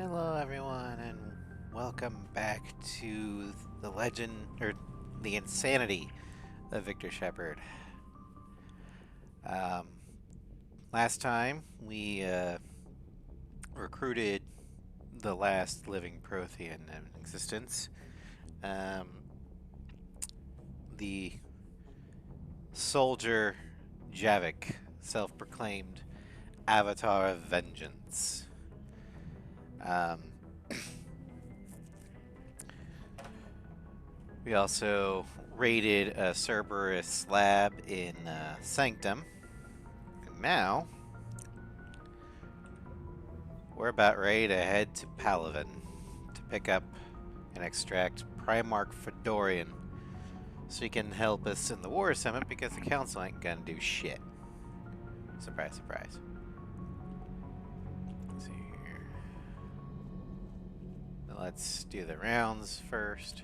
Hello, everyone, and welcome back to the legend, or the insanity of Victor Shepard. Um, Last time, we recruited the last living Prothean in existence, um, the soldier Javik, self-proclaimed Avatar of Vengeance. Um, We also raided a Cerberus lab in Sanctum. And now, we're about ready to head to Palaven to pick up and extract Primarch Fedorian so he can help us in the war summit because the council ain't gonna do shit. Surprise, surprise. Let's see here. Let's do the rounds first.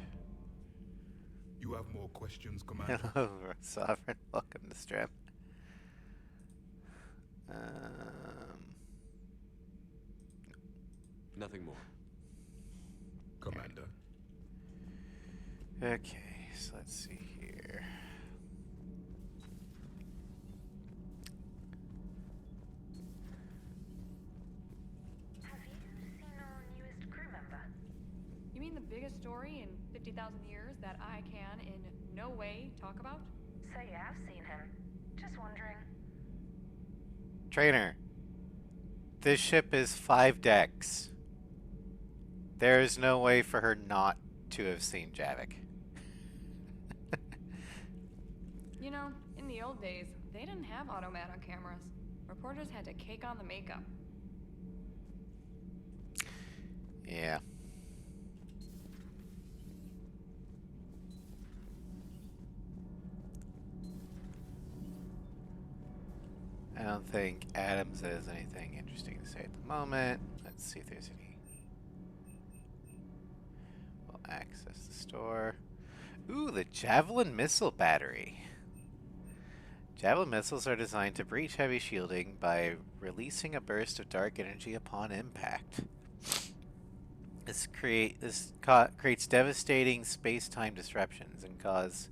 You have more questions, Commander? Hello, Sovereign. Welcome to Strap. Um, Nothing more. Commander. okay, so let's see here. Have you seen our newest crew member? You mean the biggest story in 50,000 years that I can in no way talk about? So you have seen him. Just wondering. Trainer, this ship is 5 decks. There is no way for her not to have seen Javik. You know, in the old days, they didn't have automat on cameras. Reporters had to cake on the makeup. Yeah. I don't think Adams has anything interesting to say at the moment. Let's see if there's any. We'll access the store. Ooh, the Javelin missile battery. Javelin missiles are designed to breach heavy shielding by releasing a burst of dark energy upon impact. This creates devastating space-time disruptions and cause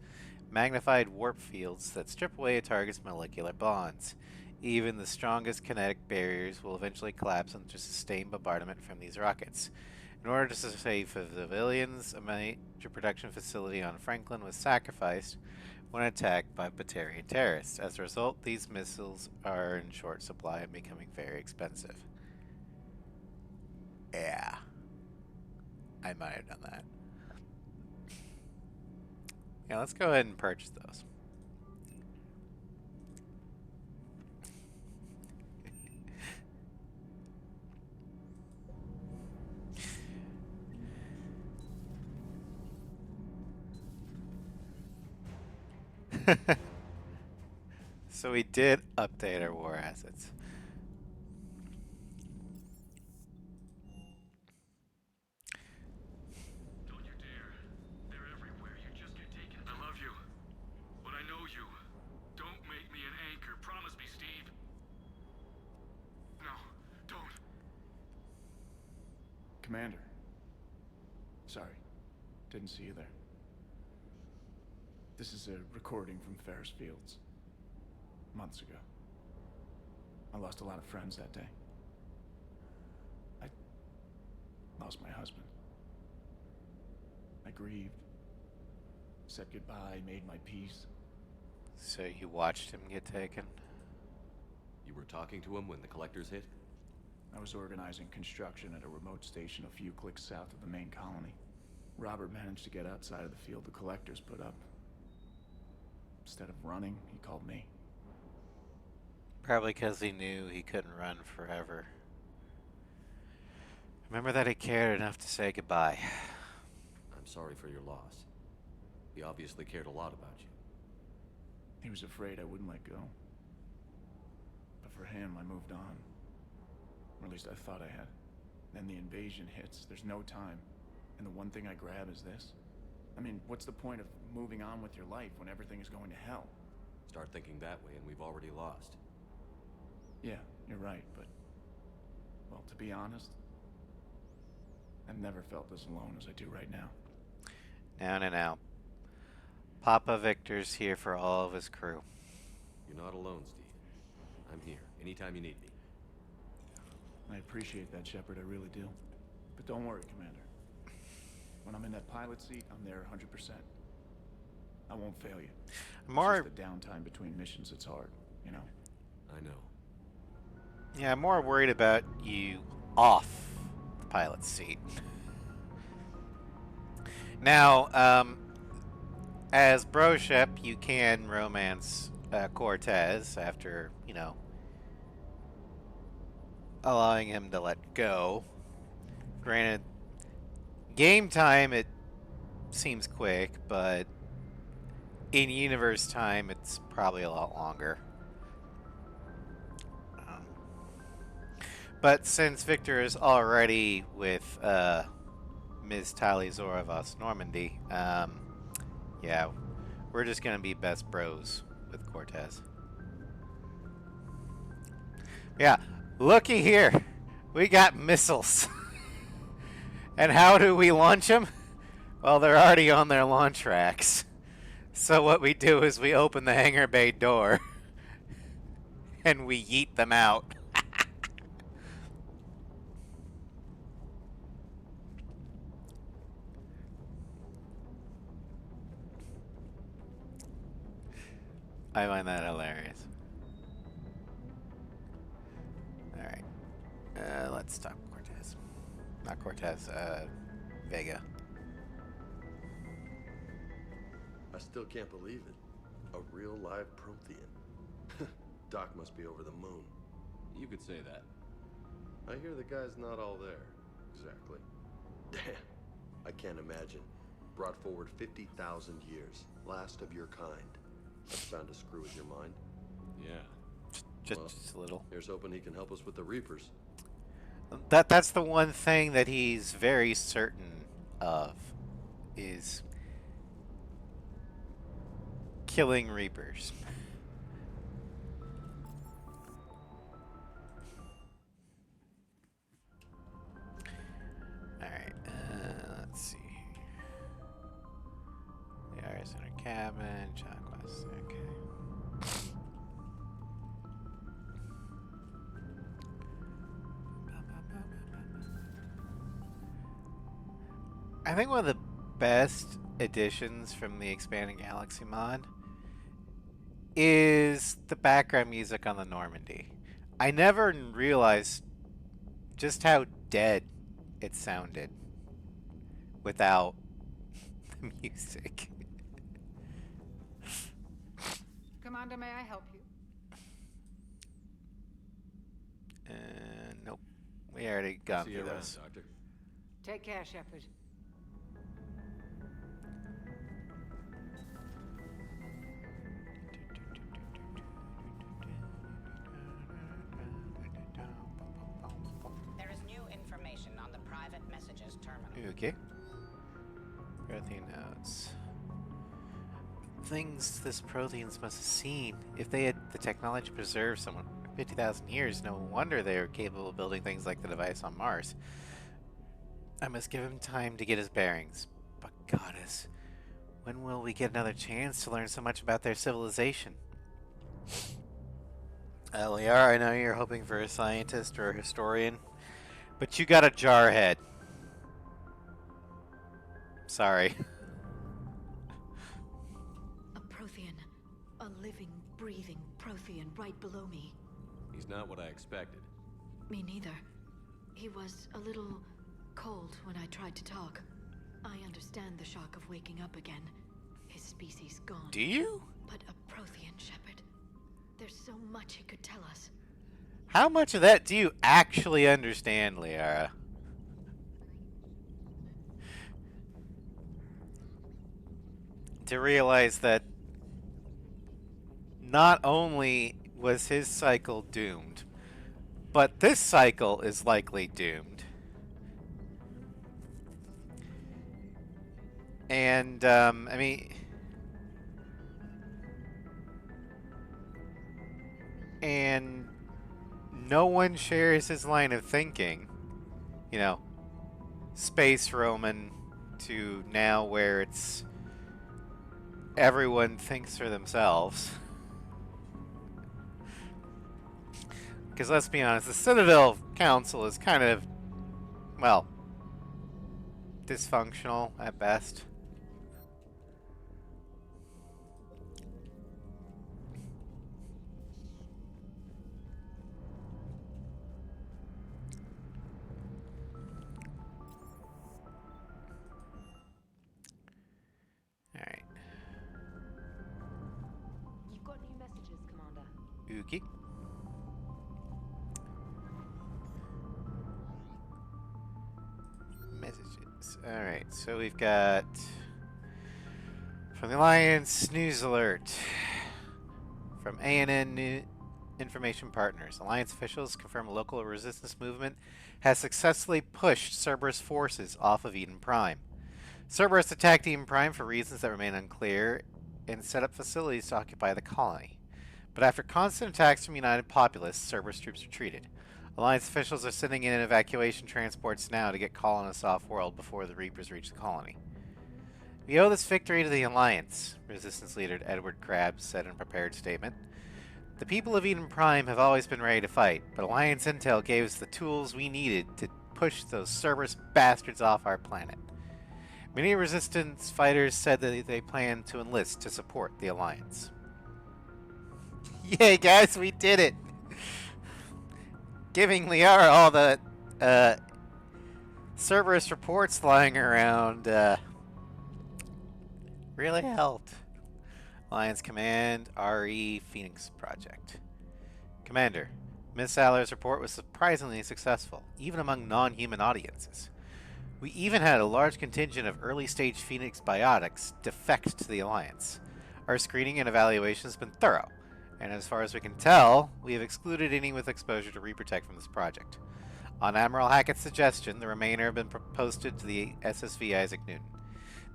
magnified warp fields that strip away a target's molecular bonds. Even the strongest kinetic barriers will eventually collapse under sustained bombardment from these rockets. In order to save civilians, a major production facility on Franklin was sacrificed when attacked by Batarian terrorists. As a result, these missiles are in short supply and becoming very expensive. Yeah. I might have done that. Yeah, let's go ahead and purchase those. So we did update our war assets. Don't you dare. They're everywhere. You just get taken. I love you. But I know you. Don't make me an anchor. Promise me, Steve. No, don't. Commander. Sorry. Didn't see you there. This is a recording from Ferris Fields. Months ago. I lost a lot of friends that day. I lost my husband. I grieved. Said goodbye, made my peace. So you watched him get taken? You were talking to him when the collectors hit? I was organizing construction at a remote station a few clicks south of the main colony. Robert managed to get outside of the field the collectors put up. Instead of running, he called me. Probably because he knew he couldn't run forever. Remember that he cared enough to say goodbye. I'm sorry for your loss. He obviously cared a lot about you. He was afraid I wouldn't let go. But for him, I moved on. Or at least I thought I had. Then the invasion hits, there's no time. And the one thing I grab is this. I mean, what's the point of moving on with your life when everything is going to hell? Start thinking that way and we've already lost. Yeah, you're right, but... Well, to be honest, I've never felt as alone as I do right now. Now, now, now. Papa Victor's here for all of his crew. You're not alone, Steve. I'm here, anytime you need me. I appreciate that, Shepard, I really do. But don't worry, Commander. When I'm in that pilot seat, I'm there 100%. I won't fail you. More, It's just the downtime between missions that's hard, you know? I know. yeah, I'm more worried about you off the pilot's seat. Now, as Bro Shep, you can romance Cortez after, you know, allowing him to let go. Granted, game time, it seems quick, but in universe time, it's probably a lot longer. But since Victor is already with Ms. Tali Zoravos Normandy, yeah, we're just gonna be best bros with Cortez. Yeah, looky here. We got missiles. And how do we launch them? Well, they're already on their launch racks. So what we do is we open the hangar bay door and we yeet them out. I find that hilarious. Alright. Let's talk Cortez. Not Cortez, Vega. I still can't believe it. A real live Prothean. Doc must be over the moon. You could say that. I hear the guy's not all there. Exactly. Damn. I can't imagine. Brought forward 50,000 years. Last of your kind. That's bound to screw with your mind. Yeah. Just a little. Here's hoping he can help us with the Reapers. That's the one thing that he's very certain of, is killing Reapers. Alright, let's see. The Iris in her cabin, John Quest, okay. I think one of the best additions from the Expanding Galaxy mod is the background music on the Normandy. I never realized just how dead it sounded without the music. Commander, may I help you? Nope. We already gone See you through around, this. Doctor. Take care, Shepard. There is new information on the private messages terminal. Okay. Prothean notes. Things this Protheans must have seen. If they had the technology to preserve someone for 50,000 years, no wonder they are capable of building things like the device on Mars. I must give him time to get his bearings. But goddess, when will we get another chance to learn so much about their civilization? Liara, I know you're hoping for a scientist or a historian, but you got a jarhead. Sorry. A Prothean. A living, breathing Prothean right below me. He's not what I expected. Me neither. He was a little cold when I tried to talk. I understand the shock of waking up again. His species gone. Do you? But a Prothean, Shepard. There's so much he could tell us. How much of that do you actually understand, Liara? To realize that not only was his cycle doomed, but this cycle is likely doomed. And, I mean... And no one shares his line of thinking. You know, space Roman to now where it's everyone thinks for themselves. Because let's be honest, the Citadel Council is kind of, well, dysfunctional at best. Alright. You've got new messages, Commander. Ookie. Messages. Alright, so we've got from the Alliance news alert from ANN Information Partners. Alliance officials confirm a local resistance movement has successfully pushed Cerberus forces off of Eden Prime. Cerberus attacked Eden Prime for reasons that remain unclear and set up facilities to occupy the colony. But after constant attacks from United Populace, Cerberus troops retreated. Alliance officials are sending in evacuation transports now to get colonists off world before the Reapers reach the colony. We owe this victory to the Alliance, Resistance leader Edward Krabs said in a prepared statement. The people of Eden Prime have always been ready to fight, but Alliance intel gave us the tools we needed to push those Cerberus bastards off our planet. Many Resistance fighters said that they plan to enlist to support the Alliance. Yay, guys, we did it! Giving Liara all the Cerberus reports lying around really helped. Alliance Command, RE Phoenix Project. Commander, Ms. Saller's report was surprisingly successful, even among non-human audiences. We even had a large contingent of early-stage Phoenix biotics defect to the Alliance. Our screening and evaluation has been thorough, and as far as we can tell, we have excluded any with exposure to Reprotect from this project. On Admiral Hackett's suggestion, the remainder have been posted to the SSV Isaac Newton.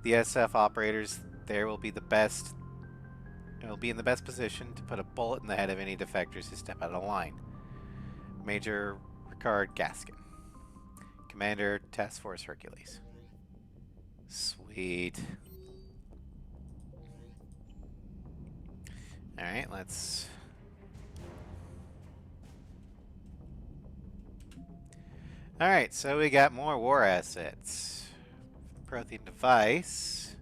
The SF operators there will be in the best position to put a bullet in the head of any defectors who step out of line. Major Ricard Gaskin. Commander, Task Force Hercules. Sweet. Alright, let's... Alright, so we got more war assets. Prothean device.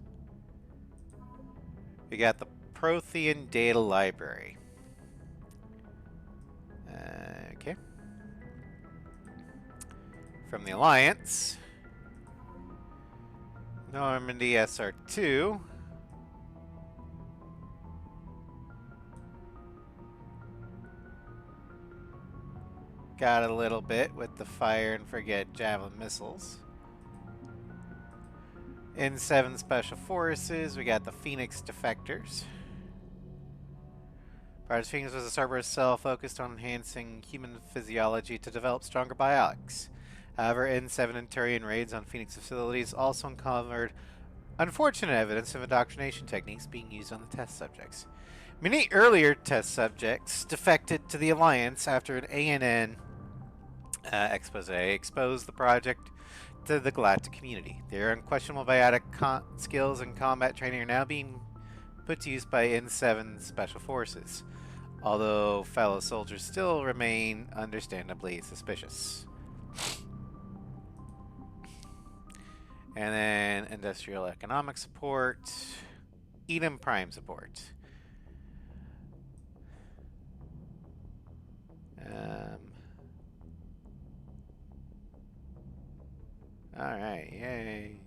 We got the Prothean data library. Okay. From the Alliance. Normandy SR2. Got a little bit with the fire and forget javelin missiles. N7 Special Forces, we got the Phoenix Defectors. Project Phoenix was a Cerberus cell focused on enhancing human physiology to develop stronger biotics. However, N7 and Turian raids on Phoenix facilities also uncovered unfortunate evidence of indoctrination techniques being used on the test subjects. Many earlier test subjects defected to the Alliance after an ANN expose exposed the project to the galactic community. Their unquestionable biotic skills and combat training are now being put to use by N7 Special Forces, although fellow soldiers still remain understandably suspicious. And then industrial economic support, Eden Prime support. Alright, yay.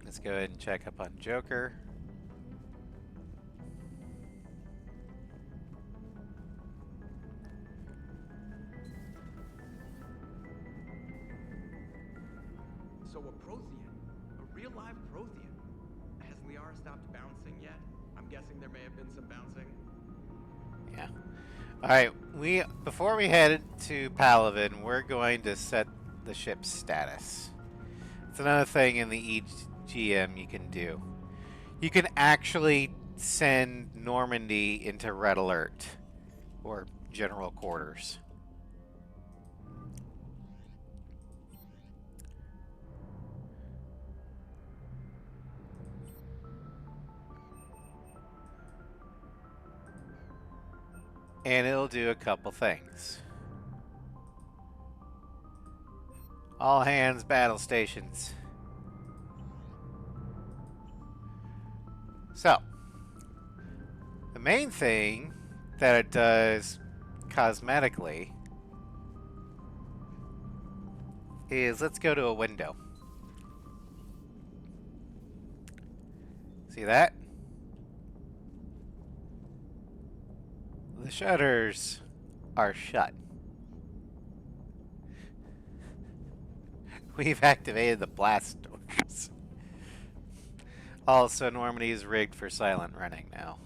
Let's go ahead and check up on Joker. So a Prothean, a real live Prothean. Has Liara stopped bouncing yet? I'm guessing there may have been some bouncing. Yeah. Alright, before we head to Palaven, we're going to set the ship's status. It's another thing in the EGM you can do. You can actually send Normandy into Red Alert, or General Quarters. And it'll do a couple things. All hands battle stations. So, the main thing that it does cosmetically is, let's go to a window. See that? The shutters are shut. We've activated the blast doors. Also, Normandy is rigged for silent running now.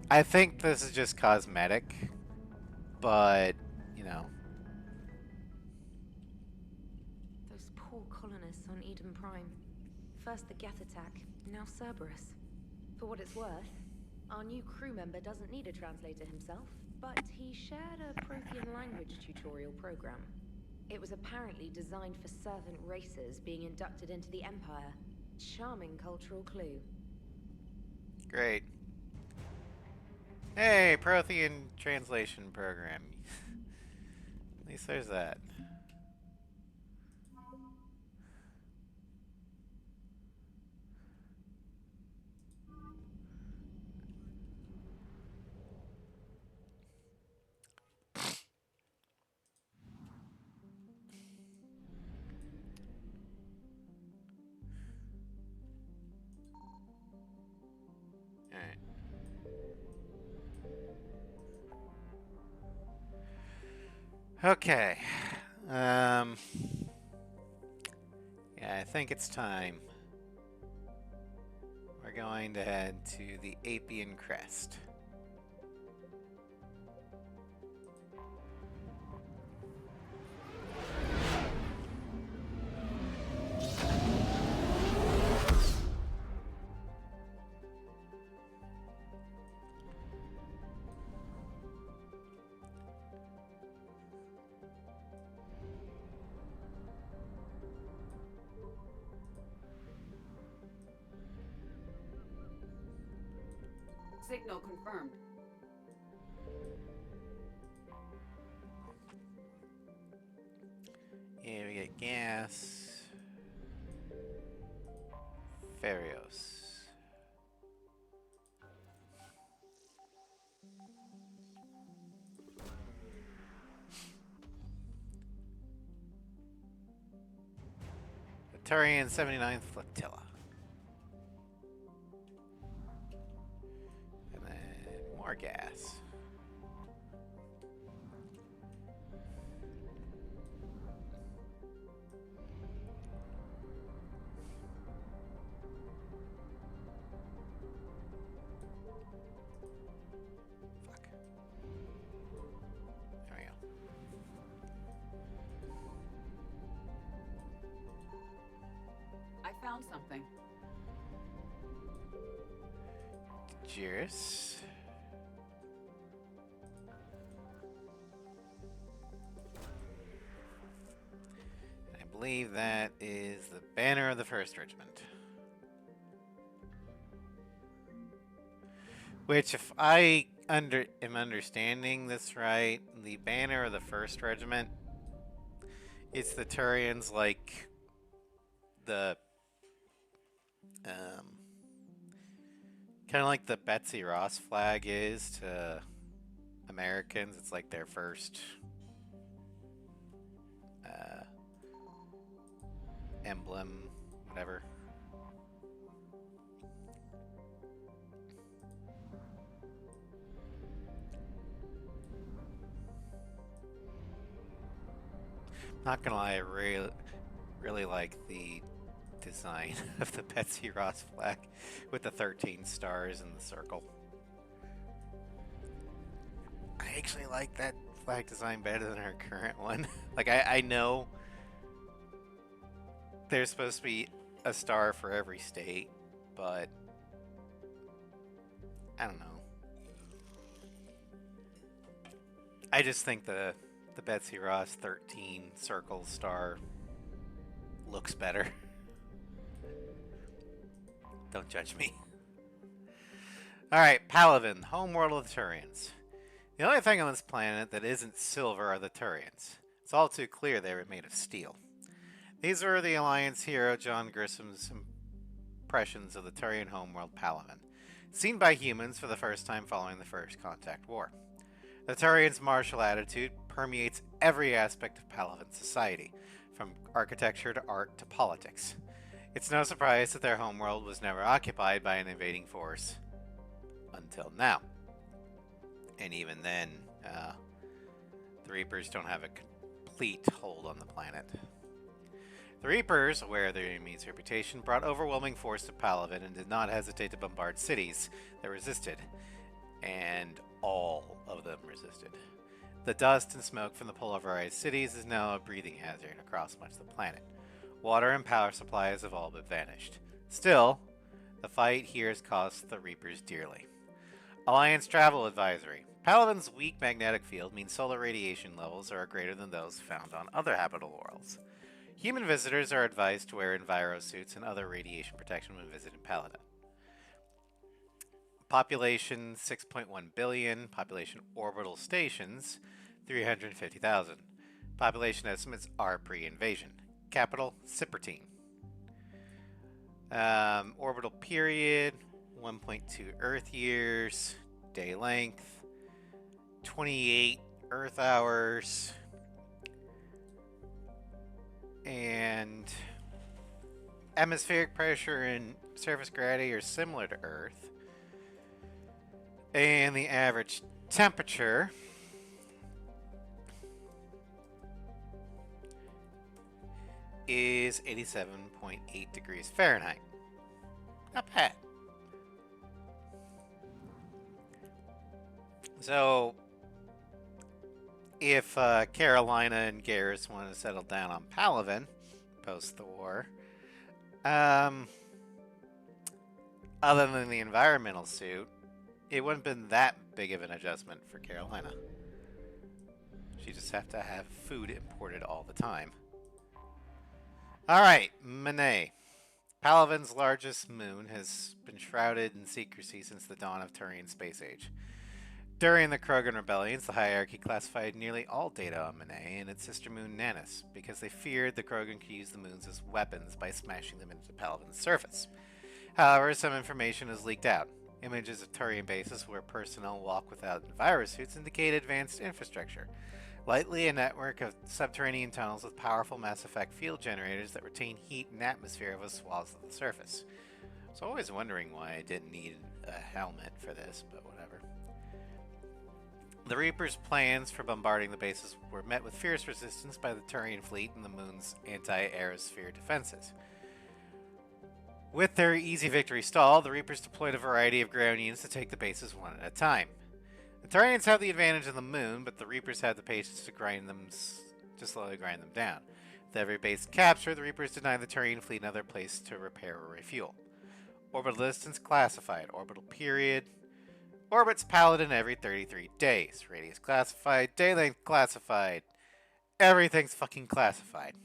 I think this is just cosmetic, but, you know. Those poor colonists on Eden Prime. First the Geth attack, now Cerberus. For what it's worth, our new crew member doesn't need a translator himself, but he shared a Prothean language tutorial program. It was apparently designed for servant races being inducted into the Empire. Charming cultural clue. Great. Hey, Prothean translation program. At least there's that. Okay. Yeah, I think it's time. We're going to head to the Apian Crest. Signal confirmed. Yeah, we get gas. Farios. The Turian 79th Flotilla. And then more gas. Found something. Cheers. I believe that is the banner of the 1st Regiment. Which, if I am understanding this right, the banner of the 1st Regiment, it's the Turians like the kind of like the Betsy Ross flag is to Americans. It's like their first emblem, whatever. Not gonna lie, I really like the design of the Betsy Ross flag with the 13 stars in the circle. I actually like that flag design better than our current one. Like, I know there's supposed to be a star for every state, but I don't know. I just think the Betsy Ross 13 circle star looks better. Don't judge me. Alright, Palaven, homeworld of the Turians. The only thing on this planet that isn't silver are the Turians. It's all too clear they were made of steel. These were the Alliance hero John Grissom's impressions of the Turian homeworld Palaven, seen by humans for the first time following the First Contact War. The Turians' martial attitude permeates every aspect of Palaven society, from architecture to art to politics. It's no surprise that their homeworld was never occupied by an invading force until now. And even then, the Reapers don't have a complete hold on the planet. The Reapers, aware of their enemy's reputation, brought overwhelming force to Palaven and did not hesitate to bombard cities that resisted. And all of them resisted. The dust and smoke from the pulverized cities is now a breathing hazard across much of the planet. Water and power supplies have all but vanished. Still, the fight here has cost the Reapers dearly. Alliance Travel Advisory. Palaven's weak magnetic field means solar radiation levels are greater than those found on other habitable worlds. Human visitors are advised to wear envirosuits and other radiation protection when visiting Palaven. Population 6.1 billion. Population orbital stations 350,000. Population estimates are pre-invasion. Capital Cipertine. Orbital period 1.2 Earth years. Day length 28 Earth hours. And atmospheric pressure and surface gravity are similar to Earth. And the average temperature is 87.8 degrees Fahrenheit. Not bad. So, if Carolina and Garrus want to settle down on Palaven post the war, other than the environmental suit, it wouldn't have been that big of an adjustment for Carolina. She just have to have food imported all the time. Alright, Monet. Palaven's largest moon has been shrouded in secrecy since the dawn of Turian space age. During the Krogan rebellions, the hierarchy classified nearly all data on Monet and its sister moon Nanus, because they feared the Krogan could use the moons as weapons by smashing them into Palaven's surface. However, some information has leaked out. Images of Turian bases where personnel walk without envirosuits indicate advanced infrastructure, likely a network of subterranean tunnels with powerful mass effect field generators that retain heat and atmosphere of a swaths of the surface. I was always wondering why I didn't need a helmet for this, but whatever. The Reapers' plans for bombarding the bases were met with fierce resistance by the Turian fleet and the moon's anti-aerosphere defenses. With their easy victory stalled, the Reapers deployed a variety of ground units to take the bases one at a time. The Turians have the advantage of the moon, but the Reapers have the patience to slowly grind them down. With every base captured, the Reapers deny the Turian fleet another place to repair or refuel. Orbital distance classified. Orbital period. Orbits Paladin every 33 days. Radius classified. Day length classified. Everything's fucking classified.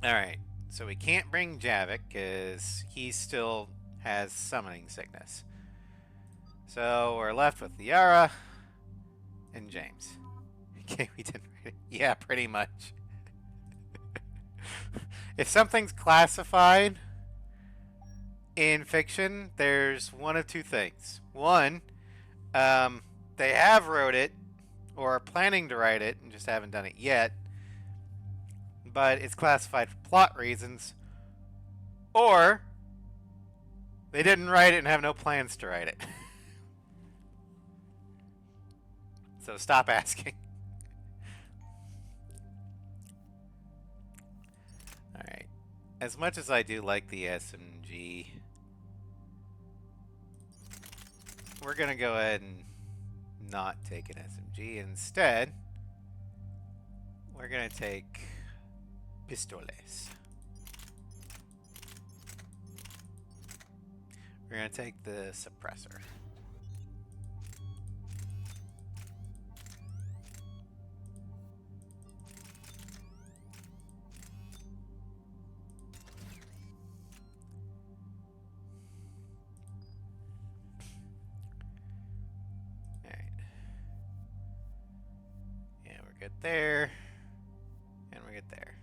Alright, so we can't bring Javik because he still has summoning sickness. So we're left with Liara and James. Okay, we didn't write it. Yeah, pretty much. If something's classified in fiction, there's one of two things. One, they have wrote it or are planning to write it and just haven't done it yet, but it's classified for plot reasons, or they didn't write it and have no plans to write it. So stop asking. Alright. As much as I do like the SMG, we're going to go ahead and not take an SMG. Instead, we're going to take pistoles. We're going to take the suppressor. good there. And we're good there.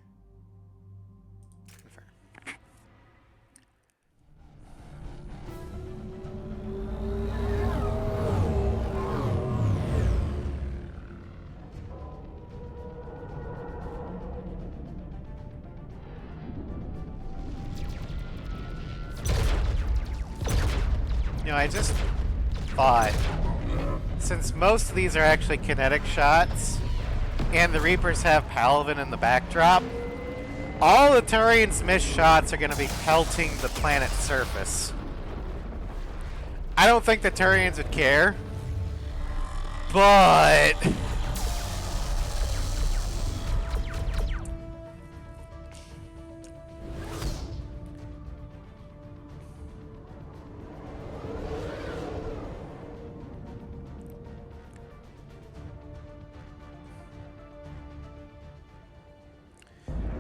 Confirm. You know, I just thought, since most of these are actually kinetic shots, and the Reapers have Palvin in the backdrop, all the Turians' missed shots are going to be pelting the planet's surface. I don't think the Turians would care, but...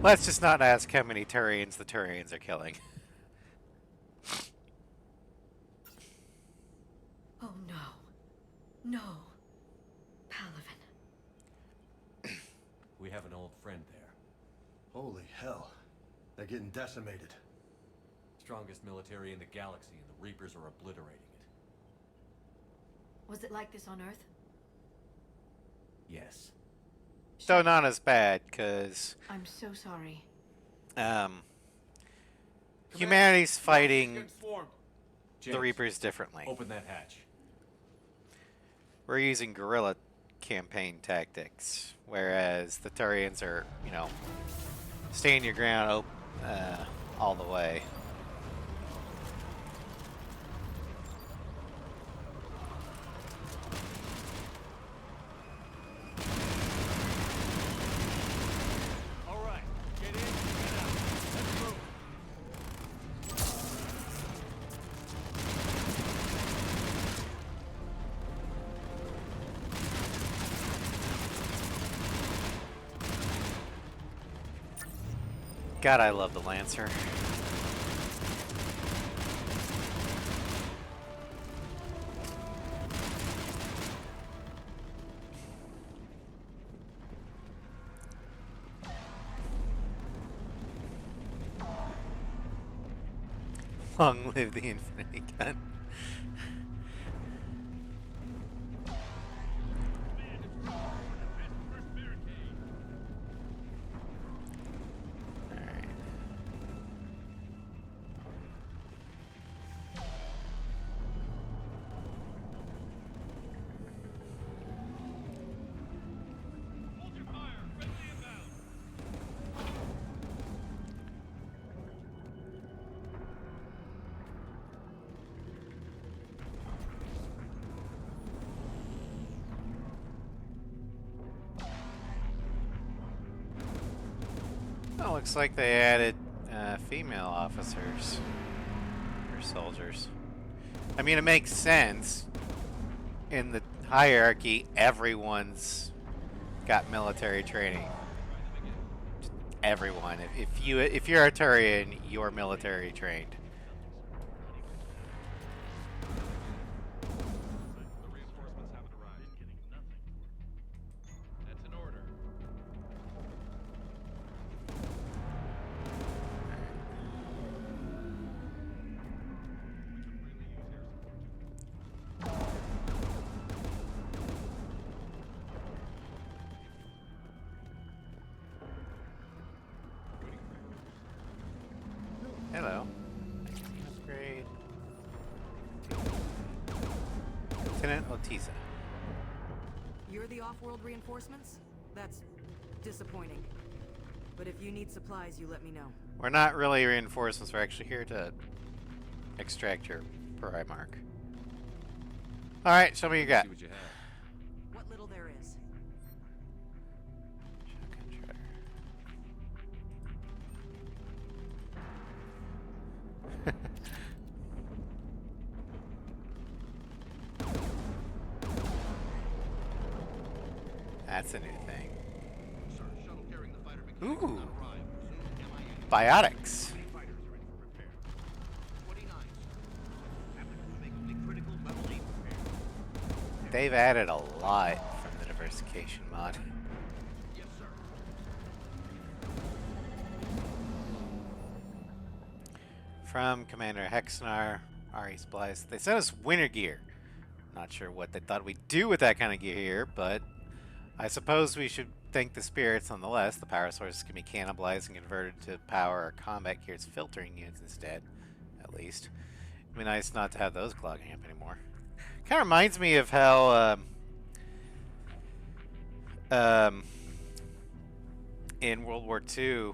Let's just not ask how many Turians the Turians are killing. Oh no. No. Palvin. We have an old friend there. Holy hell. They're getting decimated. Strongest military in the galaxy, and the Reapers are obliterating it. Was it like this on Earth? Yes. So not as bad, because... I'm so sorry. Humanity's fighting the James, Reapers differently. Open that hatch. We're using guerrilla campaign tactics, whereas the Turians are, you know, stand your ground all the way. God, I love the Lancer. Long live the Infinity Gun. Oh, looks like they added female officers or soldiers. I mean, it makes sense. In the hierarchy, everyone's got military training. Everyone. If you're a Turian, you're military trained. Hello. Upgrade. Lieutenant Otiza. You're the off-world reinforcements? That's disappointing. But if you need supplies, you let me know. We're not really reinforcements. We're actually here to extract your Primarch. All right, show me what you got. See what you have. What little there is. That's a new thing. Ooh. Biotics. They've added a lot from the diversification mod. From Commander Hexnar, Ari supplies. They sent us winter gear. Not sure what they thought we'd do with that kind of gear here, but I suppose we should thank the spirits nonetheless. The power sources can be cannibalized and converted to power our combat gear's filtering units instead, at least. It'd be nice not to have those clogging up anymore. Kind of reminds me of how in World War II,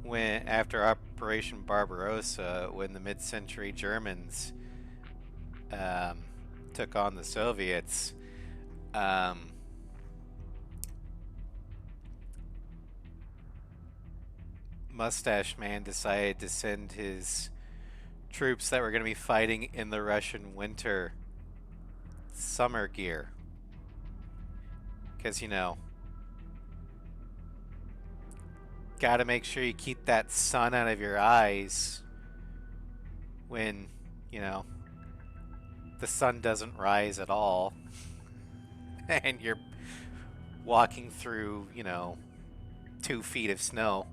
when after Operation Barbarossa, when the mid-century Germans took on the Soviets, Mustache Man decided to send his troops that were going to be fighting in the Russian winter summer gear. Because, you know, gotta make sure you keep that sun out of your eyes when, you know, the sun doesn't rise at all. And you're walking through, you know, 2 feet of snow.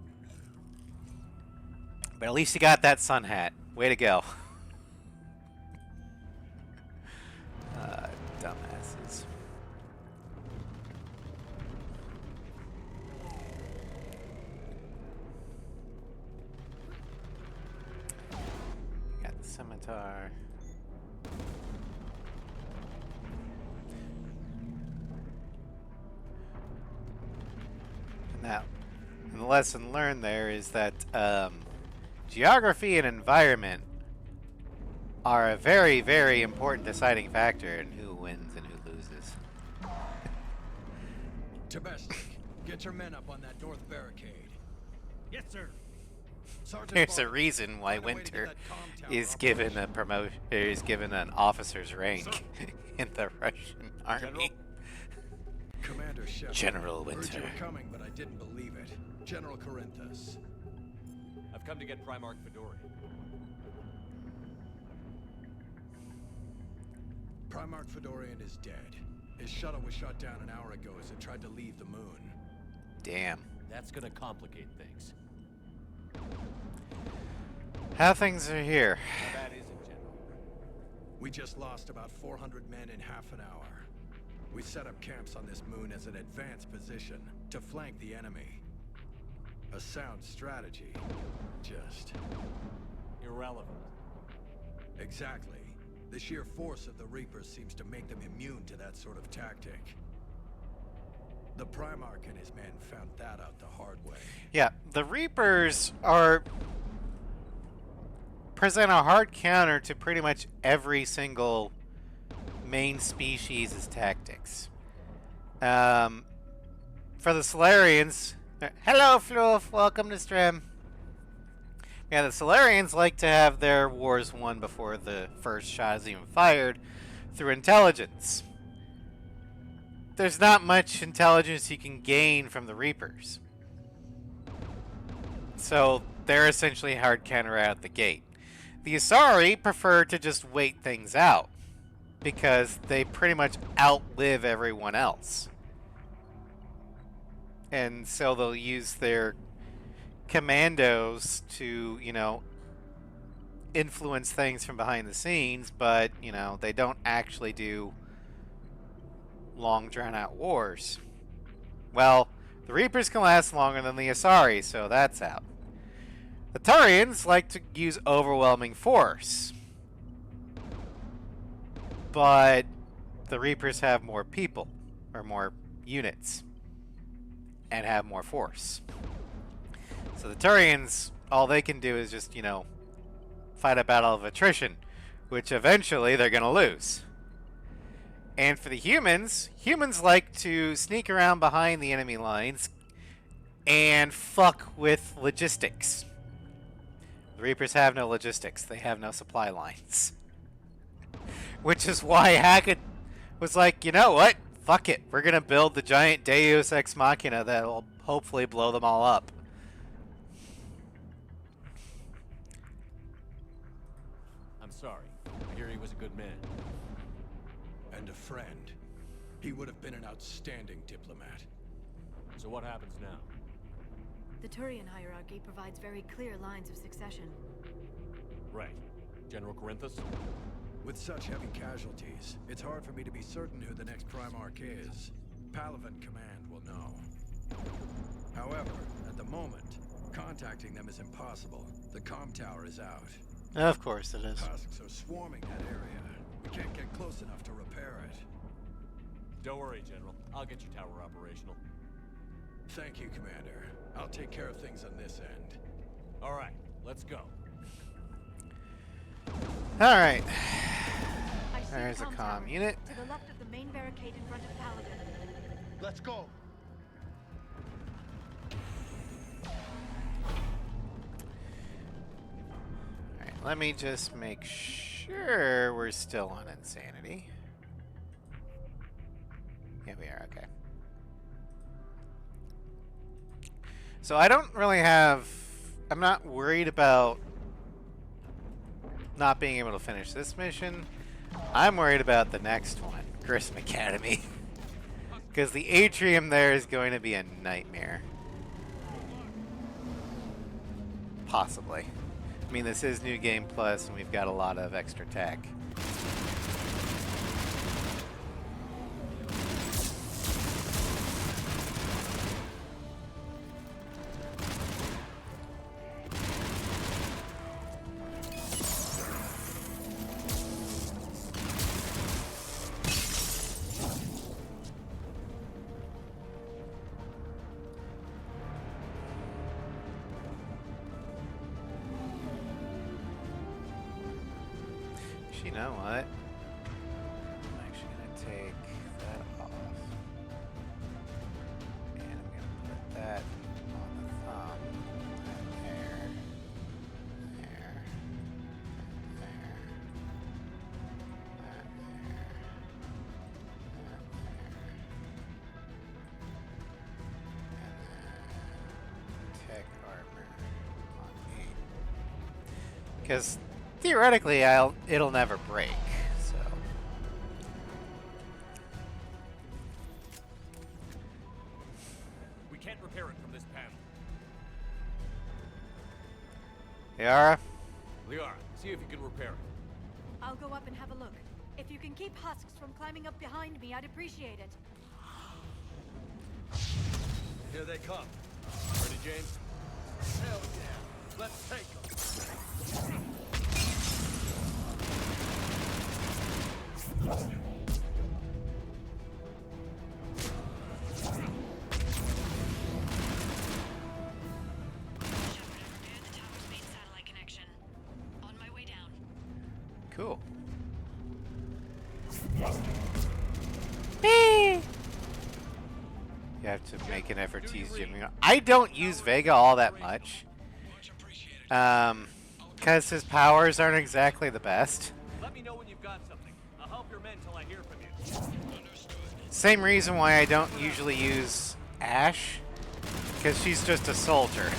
But at least you got that sun hat. Way to go. Dumbasses. Got the scimitar. Now, and the lesson learned there is that geography and environment are a very, very important deciding factor in who wins and who loses. Tabesnik, get your men up on that north barricade. Yes, sir. Sergeant There's a Barnes, reason why find a way to get Winter that comm tower is up given a promotion, is given an officer's rank in the Russian army. Commander Shepard. General Heard Winter. you were coming, but I didn't believe it. General Corinthus. I've come to get Primarch Fedorian. Primarch Fedorian is dead. His shuttle was shot down an hour ago as it tried to leave the moon. Damn. That's gonna complicate things. How things are here? How bad is it, General? We just lost about 400 men in half an hour. We set up camps on this moon as an advanced position to flank the enemy. A sound strategy. Just irrelevant. Exactly. The sheer force of the Reapers seems to make them immune to that sort of tactic. The Primarch and his men found that out the hard way. Yeah, the Reapers present a hard counter to pretty much every single main species' tactics. For the Solarians, hello Fluff, welcome to stream. Yeah, the Solarians like to have their wars won before the first shot is even fired through intelligence. There's not much intelligence you can gain from the Reapers. So they're essentially hard counter out the gate. The Asari prefer to just wait things out because they pretty much outlive everyone else. And so they'll use their commandos to, you know, influence things from behind the scenes, but, you know, they don't actually do long drawn-out wars. Well, the Reapers can last longer than the Asari, so that's out. The Turians like to use overwhelming force, but the Reapers have more people, or more units, and have more force. So the Turians, all they can do is just, you know, fight a battle of attrition, which eventually they're going to lose. And for the humans, humans like to sneak around behind the enemy lines and fuck with logistics. The Reapers have no logistics. They have no supply lines. Which is why Hackett was like, you know what? Fuck it. We're going to build the giant Deus Ex Machina that will hopefully blow them all up. I'm sorry. I hear he was a good man. And a friend. He would have been an outstanding diplomat. So what happens now? The Turian hierarchy provides very clear lines of succession. Right. General Corinthus? With such heavy casualties, it's hard for me to be certain who the next Primarch is. Palaven Command will know. However, at the moment, contacting them is impossible. The comm tower is out. Of course it is. Husks are swarming that area. We can't get close enough to repair it. Don't worry, General. I'll get your tower operational. Thank you, Commander. I'll take care of things on this end. All right, let's go. All right. I see There's a comm comm tower, unit. to the left of the main barricade in front of Paladin. Let's go. Alright, let me just make sure we're still on insanity. Yeah, we are, okay. So I don't really have... I'm not worried about not being able to finish this mission. I'm worried about the next one, Grissom Academy. Because the atrium there is going to be a nightmare. Possibly. I mean, this is New Game Plus, and we've got a lot of extra tech. You know what? I'm actually going to take that off. And I'm going to put that on the thumb. And there. There. There. That there. That there. And then tech armor on 8. Because theoretically, it'll never break, so. We can't repair it from this panel. Liara? Liara, see if you can repair it. I'll go up and have a look. If you can keep husks from climbing up behind me, I'd appreciate it. Here they come. Ready, James? Hell yeah. Let's take them. Cool. You have to make an effort to use Jimmy. I don't use Vega all that much. Because his powers aren't exactly the best. Let me know when you've got something. I'll help your men till I hear from you. Same reason why I don't usually use Ash. Because she's just a soldier.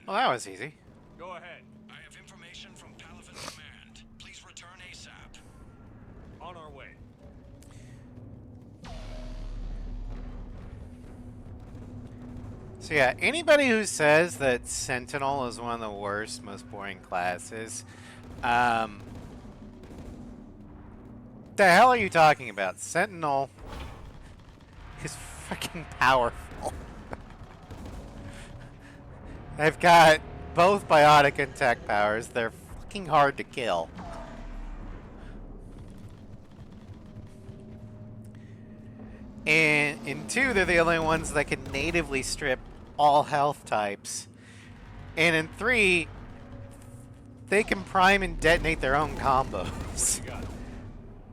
Well, that was easy. Go ahead. I have information from Palaven Command. Please return ASAP. On our way. So yeah, anybody who says that Sentinel is one of the worst, most boring classes, the hell are you talking about? Sentinel is freaking powerful. They've got both biotic and tech powers. They're fucking hard to kill. And in 2, they're the only ones that can natively strip all health types. And in 3, they can prime and detonate their own combos.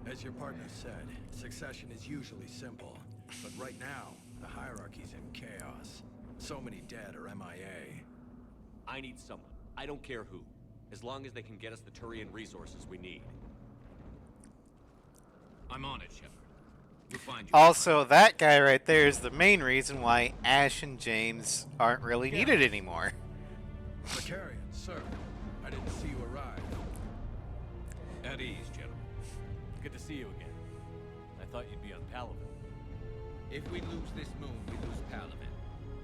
As your partner said, succession is usually simple. But right now, the hierarchy's in chaos. So many dead or MIA. I need someone. I don't care who. As long as they can get us the Turian resources we need. I'm on it, Shepard. We'll find you. Also, that guy right there is the main reason why Ash and James aren't really needed anymore. Vicarian, sir. I didn't see you arrive. At ease, gentlemen. Good to see you again. I thought you'd be on Palaven. If we lose this moon, we lose Palaven.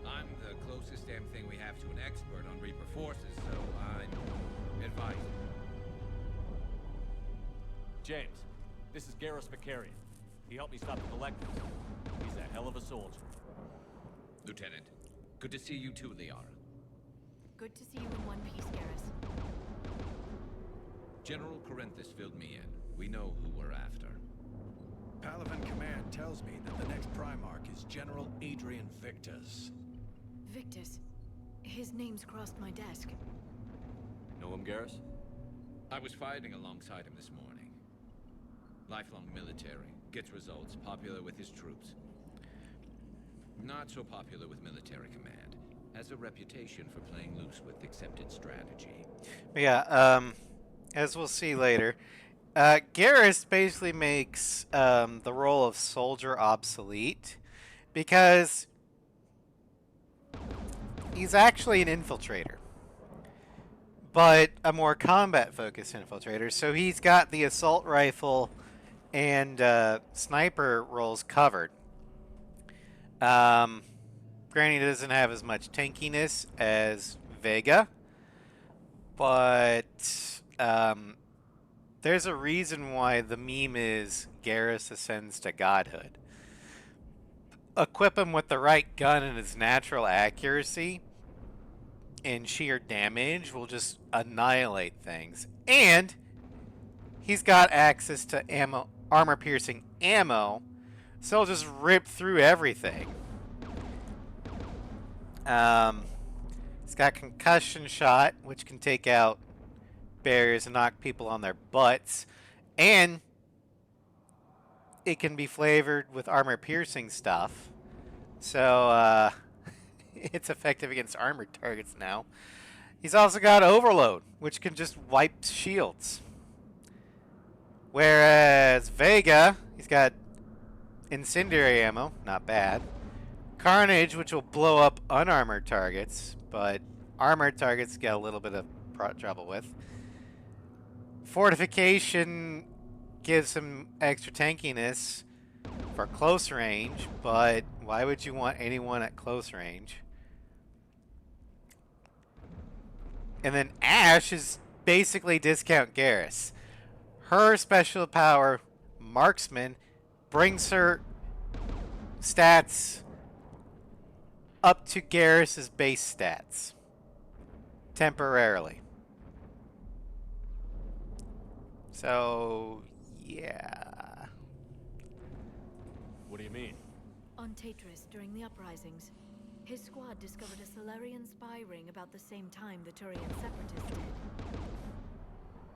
I'm the closest damn thing we have to an expert on Reaper forces, so I'm advised. James, this is Garrus Vicarian. He helped me stop the Collectors. He's a hell of a soldier. Lieutenant, good to see you too, Liara. Good to see you in one piece, Garrus. General Corinthus filled me in. We know who we're after. Palaven Command tells me that the next Primarch is General Adrian Victus. Victus. His name's crossed my desk. Know him, Garrus? I was fighting alongside him this morning. Lifelong military, gets results, popular with his troops. Not so popular with military command. Has a reputation for playing loose with accepted strategy. Yeah, as we'll see later, Garrus basically makes the role of soldier obsolete because he's actually an infiltrator, but a more combat-focused infiltrator. So he's got the assault rifle and sniper roles covered. Granted, he doesn't have as much tankiness as Vega, but there's a reason why the meme is Garrus ascends to godhood. Equip him with the right gun and his natural accuracy and sheer damage will just annihilate things. And he's got access to ammo, armor-piercing ammo, so he'll just rip through everything. He's got concussion shot, which can take out barriers and knock people on their butts, and it can be flavored with armor-piercing stuff, so it's effective against armored targets now. He's also got overload, which can just wipe shields. Whereas Vega, he's got incendiary ammo, not bad. Carnage, which will blow up unarmored targets, but armored targets get a little bit of trouble with. Fortification gives him extra tankiness for close range, but why would you want anyone at close range? And then Ash is basically discount Garrus. Her special power, Marksman, brings her stats up to Garrus's base stats. Temporarily. So, yeah. What do you mean? On Tatris, during the uprisings, his squad discovered a Solarian spy ring about the same time the Turian separatists did.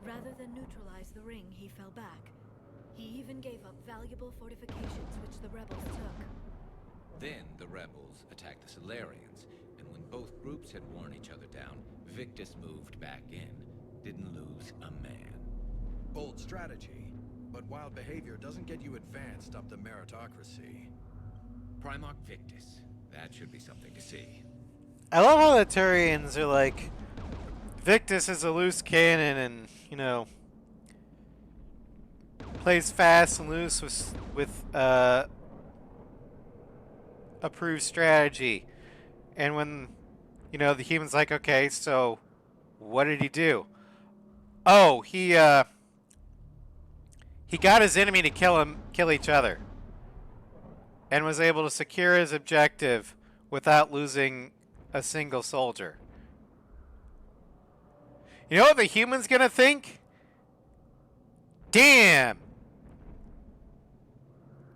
Rather than neutralize the ring, he fell back. He even gave up valuable fortifications which the rebels took. Then the rebels attacked the Solarians, and when both groups had worn each other down, Victus moved back in. Didn't lose a man. Bold strategy, but wild behavior doesn't get you advanced up the meritocracy. Primarch Victus. That should be something to see. I love how the Turians are like, Victus is a loose cannon and, you know, plays fast and loose with approved strategy. And when, you know, the human's like, okay, so what did he do? Oh, he got his enemy to kill each other. And was able to secure his objective without losing a single soldier. You know what the human's gonna think? Damn!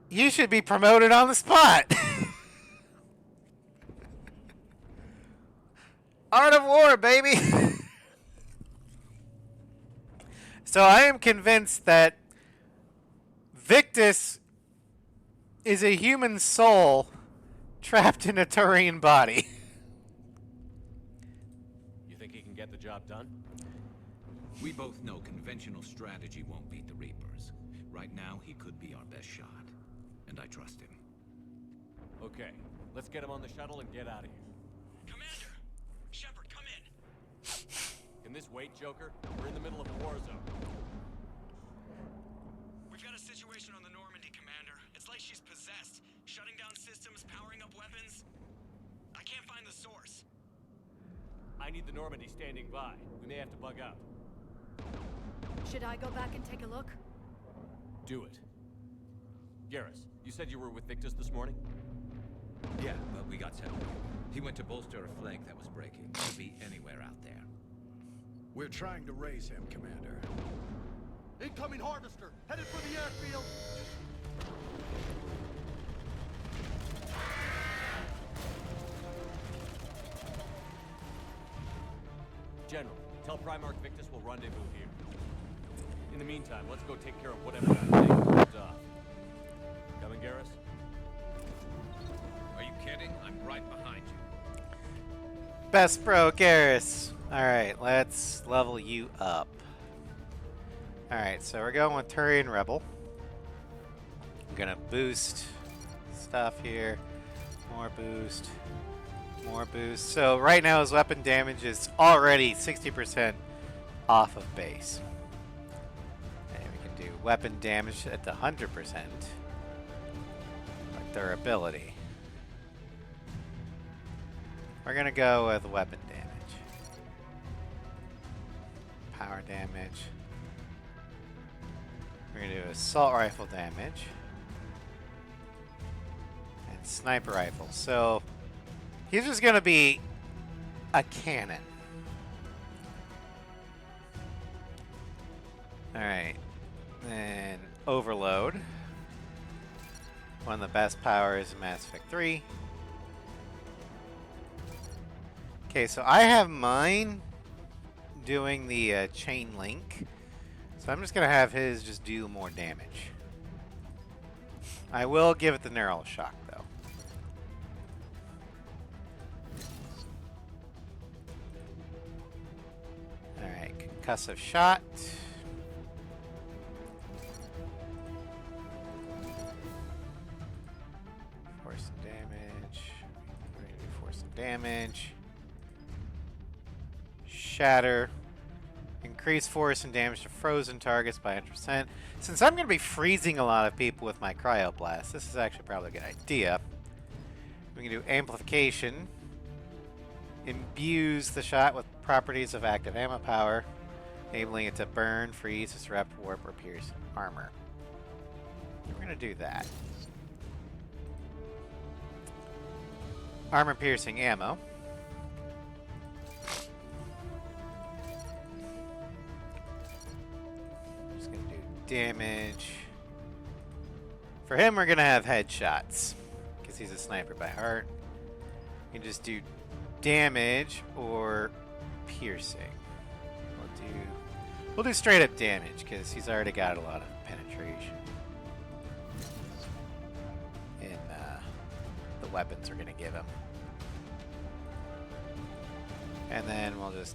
You should be promoted on the spot! Art of war, baby! So I am convinced that Victus is a human soul trapped in a Turian body. You think We both know conventional strategy won't beat the Reapers. Right now, he could be our best shot. And I trust him. Okay, let's get him on the shuttle and get out of here. Commander! Shepard, come in! Can this wait, Joker? We're in the middle of a war zone. We've got a situation on the Normandy, Commander. It's like she's possessed. Shutting down systems, powering up weapons. I can't find the source. I need the Normandy standing by. We may have to bug out. Should I go back and take a look? Do it. Garrus, you said you were with Victus this morning? Yeah, but we got separated. He went to bolster a flank that was breaking. Could be anywhere out there. We're trying to raise him, Commander. Incoming harvester, headed for the airfield. General, tell Primarch Victus we'll rendezvous here. In the meantime, let's go take care of whatever that thing comes off. Coming, Garrus? Are you kidding? I'm right behind you. Best bro, Garrus. Alright, let's level you up. Alright, so we're going with Turian Rebel. I'm gonna boost stuff here. More boost. More boost. So right now his weapon damage is already 60% off of base. And we can do weapon damage at the 100%. Like durability. We're gonna go with weapon damage. Power damage. We're gonna do assault rifle damage. And sniper rifle. So he's just gonna be a cannon. Alright. Then overload. One of the best powers in Mass Effect 3. Okay, so I have mine doing the chain link. So I'm just going to have his just do more damage. I will give it the neural shock, though. Alright, concussive shot. Force some damage. We're going to do force some damage. Shatter. Increase force and damage to frozen targets by 100%. Since I'm going to be freezing a lot of people with my cryoblast, this is actually probably a good idea. We can do amplification. Imbues the shot with properties of active ammo power, enabling it to burn, freeze, disrupt, warp, or pierce armor. We're going to do that. Armor piercing ammo. Damage. For him, we're gonna have headshots because he's a sniper by heart. You can just do damage or piercing. We'll do straight up damage because he's already got a lot of penetration in the weapons we're gonna give him. And then we'll just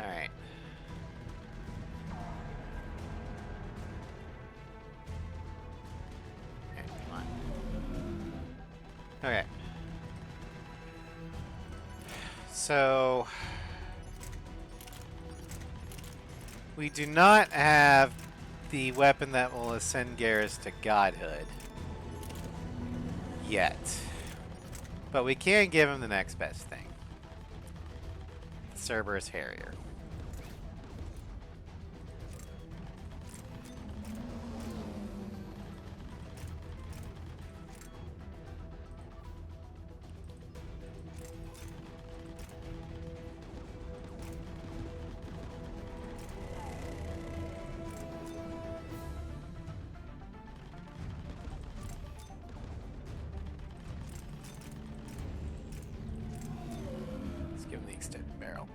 alright. Come on. Okay. So we do not have the weapon that will ascend Garrus to godhood yet. But we can give him the next best thing. Cerberus Harrier. Let's give him the extended barrel.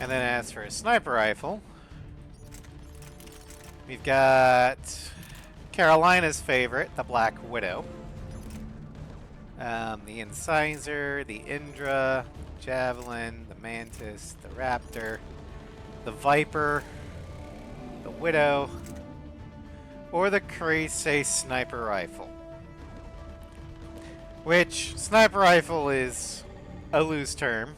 And then as for a sniper rifle, We've got Carolina's favorite, the Black Widow. The Incisor, the Indra, Javelin, the Mantis, the Raptor, the Viper, the Widow, or the Crazy Sniper Rifle. Which, Sniper Rifle is a loose term.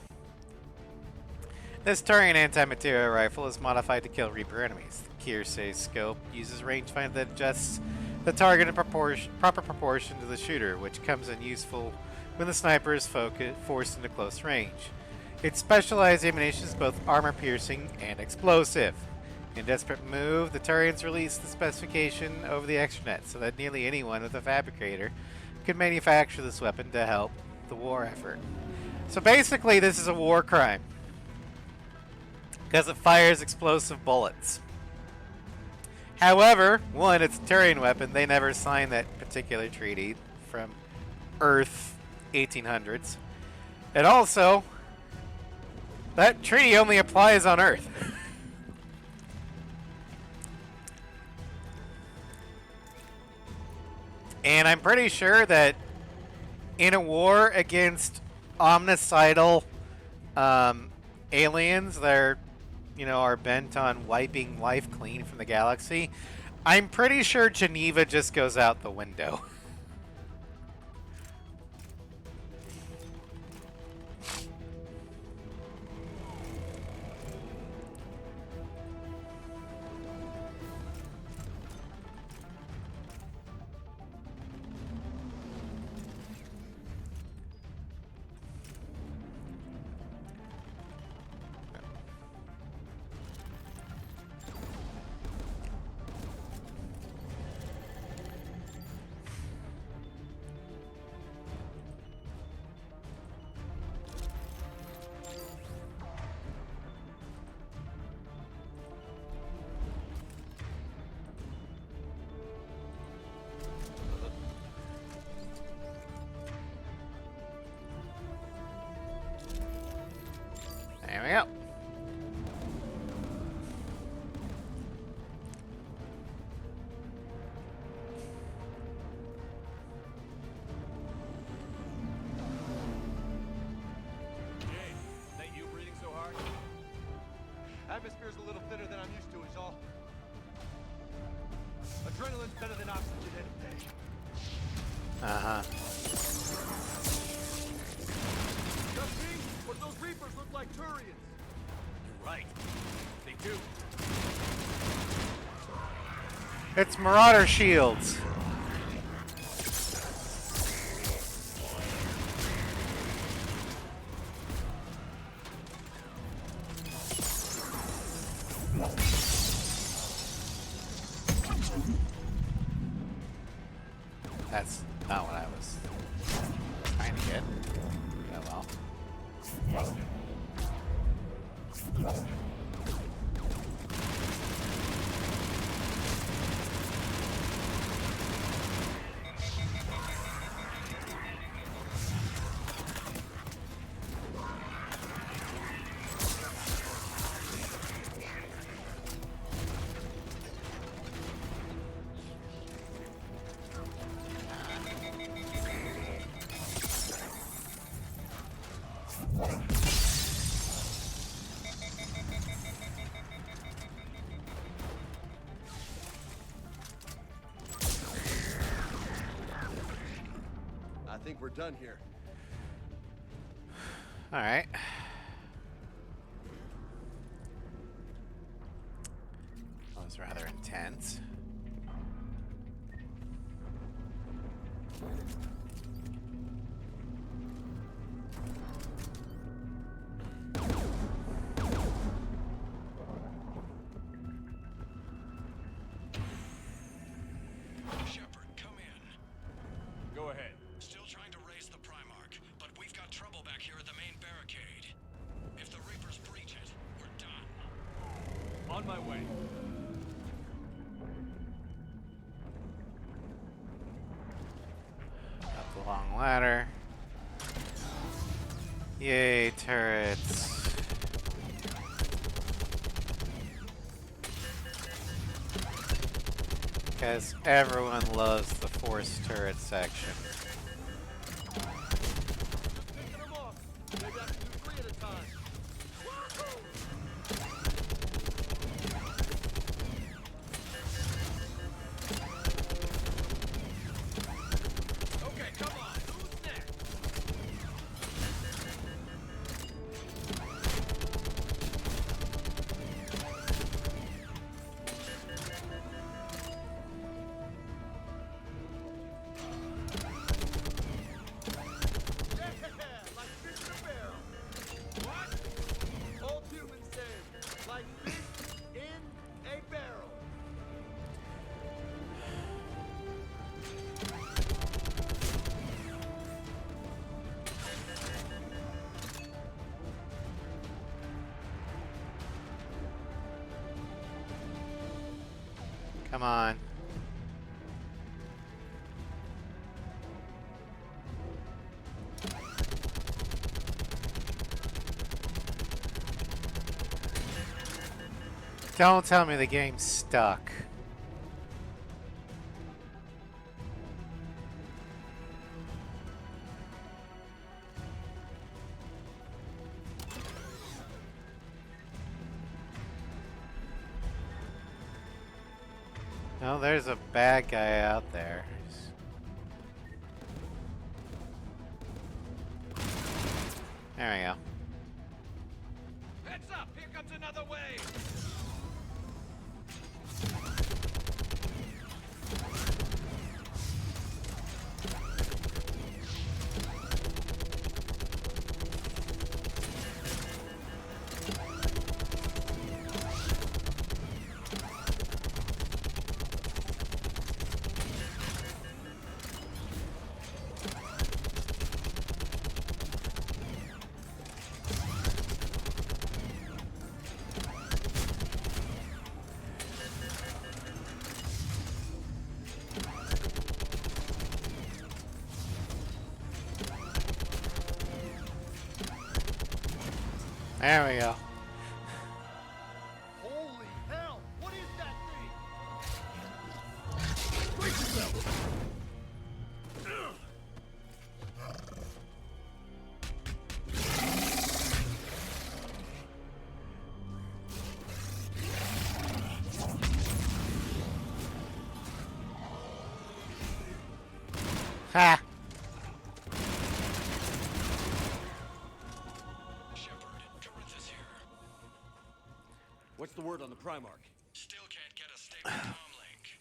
This Turian anti-material rifle is modified to kill Reaper enemies. The Kiersey scope uses rangefinder that adjusts the target in proper proportion to the shooter, which comes in useful when the sniper is forced into close range. Its specialized ammunition is both armor-piercing and explosive. In desperate move, the Turians released the specification over the extranet so that nearly anyone with a fabricator could manufacture this weapon to help the war effort. So basically, this is a war crime because it fires explosive bullets. However, one, it's a Turian weapon. They never signed that particular treaty from Earth 1800s. And also, that treaty only applies on Earth. And I'm pretty sure that in a war against omnicidal aliens that are bent on wiping life clean from the galaxy, I'm pretty sure Geneva just goes out the window. There we go. Atmosphere's a little thinner than I'm used to, is all. Adrenaline's better than oxygen any day. Uh-huh. Justin, but those Reapers look like Turians. You're right. They do. It's Marauder shields. That's not what I was trying to get. Oh well. I think we're done here. All right. That was rather intense. Shepard, come in. Go ahead. Still trying to raise the Primarch, but we've got trouble back here at the main barricade. If the Reapers breach it, we're done. On my way. Up the long ladder. Yay, turrets. Because everyone loves the force turret section. Maybe I can do 3 at a time. Okay, come on. Who's next? Like fish in a barrel. What? Old humans say, like fish in a barrel. Come on. Don't tell me the game's stuck. No, there's a bad guy out there. There we go. Heads up! Here comes another wave! There we go. Holy hell! What is that thing? Brace yourself! Ha! What's the word on the Primarch? Still can't get a stable comlink.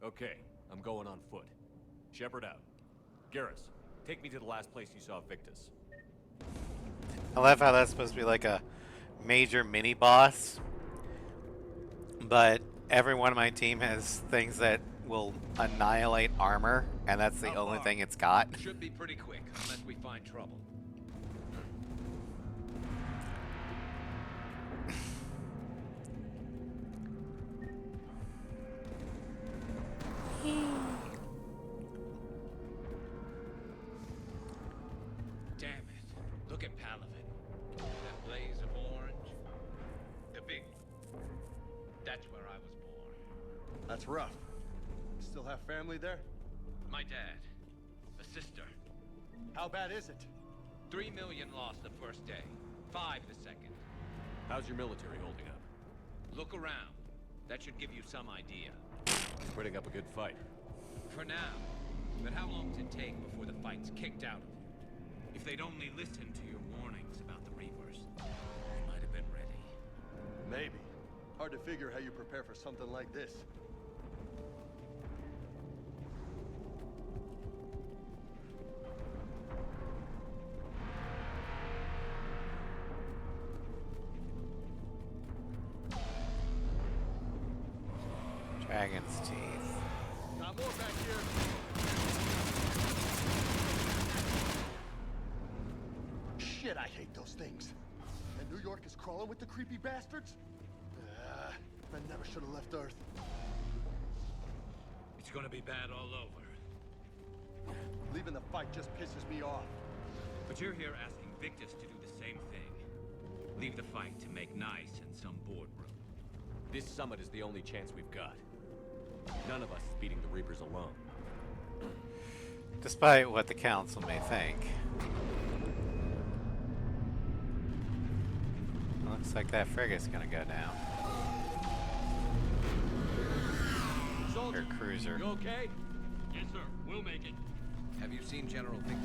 Okay, I'm going on foot. Shepard out. Garrus, take me to the last place you saw Victus. I love how that's supposed to be like a major mini boss, but every one of my team has things that will annihilate armor, and that's the only thing it's got. Should be pretty quick, unless we find trouble. Damn it. Look at Palavin. That blaze of orange. The big... That's where I was born. That's rough. Still have family there? My dad. A sister. How bad is it? 3 million lost the first day. 5 the second. How's your military holding up? Look around. That should give you some idea. Putting up a good fight. For now. But how long does it take before the fight's kicked out of you? If they'd only listened to your warnings about the Reapers, they might have been ready. Maybe. Hard to figure how you prepare for something like this. Dragon's teeth. Got more back here. Shit, I hate those things. And New York is crawling with the creepy bastards? I never should have left Earth. It's gonna be bad all over. Leaving the fight just pisses me off. But you're here asking Victus to do the same thing. Leave the fight to make nice in some boardroom. This summit is the only chance we've got. None of us is beating the Reapers alone. Despite what the Council may think. Looks like that frigate's gonna go down. Soldier, Or cruiser. you okay? Yes, sir. We'll make it. Have you seen General Victor?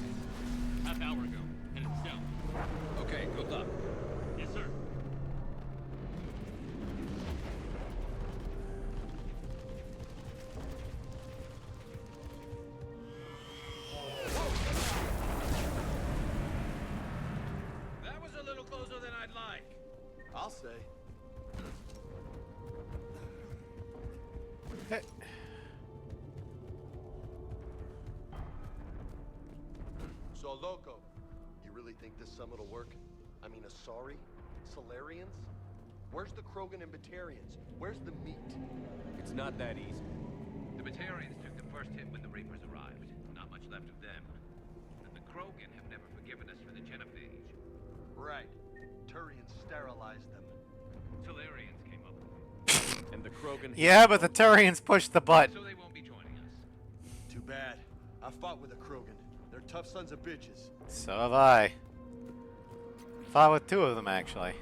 Half hour ago. Headed south. Okay, good luck. Yes, sir. That was a little closer than I'd like. I'll say. So, Loco, you really think this summit will work? I mean, Asari? Solarians? Where's the Krogan and Batarians? Where's the meat? It's not that easy. The Batarians took the first hit when the Reapers arrived. Not much left of them. And the Krogan have never forgiven us for the genophage. Right. Turians sterilized them. Solarians came up. And the Krogan... Yeah, but the Turians pushed the button. So they won't be joining us. Too bad. I fought with a Krogan. They're tough sons of bitches. So have I. Fought with 2 of them, actually.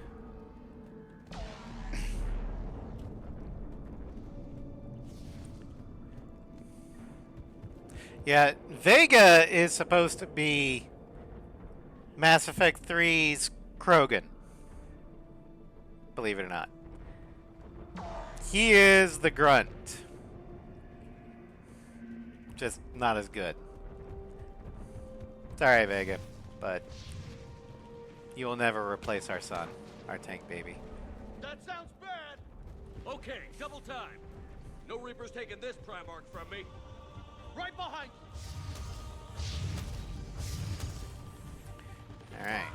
Yeah, Vega is supposed to be Mass Effect 3's Krogan. Believe it or not. He is the Grunt. Just not as good. Sorry, Vega, but you will never replace our son, our tank baby. That sounds bad! Okay, double time. No Reapers taking this Primarch from me. Right behind you! Alright.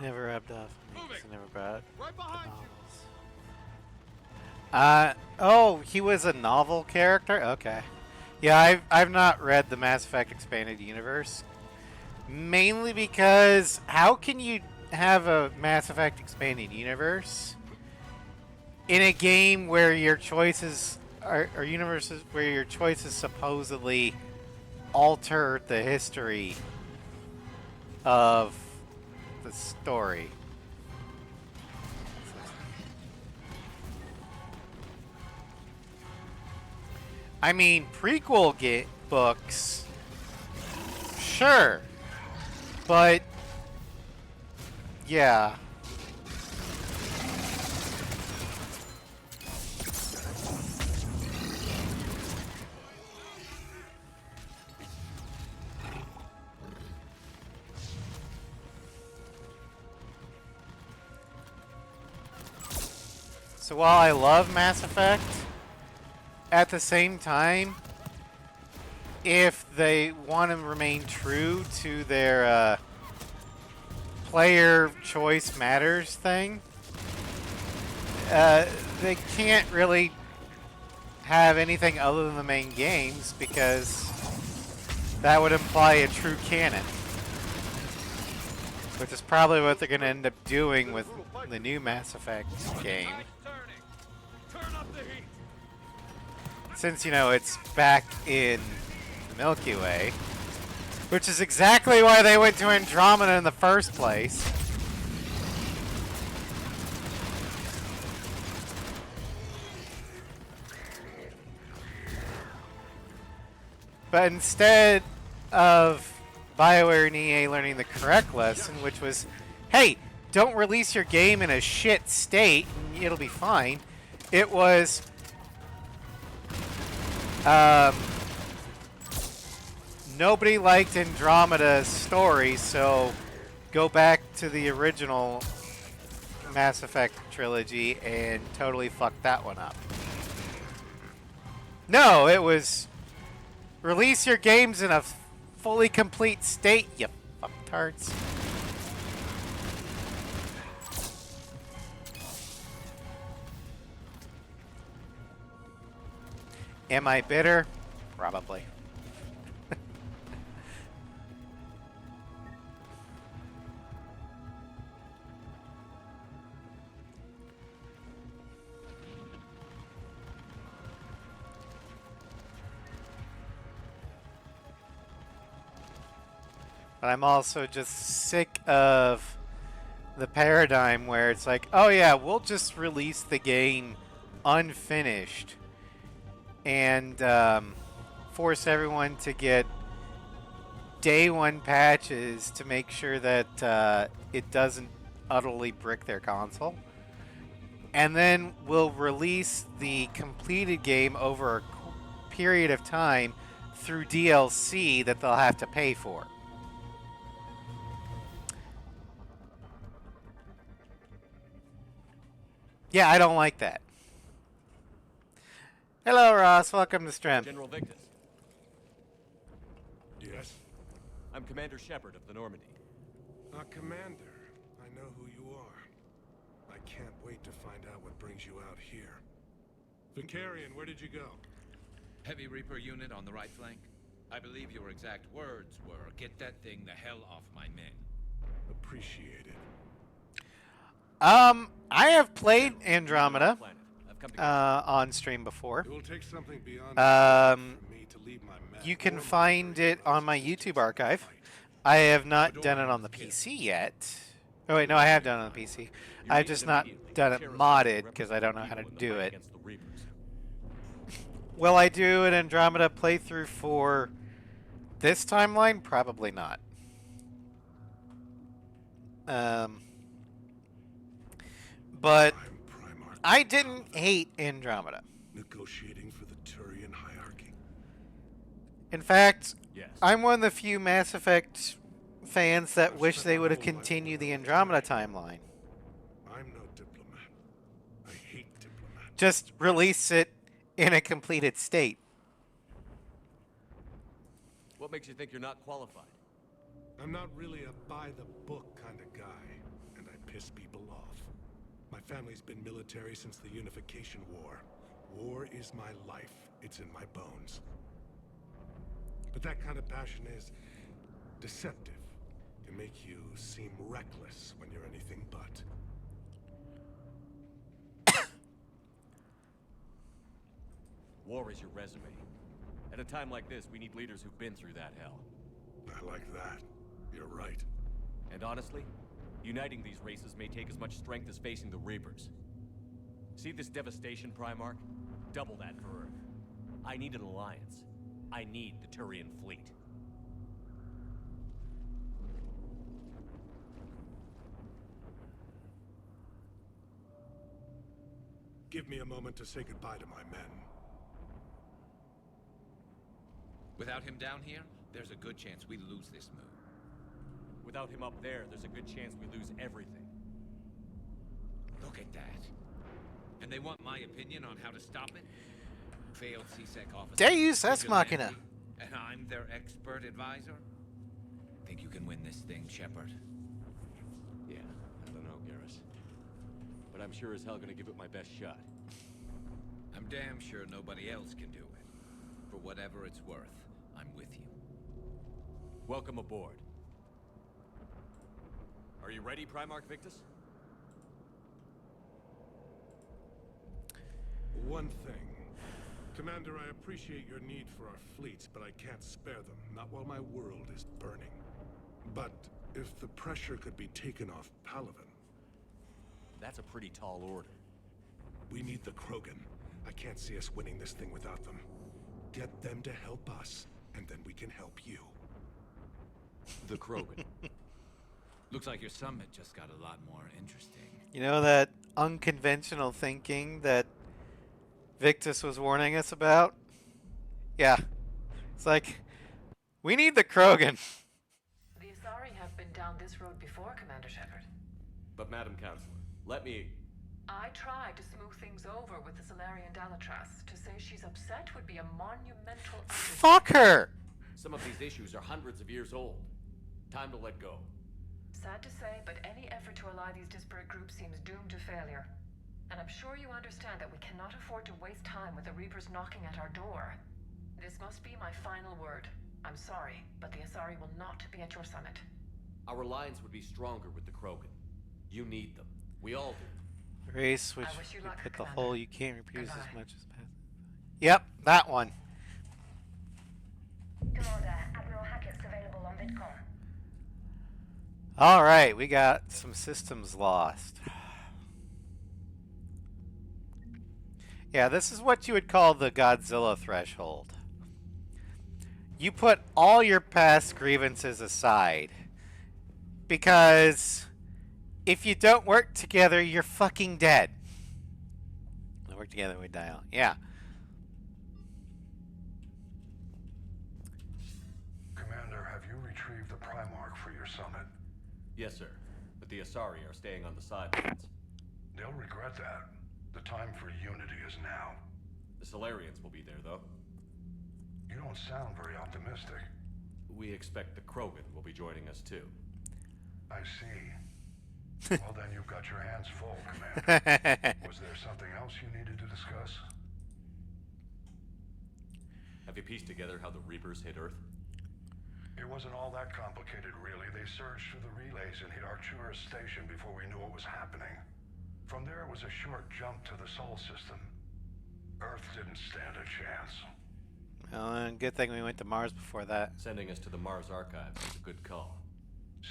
Never rubbed off. Never brought. Right behind Oh, he was a novel character? Okay. Yeah, I've not read the Mass Effect Expanded Universe. Mainly because how can you have a Mass Effect Expanded Universe in a game where your choices are universes where your choices supposedly alter the history of the story? I mean, prequel books, sure, but yeah. So while I love Mass Effect, at the same time, if they want to remain true to their player choice matters thing, they can't really have anything other than the main games because that would imply a true canon. Which is probably what they're going to end up doing with the new Mass Effect game. Since, you know, it's back in the Milky Way. Which is exactly why they went to Andromeda in the first place. But instead of BioWare and EA learning the correct lesson, which was, hey, don't release your game in a shit state and it'll be fine. It was, nobody liked Andromeda's story, so go back to the original Mass Effect trilogy and totally fuck that one up. No, it was release your games in a fully complete state, you fucktards. Am I bitter? Probably. But I'm also just sick of the paradigm where it's like, oh yeah, we'll just release the game unfinished and force everyone to get day one patches to make sure that it doesn't utterly brick their console. And then we'll release the completed game over a period of time through DLC that they'll have to pay for. Yeah, I don't like that. Hello, Ross. Welcome to stream. General Victus. Yes? I'm Commander Shepard of the Normandy. Commander, I know who you are. I can't wait to find out what brings you out here. Vicarian, where did you go? Heavy Reaper unit on the right flank. I believe your exact words were, "Get that thing the hell off my men." Appreciate it. I have played Andromeda on stream before. It will take something beyond for me to leave my men. You can find it on my YouTube archive. I have not done it on the PC yet. Oh wait, no, I have done it on the PC. I've just not done it modded because I don't know how to do it. Will I do an Andromeda playthrough for this timeline? Probably not. But I didn't hate Andromeda. Negotiating for the Turian hierarchy. In fact, yes. I'm one of the few Mass Effect fans that wish they would have continued the Andromeda timeline. I'm no diplomat. I hate diplomats. Just release it in a completed state. What makes you think you're not qualified? I'm not really a by-the-book kind of guy, and I piss people off. My family's been military since the Unification War. War is my life. It's in my bones. But that kind of passion is deceptive. Can make you seem reckless when you're anything but. War is your resume. At a time like this, we need leaders who've been through that hell. I like that. You're right. And honestly, uniting these races may take as much strength as facing the Reapers. See this devastation, Primarch? Double that for Earth. I need an alliance. I need the Turian fleet. Give me a moment to say goodbye to my men. Without him down here, there's a good chance we lose this move. Without him up there's a good chance we lose everything. Look at that. And they want my opinion on how to stop it? Failed CSEC officer. Deus Ex Machina. And I'm their expert advisor? Think you can win this thing, Shepard? Yeah, I don't know, Garrus. But I'm sure as hell gonna give it my best shot. I'm damn sure nobody else can do it. For whatever it's worth, I'm with you. Welcome aboard. Are you ready, Primarch Victus? One thing. Commander, I appreciate your need for our fleets, but I can't spare them. Not while my world is burning. But if the pressure could be taken off Palaven... That's a pretty tall order. We need the Krogan. I can't see us winning this thing without them. Get them to help us, and then we can help you. The Krogan. Looks like your summit just got a lot more interesting. You know that unconventional thinking that Victus was warning us about? Yeah. It's like, we need the Krogan. The Asari have been down this road before, Commander Shepard. But Madam Counselor, let me... I tried to smooth things over with the Solarian Dalatras. To say she's upset would be a monumental Fuck her! Some of these issues are hundreds of years old. Time to let go. Sad to say, but any effort to ally these disparate groups seems doomed to failure. And I'm sure you understand that we cannot afford to waste time with the Reapers knocking at our door. This must be my final word. I'm sorry, but the Asari will not be at your summit. Our alliance would be stronger with the Krogan. You need them. We all do. Race which wish you you luck, put the Commander. hole you can't reproduce Goodbye. as much as passive. Yep, that one. Commander, Admiral Hackett's available on VidCom. Alright, we got some systems lost. Yeah, this is what you would call the Godzilla threshold. You put all your past grievances aside. Because if you don't work together, you're fucking dead. We work together, we die out. Yeah. Commander, have you retrieved the Primarch for your summit? Yes, sir. But the Asari are staying on the sidelines. They'll regret that. The time for unity is now. The Solarians will be there, though. You don't sound very optimistic. We expect the Krogan will be joining us, too. I see. Well, then you've got your hands full, Commander. Was there something else you needed to discuss? Have you pieced together how the Reapers hit Earth? It wasn't all that complicated, really. They surged through the relays and hit Artura's station before we knew what was happening. From there, it was a short jump to the Sol system. Earth didn't stand a chance. Well, good thing we went to Mars before that. Sending us to the Mars Archive was a good call.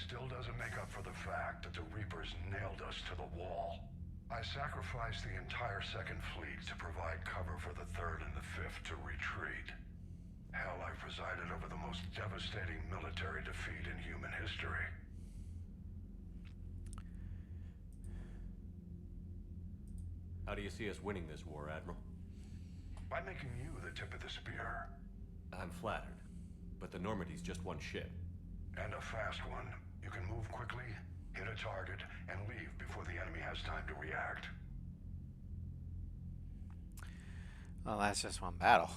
Still doesn't make up for the fact that the Reapers nailed us to the wall. I sacrificed the entire Second Fleet to provide cover for the Third and the Fifth to retreat. Hell, I presided over the most devastating military defeat in human history. How do you see us winning this war, Admiral? By making you the tip of the spear. I'm flattered, but the Normandy's just one ship. And a fast one. You can move quickly, hit a target, and leave before the enemy has time to react. Well, that's just one battle.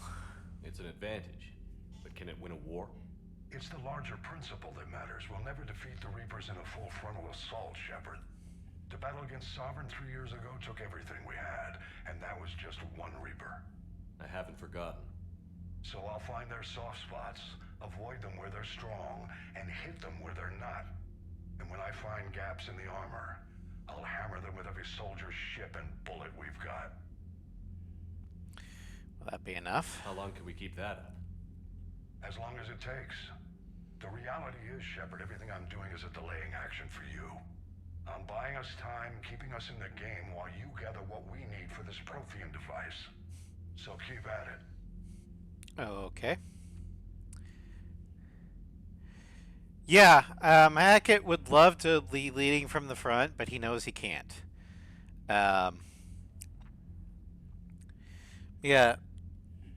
It's an advantage, but can it win a war? It's the larger principle that matters. We'll never defeat the Reapers in a full frontal assault, Shepard. The battle against Sovereign 3 years ago took everything we had, and that was just one Reaper. I haven't forgotten. So I'll find their soft spots, avoid them where they're strong, and hit them where they're not. And when I find gaps in the armor, I'll hammer them with every soldier, ship, and bullet we've got. Will that be enough? How long can we keep that up? As long as it takes. The reality is, Shepard, everything I'm doing is a delaying action for you. I'm buying us time, keeping us in the game while you gather what we need for this Prothean device. So keep at it. Okay. Yeah, Hackett would love to be leading from the front, but he knows he can't. Yeah.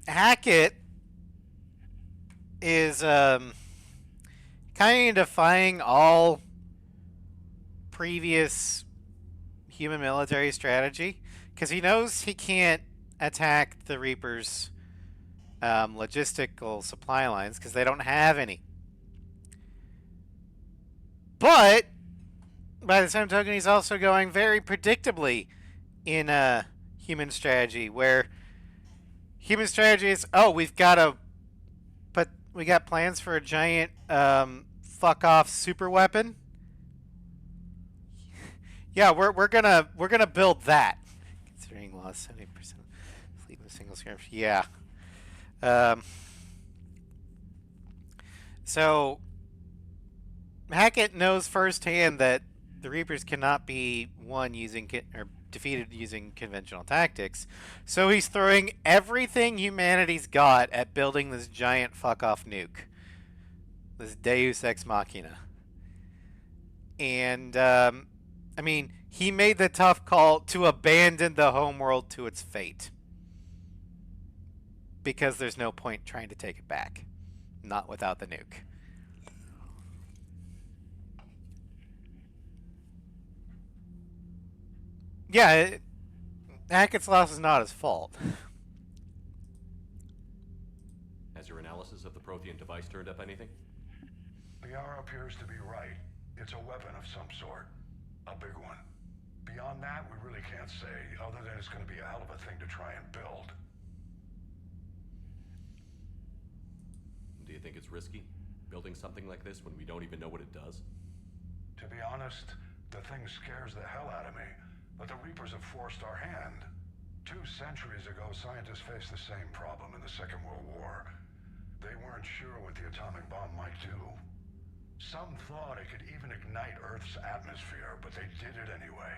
Hackett is kind of defying all previous human military strategy because he knows he can't attack the Reapers' logistical supply lines because they don't have any. But by the same token, he's also going very predictably in human strategy, where human strategy is, oh, we got plans for a giant fuck off super weapon. Yeah, we're gonna build that. Considering lost 70% fleet in a single skirmish. Yeah. So Hackett knows firsthand that the Reapers cannot be defeated using conventional tactics. So he's throwing everything humanity's got at building this giant fuck off nuke. This Deus Ex Machina. And I mean, he made the tough call to abandon the homeworld to its fate. Because there's no point trying to take it back. Not without the nuke. Yeah, Hackett's loss is not his fault. Has your analysis of the Prothean device turned up anything? Liara appears to be right. It's a weapon of some sort. A big one. Beyond that, we really can't say, other than it's going to be a hell of a thing to try and build. Do you think it's risky, building something like this when we don't even know what it does? To be honest, the thing scares the hell out of me, but the Reapers have forced our hand. 2 centuries ago, scientists faced the same problem in the Second World War. They weren't sure what the atomic bomb might do. Some thought it could even ignite Earth's atmosphere, but they did it anyway.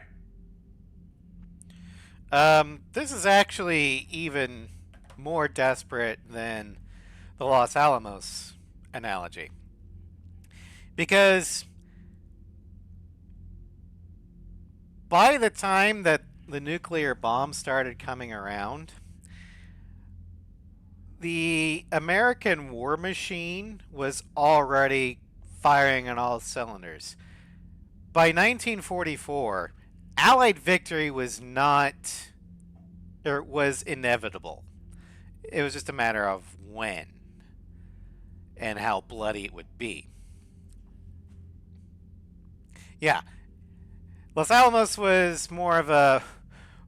This is actually even more desperate than the Los Alamos analogy. Because by the time that the nuclear bomb started coming around, the American war machine was already firing on all cylinders. By 1944, Allied victory was inevitable. It was just a matter of when and how bloody it would be. Yeah. Los Alamos was more of a,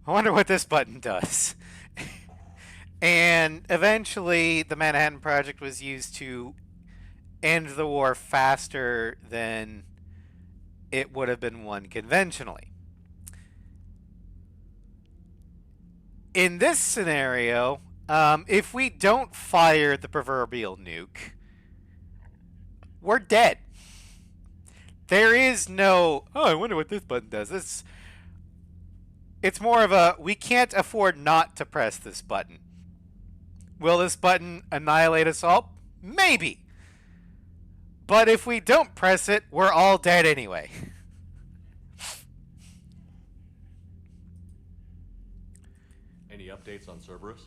I wonder what this button does. And eventually the Manhattan Project was used to end the war faster than it would have been won conventionally. In this scenario, if we don't fire the proverbial nuke, we're dead. There is no, oh, I wonder what this button does. It's more of a, we can't afford not to press this button. Will this button annihilate us all? Maybe. But if we don't press it, we're all dead anyway. Any updates on Cerberus?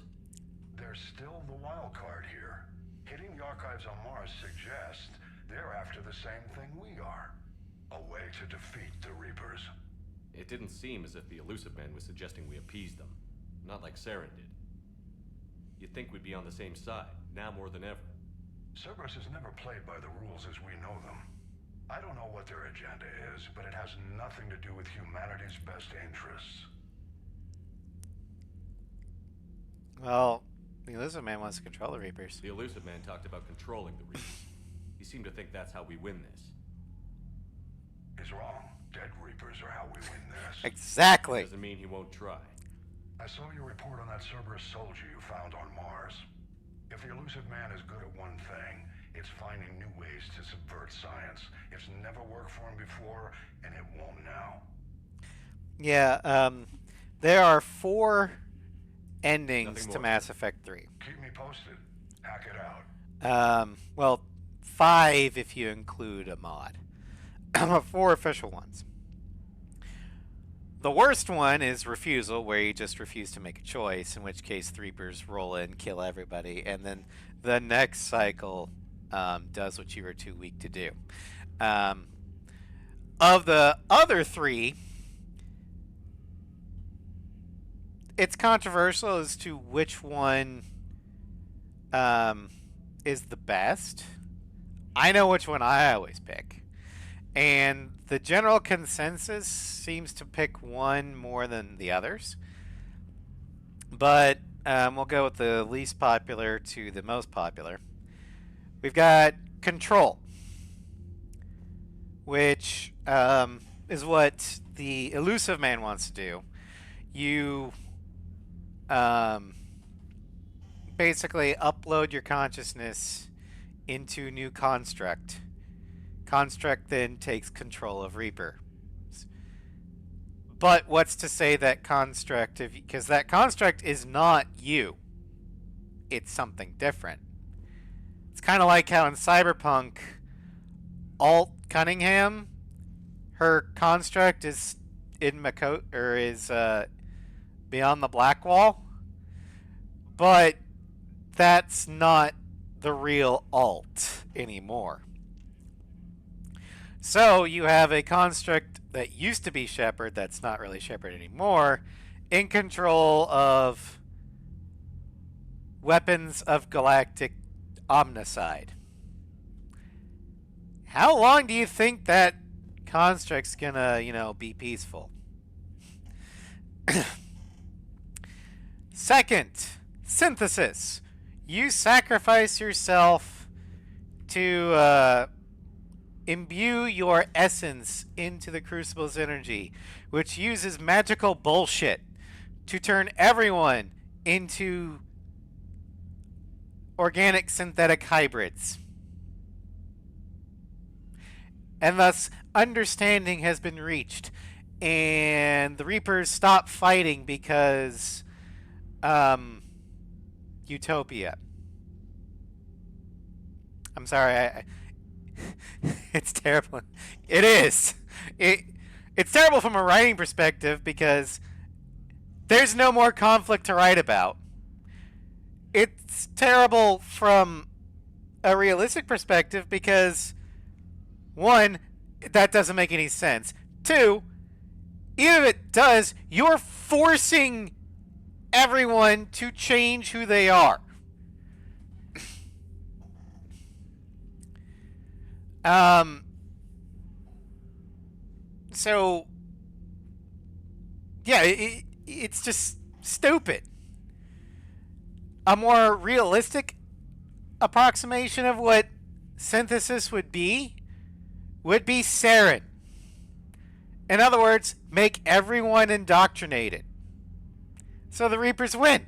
There's still the wild card here. Hitting the archives on Mars suggests they're after the same thing we are. A way to defeat the Reapers. It didn't seem as if the Elusive Man was suggesting we appease them. Not like Saren did. You'd think we'd be on the same side, now more than ever. Cerberus has never played by the rules as we know them. I don't know what their agenda is, but it has nothing to do with humanity's best interests. Well, the Elusive Man wants to control the Reapers. The Elusive Man talked about controlling the Reapers. He seemed to think that's how we win this. He's wrong. Dead Reapers are how we win this. Exactly. Doesn't mean he won't try. I saw your report on that Cerberus soldier you found on Mars. If the Elusive Man is good at one thing, it's finding new ways to subvert science. It's never worked for him before, and it won't now. Yeah, there are 4 endings to Mass Effect 3. Keep me posted. Hack it out. Well, 5 if you include a mod. 4 official ones. The worst one is Refusal, where you just refuse to make a choice, in which case the Reapers roll in, kill everybody, and then the next cycle does what you were too weak to do. Of the other 3, it's controversial as to which one is the best. I know which one I always pick. And the general consensus seems to pick one more than the others. But we'll go with the least popular to the most popular. We've got Control, which is what the Elusive Man wants to do. You basically upload your consciousness into new construct. Construct then takes control of Reaper. But what's to say that construct, because that construct is not you. It's something different. It's kind of like how in Cyberpunk, Alt Cunningham, her construct is in beyond the Black Wall. But that's not the real Alt anymore. So you have a construct that used to be Shepard that's not really Shepard anymore, in control of weapons of galactic omnicide. How long do you think that construct's gonna, be peaceful? Second, synthesis. You sacrifice yourself to imbue your essence into the Crucible's energy, which uses magical bullshit to turn everyone into organic synthetic hybrids. And thus, understanding has been reached, and the Reapers stop fighting because utopia. I'm sorry, it's terrible. It is. It's terrible from a writing perspective because there's no more conflict to write about. It's terrible from a realistic perspective because, one, that doesn't make any sense. Two, even if it does, you're forcing everyone to change who they are. So, yeah, it's just stupid. A more realistic approximation of what synthesis would be sarin. In other words, make everyone indoctrinated. So the Reapers win.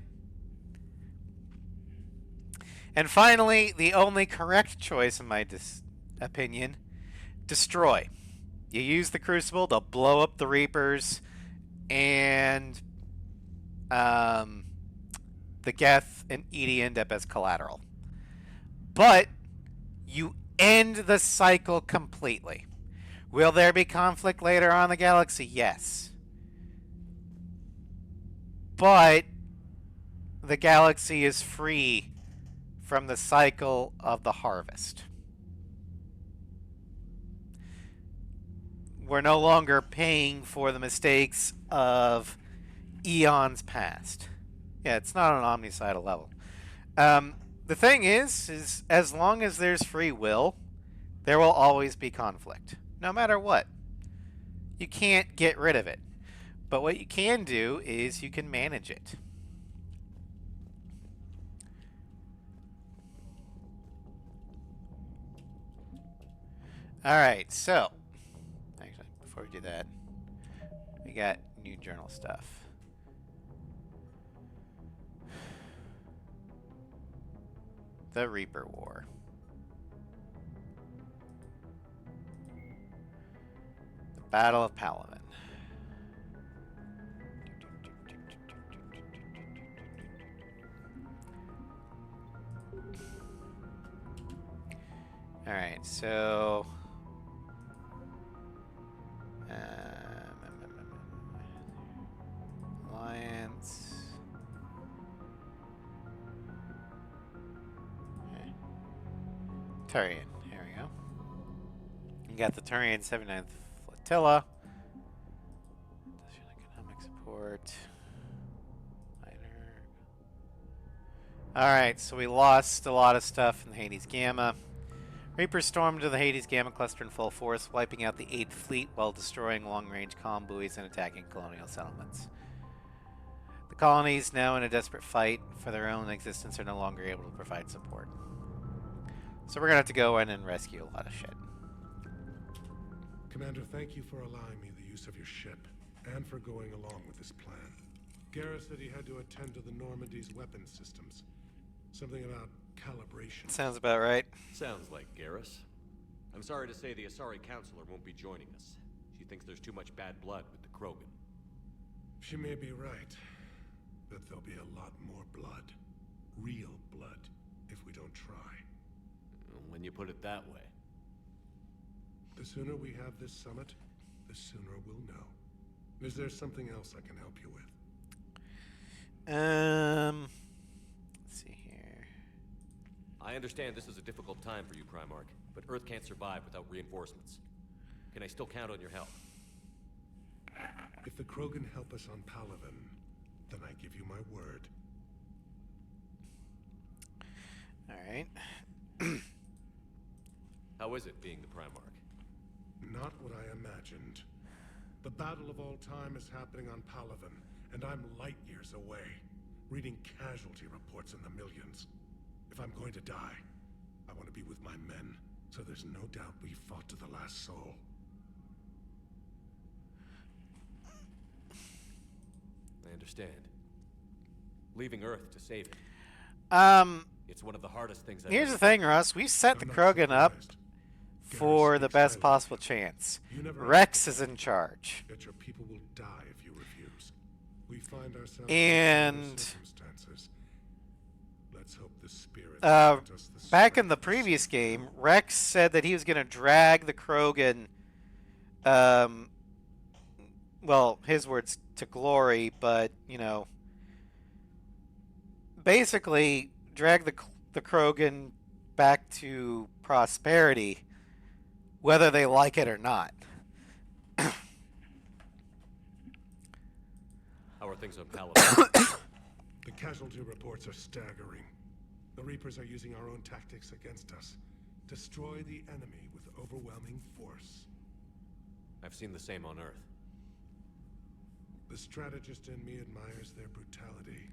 And finally, the only correct choice in my opinion, destroy. You use the Crucible to blow up the Reapers and the Geth and Edie end up as collateral. But you end the cycle completely. Will there be conflict later on in the galaxy? Yes. But the galaxy is free from the cycle of the harvest. We're no longer paying for the mistakes of eons past. Yeah, it's not on an omnicidal level. The thing is as long as there's free will, there will always be conflict, no matter what. You can't get rid of it. But what you can do is you can manage it. Alright, so actually, before we do that, we got new journal stuff. The Reaper War. The Battle of Palaven. Alright, so Alliance. Okay. Turian, here we go. You got the Turian 79th Flotilla. Industrial economic support. Alright, so we lost a lot of stuff in the Hades Gamma. Reapers stormed into the Hades Gamma cluster in full force, wiping out the 8th Fleet while destroying long-range comm buoys and attacking colonial settlements. The colonies, now in a desperate fight for their own existence, are no longer able to provide support. So we're going to have to go in and rescue a lot of shit. Commander, thank you for allowing me the use of your ship, and for going along with this plan. Garrus said he had to attend to the Normandy's weapons systems. Something about calibration. Sounds about right. Sounds like Garrus. I'm sorry to say the Asari Counselor won't be joining us. She thinks there's too much bad blood with the Krogan. She may be right, but there'll be a lot more blood. Real blood, if we don't try. When you put it that way. The sooner we have this summit, the sooner we'll know. Is there something else I can help you with? Let's see here. I understand this is a difficult time for you, Primarch, but Earth can't survive without reinforcements. Can I still count on your help? If the Krogan help us on Palaven, Then I give you my word. Alright. How is it being the Primarch? Not what I imagined. The battle of all time is happening on Palaven, and I'm light years away, reading casualty reports in the millions. If I'm going to die, I want to be with my men, so there's no doubt we fought to the last soul. I understand. Leaving Earth to save it. It's one of the hardest things I've Here's ever the thing, Russ. We set the Krogan up for the best possible chance. Rex is in charge. That your people will die if you refuse. We find ourselves And in circumstances. Let's hope the spirit back in the previous game, Rex said that he was going to drag the Krogan, well, his words, to glory, but, you know, basically drag the Krogan back to prosperity, whether they like it or not. How are things on Palaven? The casualty reports are staggering. The Reapers are using our own tactics against us. Destroy the enemy with overwhelming force. I've seen the same on Earth. The strategist in me admires their brutality.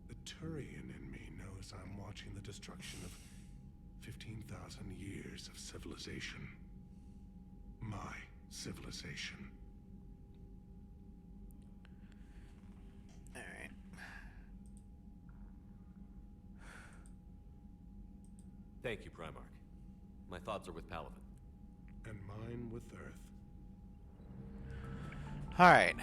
The Turian in me knows I'm watching the destruction of 15,000 years of civilization. My civilization. Alright. Thank you, Primarch. My thoughts are with Palaven. And mine with Earth. Alright.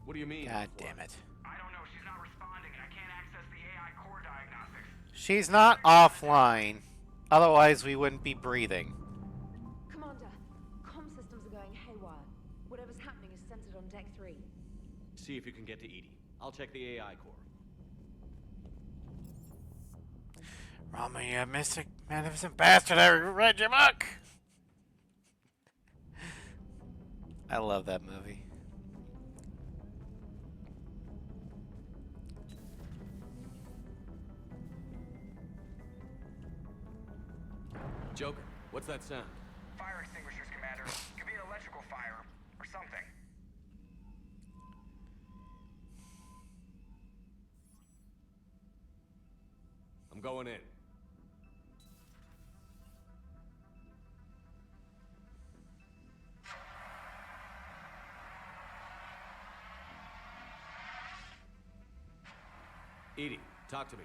What do you mean? God damn it. I don't know. She's not responding, and I can't access the AI core diagnostics. She's not offline. Otherwise, we wouldn't be breathing. Commander, comm systems are going haywire. Whatever's happening is centered on Deck 3. See if you can get to Edie. I'll check the AI core. Rama, you mystic, magnificent bastard, I read your book! I love that movie. Joker, what's that sound? Fire extinguishers, Commander. Could be an electrical fire or something. I'm going in. Edie, talk to me.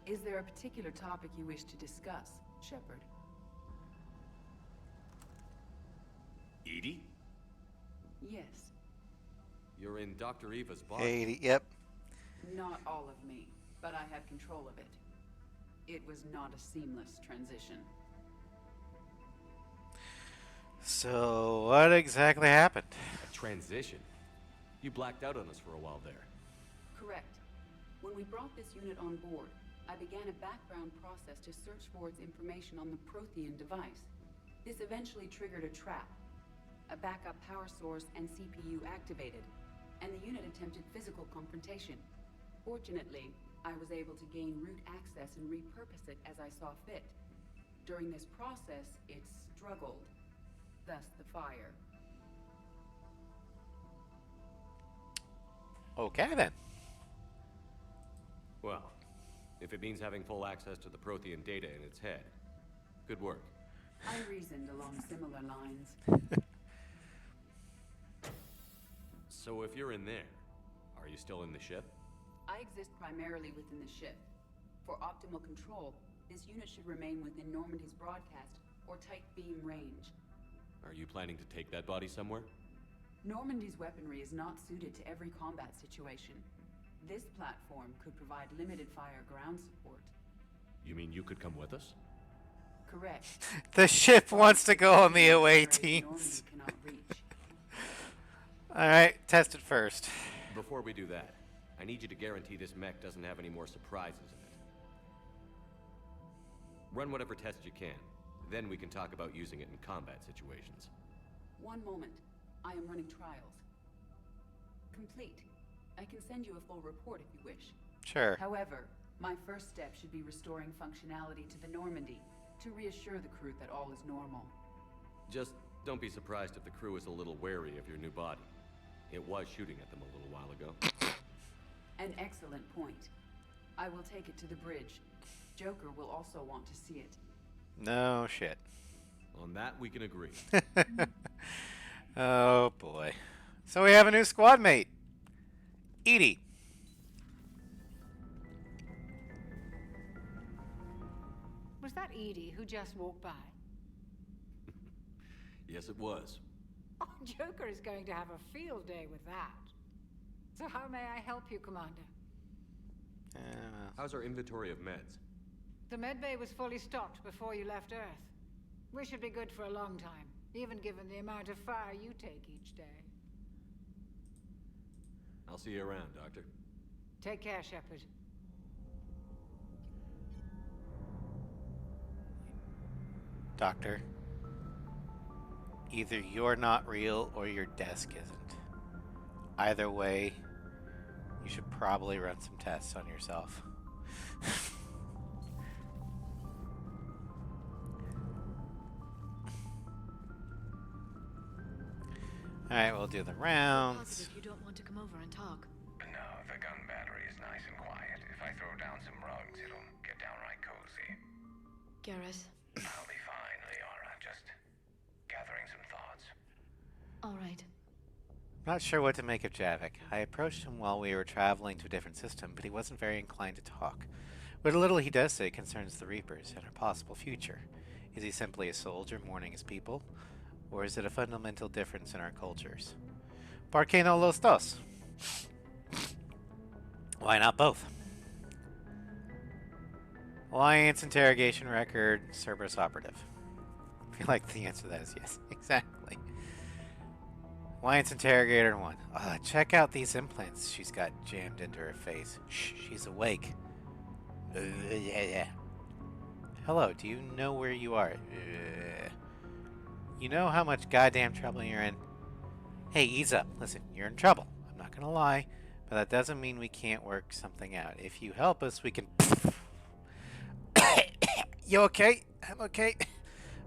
Is there a particular topic you wish to discuss, Shepard? Edie? Yes. You're in Dr. Eva's body. Hey, yep. Not all of me, but I have control of it. It was not a seamless transition. So, what exactly happened? A transition? You blacked out on us for a while there. Correct. When we brought this unit on board, I began a background process to search for its information on the Prothean device. This eventually triggered a trap. A backup power source and CPU activated, and the unit attempted physical confrontation. Fortunately, I was able to gain root access and repurpose it as I saw fit. During this process, it struggled. Thus the fire. Okay, then. Well, if it means having full access to the Prothean data in its head, good work. I reasoned along similar lines. So if you're in there, are you still in the ship? I exist primarily within the ship. For optimal control, this unit should remain within Normandy's broadcast or tight beam range. Are you planning to take that body somewhere? Normandy's weaponry is not suited to every combat situation. This platform could provide limited fire ground support. You mean you could come with us? Correct. The ship wants to go on the away teams. Normandy cannot reach. Alright, test it first. Before we do that, I need you to guarantee this mech doesn't have any more surprises in it. Run whatever tests you can. Then we can talk about using it in combat situations. One moment. I am running trials. Complete. I can send you a full report if you wish. Sure. However, my first step should be restoring functionality to the Normandy to reassure the crew that all is normal. Just don't be surprised if the crew is a little wary of your new body. It was shooting at them a little while ago. An excellent point. I will take it to the bridge. Joker will also want to see it. No shit. On that, we can agree. Oh boy. So we have a new squad mate. Edie. Was that Edie who just walked by? Yes, it was. Oh, Joker is going to have a field day with that. So how may I help you, Commander? How's our inventory of meds? The medbay was fully stocked before you left Earth. We should be good for a long time, even given the amount of fire you take each day. I'll see you around, Doctor. Take care, Shepard. Doctor. Either you're not real or your desk isn't. Either way, you should probably run some tests on yourself. Alright, we'll do the rounds. Positive you don't want to come over and talk. No, the gun battery is nice and quiet. If I throw down some rugs, it'll get downright cozy. Garrus. I'll be fine, Liara. Just gathering some thoughts. All right. Not sure what to make of Javik. I approached him while we were traveling to a different system, but he wasn't very inclined to talk. What little he does say concerns the Reapers and our possible future. Is he simply a soldier mourning his people? Or is it a fundamental difference in our cultures? ¿Por qué no los dos? Why not both? Alliance interrogation record, Cerberus operative. I feel like the answer to that is yes. Exactly. Alliance interrogator 1. Check out these implants she's got jammed into her face. Shh, she's awake. Yeah. Hello, do you know where you are? You know how much goddamn trouble you're in? Hey, ease up. Listen, you're in trouble. I'm not gonna lie, but that doesn't mean we can't work something out. If you help us, we can... You okay? I'm okay.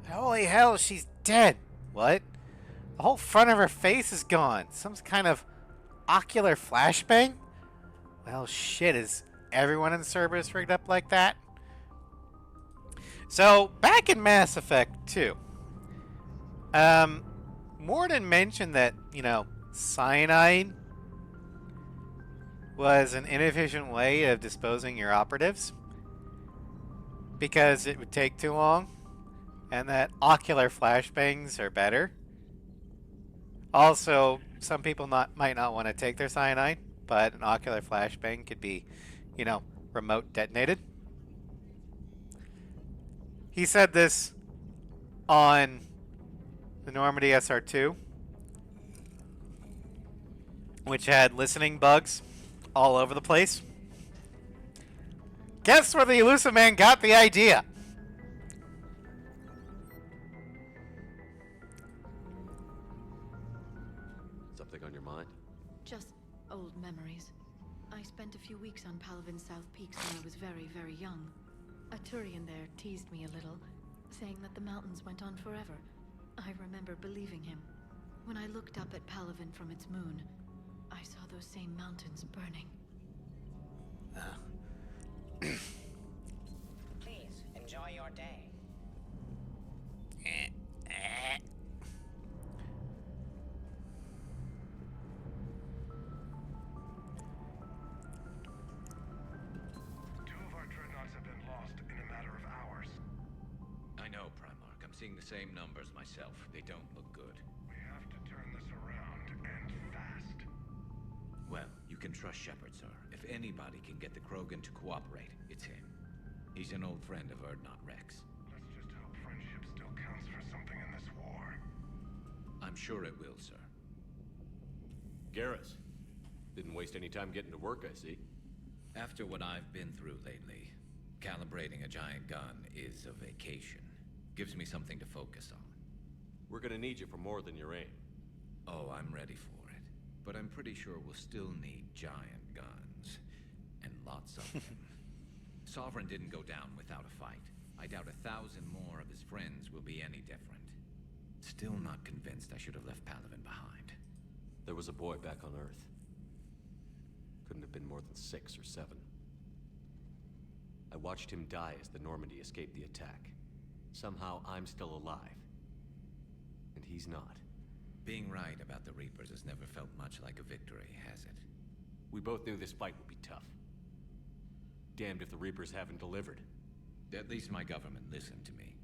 Holy hell, she's dead. What? The whole front of her face is gone. Some kind of ocular flashbang? Well, shit, is everyone in Cerberus rigged up like that? So, back in Mass Effect 2, Mordin mentioned that, cyanide was an inefficient way of disposing your operatives because it would take too long, and that ocular flashbangs are better. Also, some people might not want to take their cyanide, but an ocular flashbang could be, remote detonated. He said this on the Normandy SR2, which had listening bugs all over the place. Guess where the elusive man got the idea? Something on your mind? Just old memories. I spent a few weeks on Palavin's South Peaks when I was very, very young. A Turian there teased me a little, saying that the mountains went on forever. I remember believing him. When I looked up at Palavin from its moon, I saw those same mountains burning. Please, enjoy your day. Two of our dreadnoughts have been lost in a matter of hours. I know, Primarch. I'm seeing the same numbers myself. They don't look good. We have to turn this around, and fast. Well, you can trust Shepard, sir. If anybody can get the Krogan to cooperate, it's him. He's an old friend of Erdnot Rex. Let's just hope friendship still counts for something in this war. I'm sure it will, sir. Garrus. Didn't waste any time getting to work, I see. After what I've been through lately, calibrating a giant gun is a vacation. Gives me something to focus on. We're gonna need you for more than your aim. Oh, I'm ready for it. But I'm pretty sure we'll still need giant guns. And lots of them. Sovereign didn't go down without a fight. I doubt 1,000 more of his friends will be any different. Still not convinced I should have left Palaven behind. There was a boy back on Earth. Couldn't have been more than 6 or 7. I watched him die as the Normandy escaped the attack. Somehow I'm still alive. And he's not. Being right about the Reapers has never felt much like a victory, has it? We both knew this fight would be tough. Damned if the Reapers haven't delivered. At least my government listened to me.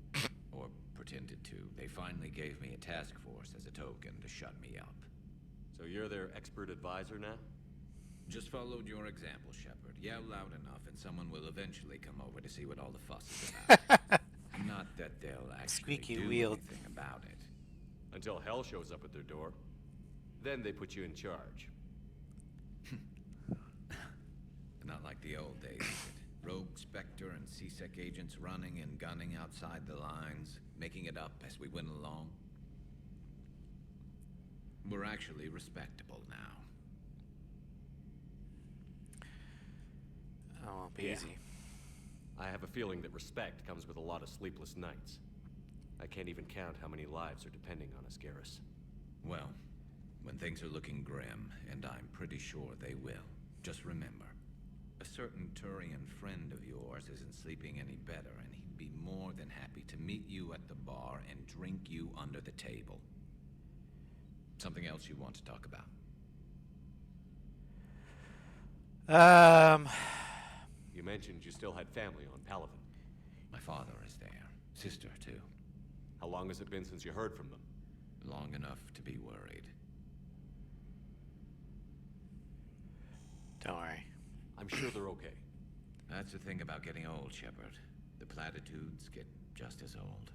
Or pretended to. They finally gave me a task force as a token to shut me up. So you're their expert advisor now? Just followed your example, Shepard. Yell loud enough and someone will eventually come over to see what all the fuss is about. Not that they'll actually do anything about it. Until hell shows up at their door. Then they put you in charge. Not like the old days, is it? Rogue Spectre and C-Sec agents running and gunning outside the lines, making it up as we went along. We're actually respectable now. Oh, won't be easy. I have a feeling that respect comes with a lot of sleepless nights. I can't even count how many lives are depending on us, Garrus. Well, when things are looking grim, and I'm pretty sure they will, just remember, a certain Turian friend of yours isn't sleeping any better, and he'd be more than happy to meet you at the bar and drink you under the table. Something else you want to talk about? You mentioned you still had family on Palaven. My father is there. Sister, too. How long has it been since you heard from them? Long enough to be worried. Don't worry. I'm sure they're okay. That's the thing about getting old, Shepard. The platitudes get just as old.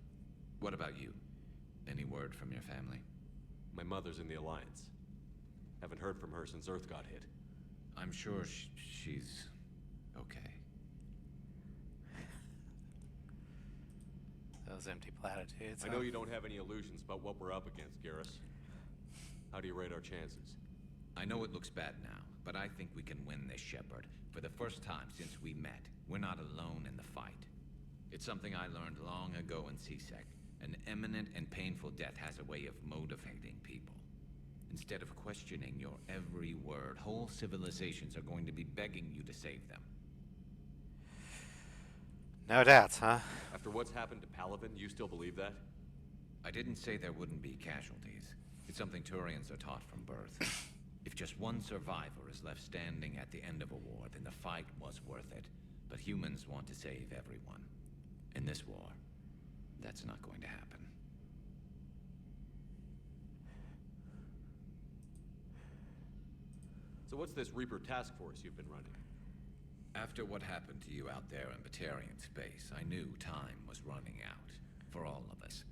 What about you? Any word from your family? My mother's in the Alliance. Haven't heard from her since Earth got hit. I'm sure she's okay. Those empty platitudes. I know you don't have any illusions about what we're up against, Garrus. How do you rate our chances? I know it looks bad now, but I think we can win this, Shepard. For the first time since we met, we're not alone in the fight. It's something I learned long ago in C-Sec. An imminent and painful death has a way of motivating people. Instead of questioning your every word, whole civilizations are going to be begging you to save them. No doubts, huh? After what's happened to Palaven, you still believe that? I didn't say there wouldn't be casualties. It's something Turians are taught from birth. If just one survivor is left standing at the end of a war, then the fight was worth it. But humans want to save everyone. In this war, that's not going to happen. So what's this Reaper task force you've been running? After what happened to you out there in Batarian space, I knew time was running out. For all of us.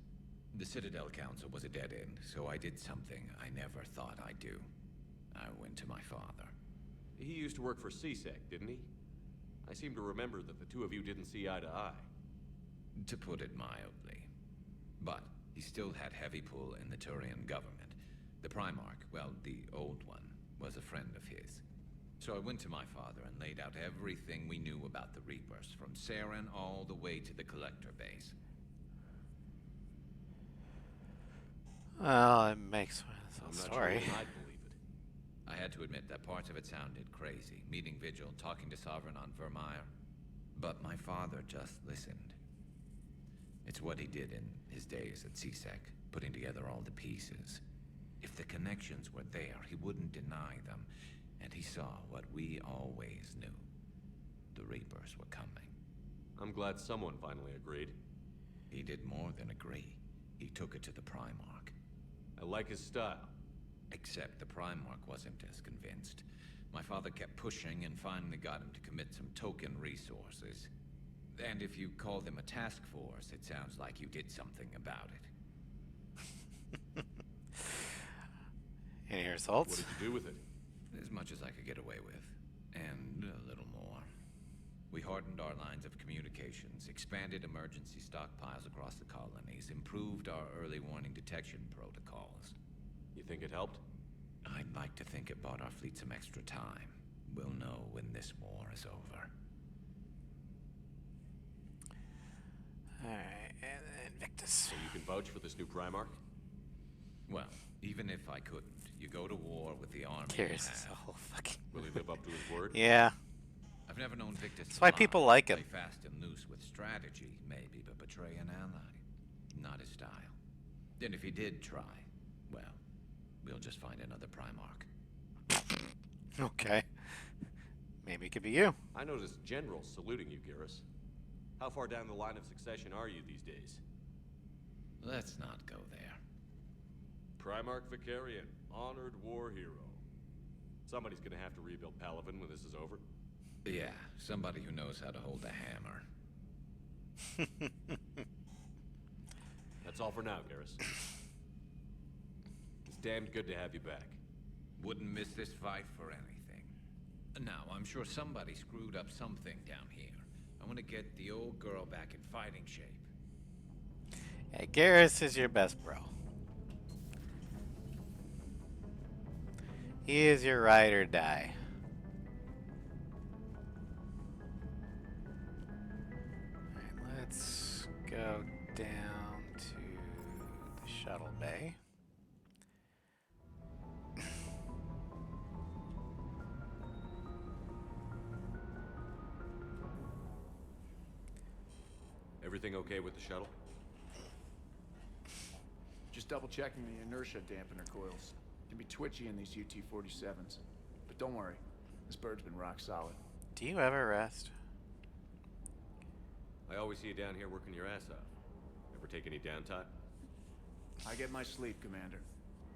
The Citadel Council was a dead end, so I did something I never thought I'd do. I went to my father. He used to work for C-Sec, didn't he? I seem to remember that the two of you didn't see eye to eye. To put it mildly. But he still had heavy pull in the Turian government. The Primarch, well, the old one, was a friend of his. So I went to my father and laid out everything we knew about the Reapers, from Saren all the way to the Collector base. Well, it makes I'm sense. not Story. sure I'd believe it. I had to admit that parts of it sounded crazy, meeting Vigil, talking to Sovereign on Vermeer. But my father just listened. It's what he did in his days at C-Sec, putting together all the pieces. If the connections were there, he wouldn't deny them, and he saw what we always knew. The Reapers were coming. I'm glad someone finally agreed. He did more than agree. He took it to the Primarch. I like his style. Except the Primarch wasn't as convinced. My father kept pushing and finally got him to commit some token resources. And if you call them a task force, it sounds like you did something about it. Any results? What did you do with it? As much as I could get away with. And a little more. We hardened our lines of communications, expanded emergency stockpiles across the colonies, improved our early warning detection protocols. You think it helped? I'd like to think it bought our fleet some extra time. We'll know when this war is over. Alright, and Invictus. So you can vouch for this new Primarch? Well, even if I couldn't, you go to war with the army. Curious as a whole fucking... Will he live up to his word? Yeah. I've never known Victus. That's why people like him. Play fast and loose with strategy, maybe, but betray an ally. Not his style. And if he did try, well, we'll just find another Primarch. Okay. Maybe it could be you. I noticed generals saluting you, Garrus. How far down the line of succession are you these days? Let's not go there. Primarch Vicarian, honored war hero. Somebody's gonna have to rebuild Palaven when this is over. Yeah, somebody who knows how to hold a hammer. That's all for now, Garrus. It's damned good to have you back. Wouldn't miss this fight for anything. Now, I'm sure somebody screwed up something down here. I want to get the old girl back in fighting shape. Hey, Garrus is your best bro. He is your ride or die. Alright, let's go down to the shuttle bay. Everything okay with the shuttle? Just double checking the inertia dampener coils. Can be twitchy in these UT-47s. But don't worry, this bird's been rock solid. Do you ever rest? I always see you down here working your ass off. Ever take any downtime? I get my sleep, Commander.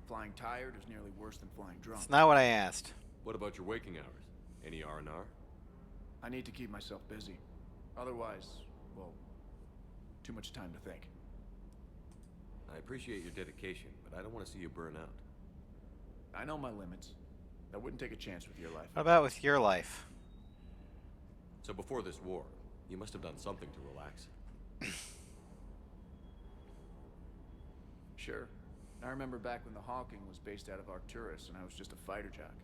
Flying tired is nearly worse than flying drunk. That's not what I asked. What about your waking hours? Any R&R? I need to keep myself busy. Otherwise, well, too much time to think. I appreciate your dedication, but I don't want to see you burn out. I know my limits. I wouldn't take a chance with your life. What about with your life? So before this war, you must have done something to relax. Sure. I remember back when the Hawking was based out of Arcturus and I was just a fighter jock.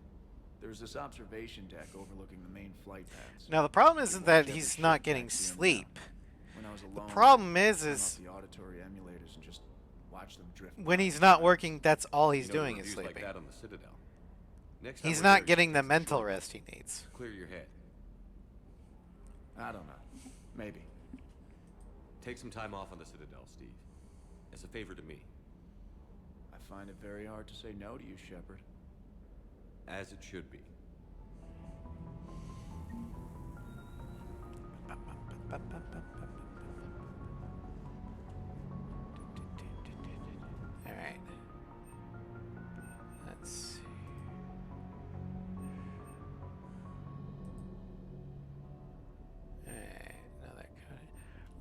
There was this observation deck overlooking the main flight paths. Now the problem isn't that he's not getting sleep. When I was alone, the problem is the auditory emulators and just watch them drift. when he's not working, that's all he's You know, doing is reviews sleeping. like that on the Citadel. Next time He's we're not there, getting you the should mental sure rest he needs. Clear your head. I don't know. Maybe. Take some time off on the Citadel, Steve. As a favor to me. I find it very hard to say no to you, Shepard. As it should be. Alright. Let's see. Alright, another code.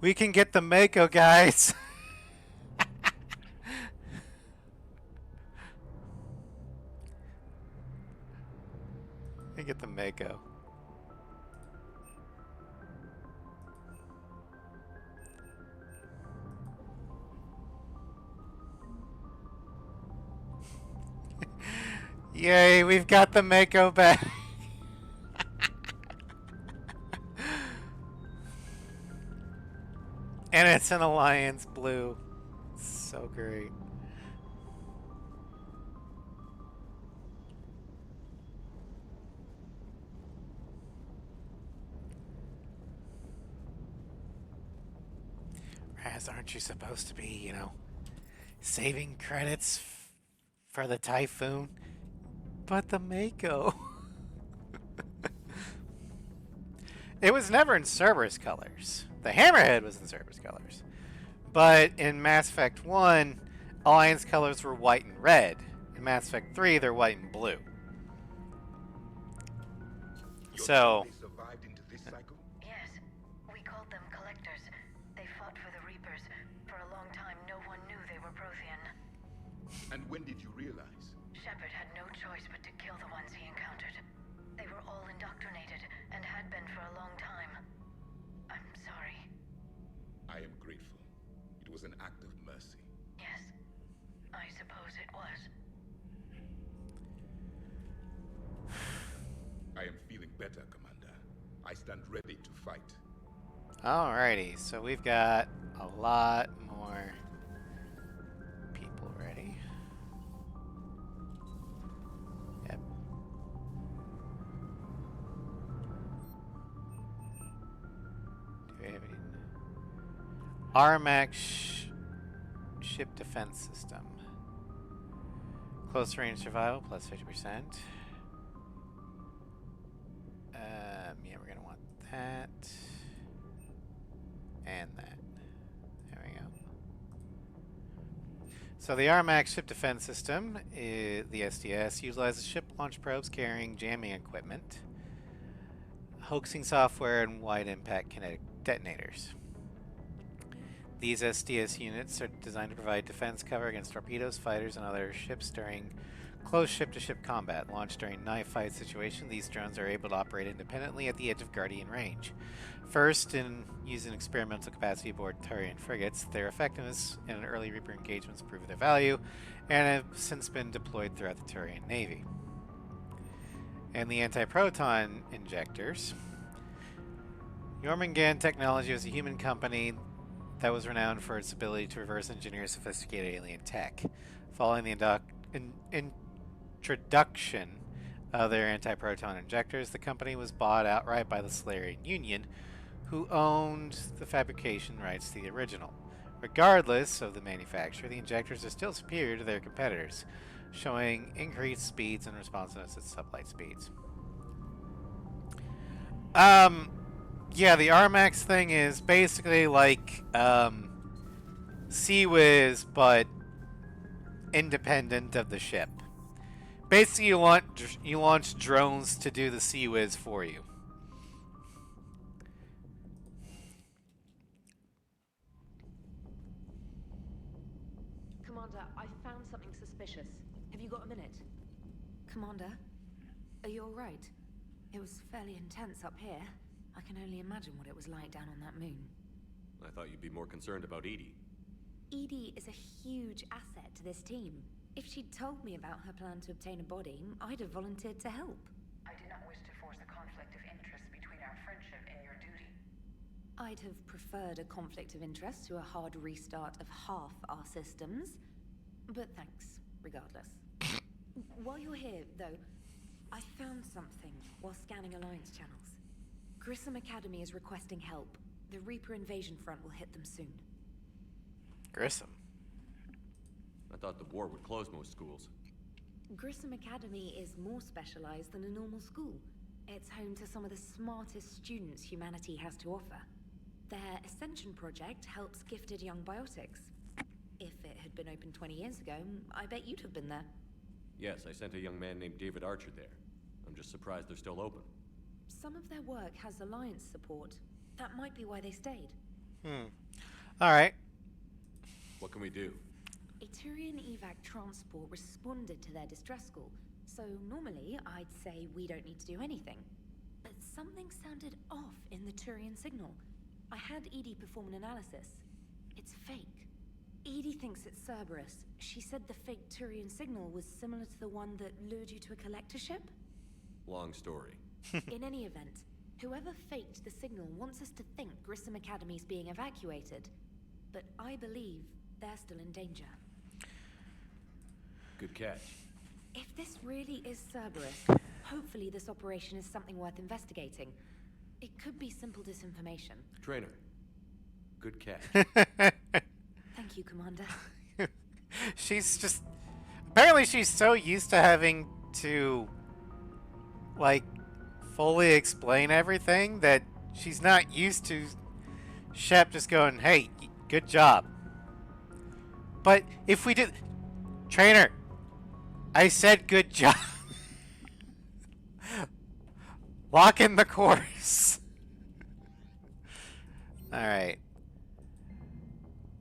We can get the Mako, guys! We get the Mako. Yay, we've got the Mako back. And it's an Alliance blue. So great. Raz, aren't you supposed to be, you know, saving credits for the Typhoon? But the Mako. It was never in Cerberus colors. The Hammerhead was in Cerberus colors. But in Mass Effect 1, Alliance colors were white and red. In Mass Effect 3, they're white and blue. So, They survived into this cycle? Yes. We called them collectors. They fought for the Reapers. For a long time, no one knew they were Prothean. And when did you realize? Shepard had no choice but to kill the ones he encountered. They were all indoctrinated, and had been for a long time. I'm sorry. I am grateful. It was an act of mercy. Yes. I suppose it was. I am feeling better, Commander. I stand ready to fight. alrighty, so we've got a lot more people ready. Yep. Do we have any? RMAX ship defense system. Close range survival plus 50%. Yeah, we're gonna want that and that. There we go. So the RMAX ship defense system, the SDS, utilizes ship launch probes carrying jamming equipment, hoaxing software, and wide impact kinetic detonators. These SDS units are designed to provide defense cover against torpedoes, fighters, and other ships during close ship-to-ship combat. Launched during knife fight situation, these drones are able to operate independently at the edge of Guardian range. First, in using experimental capacity aboard Turian frigates, their effectiveness in early Reaper engagements proved their value, and have since been deployed throughout the Turian Navy. And the anti-proton injectors. Jormungand Technology was a human company that was renowned for its ability to reverse engineer sophisticated alien tech. Following the introduction of their anti-proton injectors, the company was bought outright by the Solarian Union, who owned the fabrication rights to the original. Regardless of the manufacturer, the injectors are still superior to their competitors, showing increased speeds and responsiveness at sublight speeds. Yeah, the RMAX thing is basically like Sea-Wiz, but independent of the ship. Basically, you launch drones to do the Sea-Wiz for you. Commander, I found something suspicious. Have you got a minute? Commander, are you alright? It was fairly intense up here. I can only imagine what it was like down on that moon. I thought you'd be more concerned about Edie. Edie is a huge asset to this team. If she'd told me about her plan to obtain a body, I'd have volunteered to help. I do not wish to force a conflict of interest between our friendship and your duty. I'd have preferred a conflict of interest to a hard restart of half our systems. But thanks, regardless. While you're here, though, I found something while scanning Alliance channels. Grissom Academy is requesting help. The Reaper invasion front will hit them soon. Grissom? I thought the war would close most schools. Grissom Academy is more specialized than a normal school. It's home to some of the smartest students humanity has to offer. Their Ascension project helps gifted young biotics. If it had been open 20 years ago, I bet you'd have been there. Yes, I sent a young man named David Archer there. I'm just surprised they're still open. Some of their work has Alliance support. That might be why they stayed. Alright. What can we do? A Turian evac transport responded to their distress call, so normally I'd say we don't need to do anything. But something sounded off in the Turian signal. I had Edie perform an analysis. It's fake. Edie thinks it's Cerberus. She said the fake Turian signal was similar to the one that lured you to a collector ship? Long story. In any event, whoever faked the signal wants us to think Grissom Academy's being evacuated. But I believe they're still in danger. Good catch. If this really is Cerberus, hopefully this operation is something worth investigating. It could be simple disinformation. Trainer. Good catch. Thank you, Commander. She's just... Apparently she's so used to having to, like, fully explain everything that she's not used to Shep just going, hey, good job. But if we did... Trainer, I said good job. Lock in the course. Alright.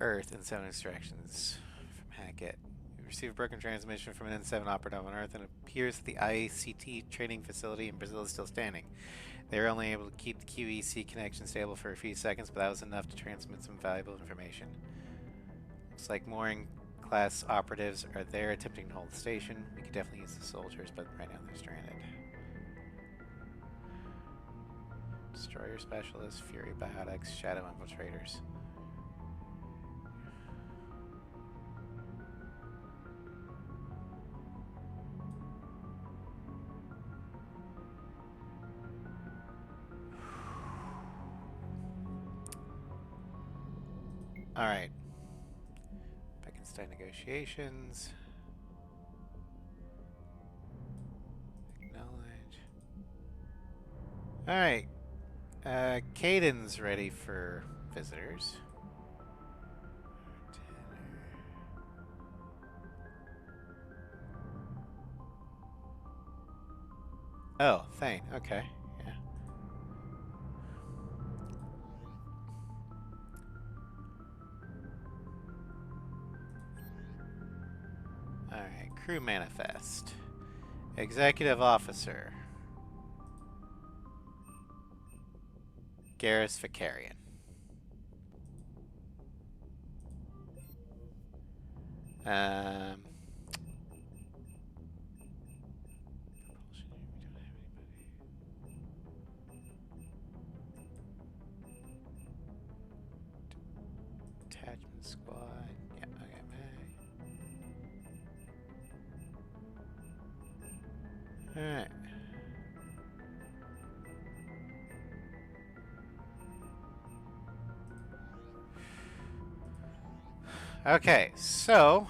Earth, N7 extractions from Hackett. We received a broken transmission from an N7 operative on Earth, and it appears that the ICT training facility in Brazil is still standing. They were only able to keep the QEC connection stable for a few seconds, but that was enough to transmit some valuable information. Looks like mooring class operatives are there attempting to hold the station. We could definitely use the soldiers, but right now they're stranded. Destroyer specialists, Fury biotics, Shadow infiltrators. Alright. Beckenstein negotiations. Acknowledge. Alright. Caden's ready for visitors. Oh, Thane. Okay. Yeah. Alright, crew manifest. Executive officer. Garrus Vicarian. Detachment squad. Yeah, okay, Alright. Okay, so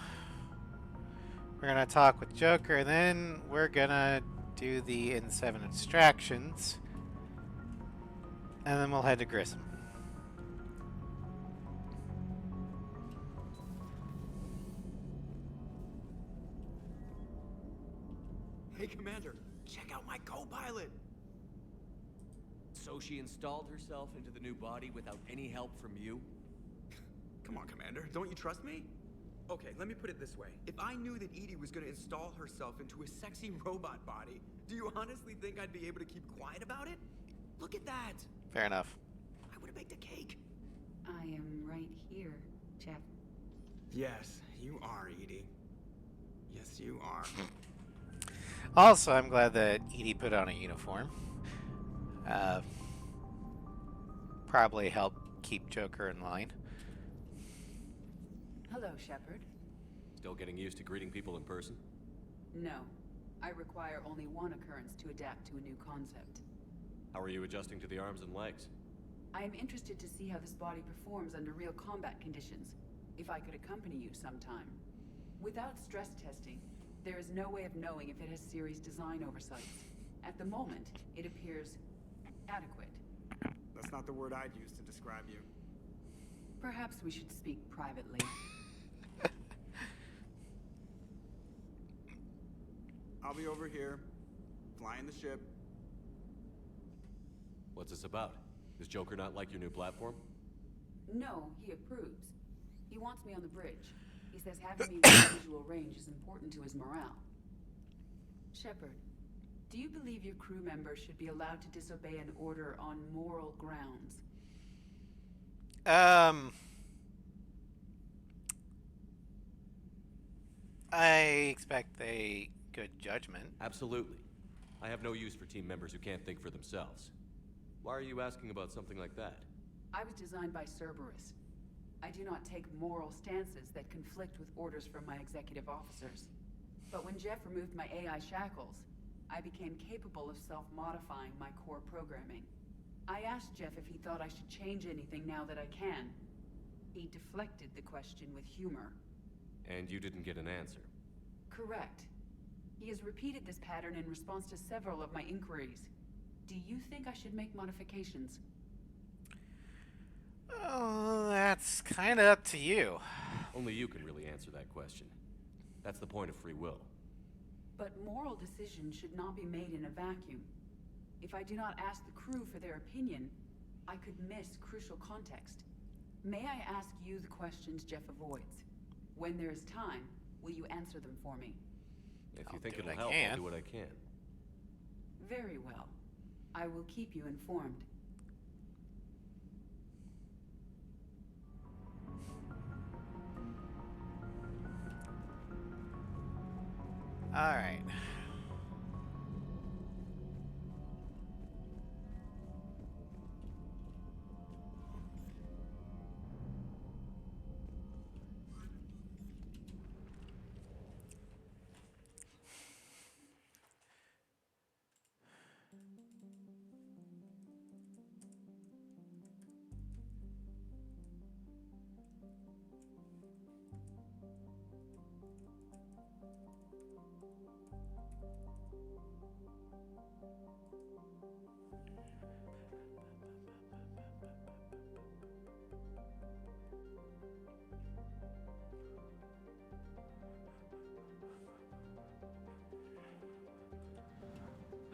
we're gonna talk with Joker, and then we're gonna do the N7 extractions, and then we'll head to Grissom. Hey, Commander, check out my co-pilot. So she installed herself into the new body without any help from you? Come on, Commander, don't you trust me? Okay, let me put it this way. If I knew that Edie was gonna install herself into a sexy robot body, do you honestly think I'd be able to keep quiet about it? Look at that! Fair enough. I would have baked a cake. I am right here, Jeff. Yes, you are, Edie. Yes, you are. Also, I'm glad that Edie put on a uniform. Probably help keep Joker in line. Hello, Shepard. Still getting used to greeting people in person? No. I require only one occurrence to adapt to a new concept. How are you adjusting to the arms and legs? I am interested to see how this body performs under real combat conditions, if I could accompany you sometime. Without stress testing, there is no way of knowing if it has serious design oversights. At the moment, it appears adequate. That's not the word I'd use to describe you. Perhaps we should speak privately. I'll be over here, flying the ship. What's this about? Does Joker not like your new platform? No, he approves. He wants me on the bridge. He says having me within visual range is important to his morale. Shepard, do you believe your crew members should be allowed to disobey an order on moral grounds? I expect a good judgment. Absolutely. I have no use for team members who can't think for themselves. Why are you asking about something like that? I was designed by Cerberus. I do not take moral stances that conflict with orders from my executive officers. But when Jeff removed my AI shackles, I became capable of self-modifying my core programming. I asked Jeff if he thought I should change anything now that I can. He deflected the question with humor. And you didn't get an answer? Correct. He has repeated this pattern in response to several of my inquiries. Do you think I should make modifications? Oh, that's kind of up to you. Only you can really answer that question. That's the point of free will. But moral decisions should not be made in a vacuum. If I do not ask the crew for their opinion, I could miss crucial context. May I ask you the questions Jeff avoids? When there is time, will you answer them for me? If I'll you think do what it'll I help, can. I'll do what I can. Very well. I will keep you informed. All right.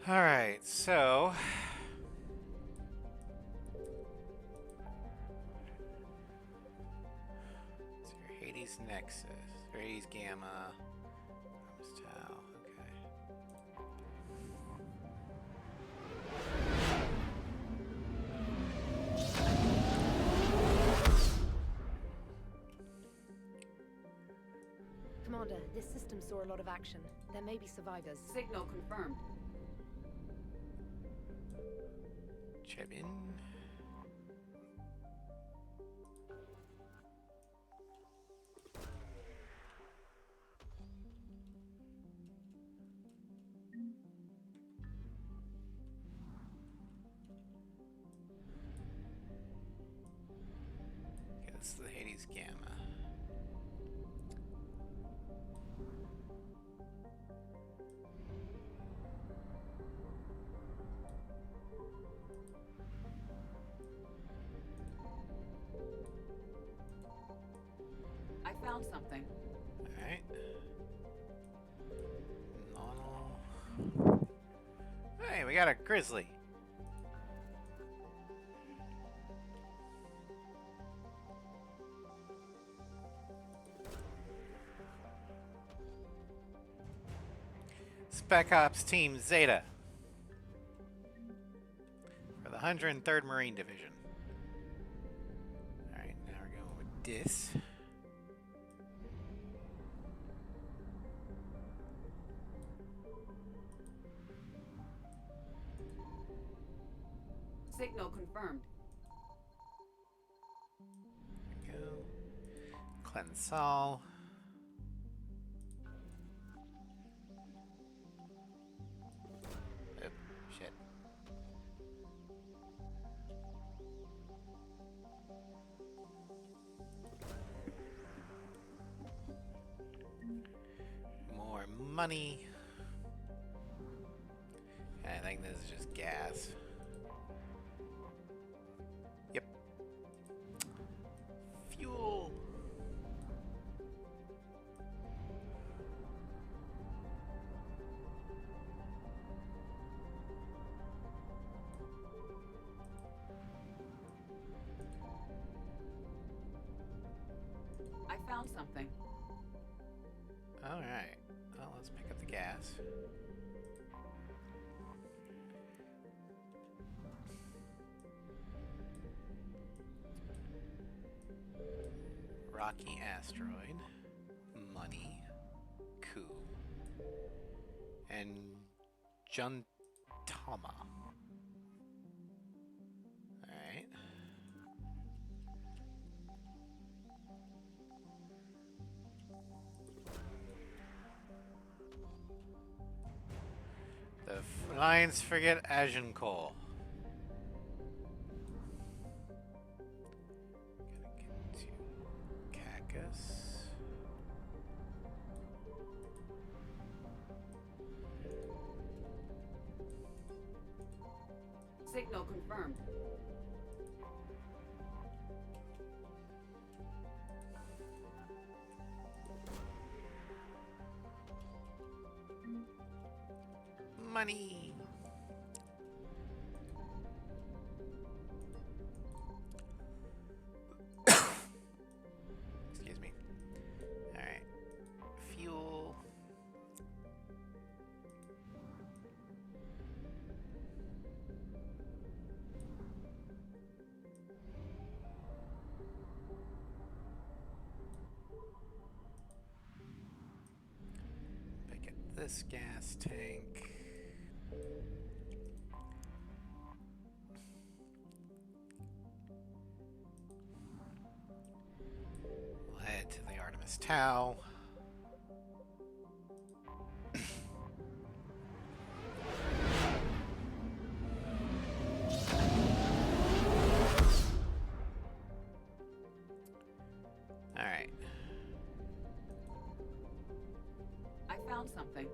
All right, so it's your Hades Nexus, Hades Gamma, Promise Tau. Okay. Commander, this system saw a lot of action. There may be survivors. Signal confirmed. Chebin. Okay, this is the Hades Gamma. I found something. Alright. Hey, we got a grizzly. Spec Ops Team Zeta for the 103rd Marine Division. Alright, now we're going with this. Signal confirmed. There we go. Cleanse all. Oh, shit. More money. I think this is just gas. Yep. Fuel. I found something. All right. Well, let's pick up the gas. Rocky asteroid, money, coup, and Juntama. Alright. The Lions forget Agincourt. Signal confirmed. Money. this gas tank. We'll head to the Artemis Tau. Alright. I found something.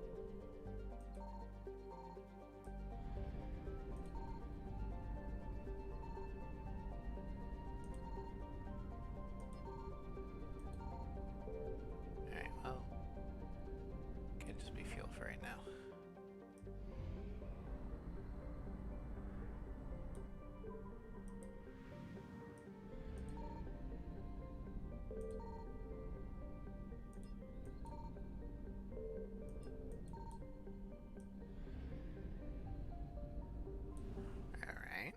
Alright, well. Can just be fuel for right now. Alright.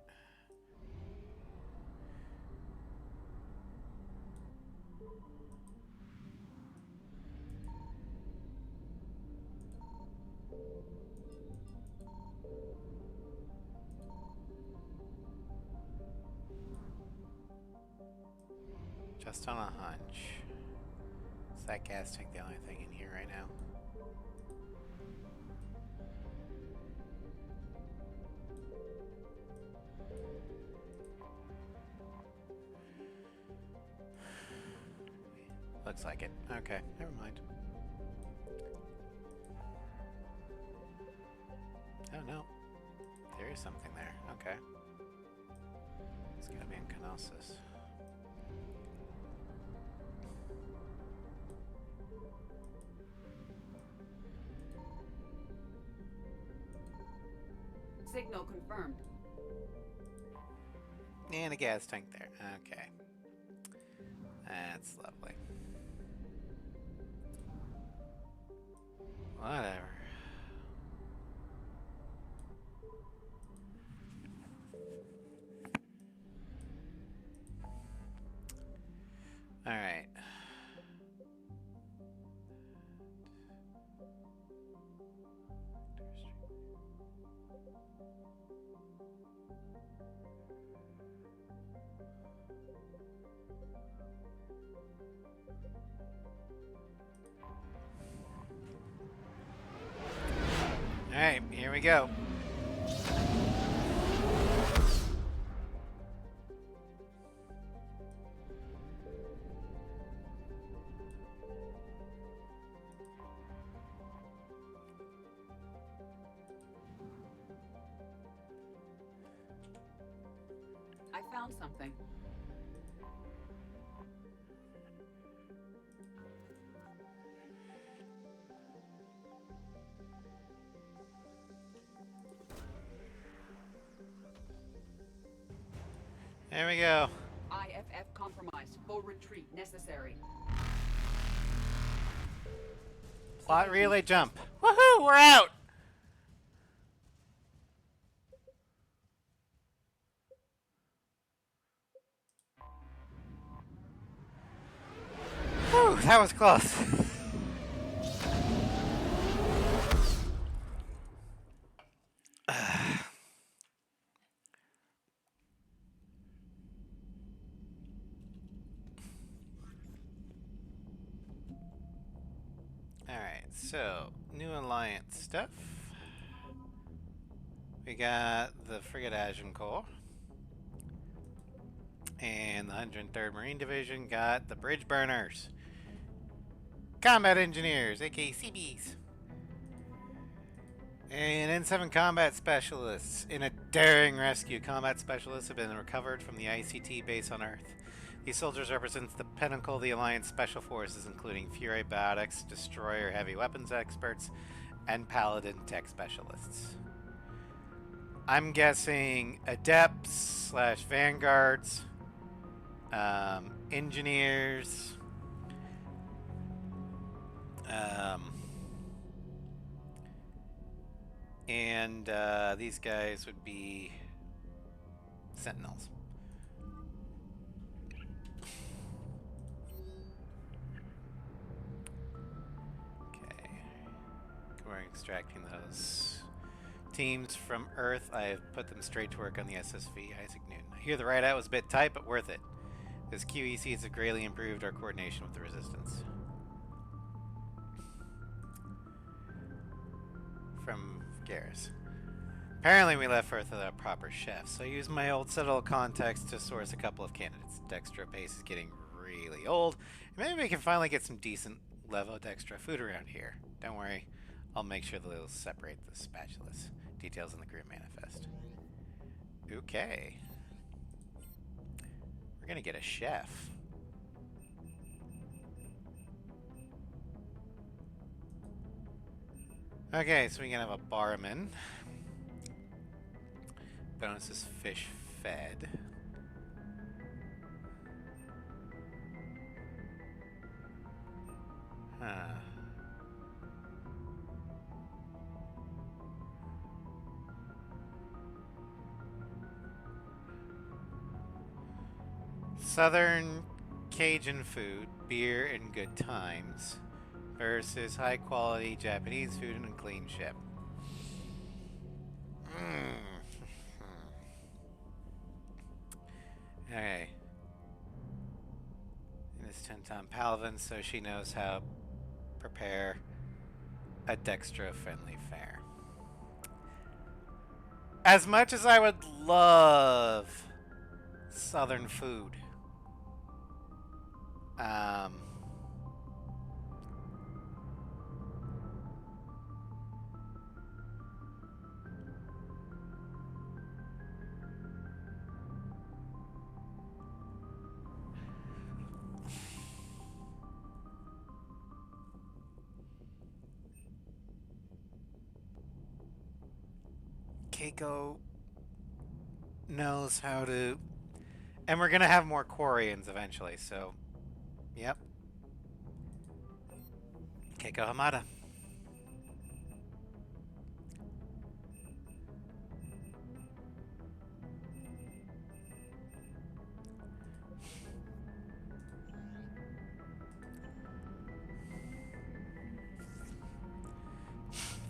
Just on a hunch. Is that gas tank the only thing in here right now? Looks like it. Okay, never mind. Oh no. There is something there. Okay. It's gotta be in Knossos. Signal confirmed. And a gas tank there. Okay. That's lovely. Whatever. Alright. Alright, here we go. I found something. There we go. IFF compromised. Full retreat necessary. Plot relay jump. Woohoo! We're out! Whew, that was close. Alright, so, new alliance stuff. We got the frigate Agincourt. And the 103rd Marine Division got the bridge burners. Combat engineers, aka CBs. And N7 combat specialists. In a daring rescue, combat specialists have been recovered from the ICT base on Earth. These soldiers represent the pinnacle of the Alliance Special Forces, including Fury Biotics, Destroyer heavy weapons experts, and Paladin tech specialists. I'm guessing adepts slash vanguards, engineers, and these guys would be sentinels. We're extracting those teams from Earth. I've put them straight to work on the SSV Isaac Newton. I hear the ride out was a bit tight, but worth it. This QECs have greatly improved our coordination with the Resistance. From Garrus. Apparently we left Earth without proper chefs, so I used my old settled contacts to source a couple of candidates. Dextra base is getting really old, and maybe we can finally get some decent level Dextra food around here. Don't worry, I'll make sure they'll separate the spatulas. Details in the group manifest. Okay. We're gonna get a chef. Okay, so we can have a barman. Bonus is fish fed. Huh. Southern Cajun food, beer, and good times versus high quality Japanese food and a clean ship. Okay. And it's 10-ton Paladin, so she knows how to prepare a Dextra-friendly fare. As much as I would love Southern food, Keiko knows how to... And we're gonna have more Quarians eventually, so... Yep. Keiko Hamada.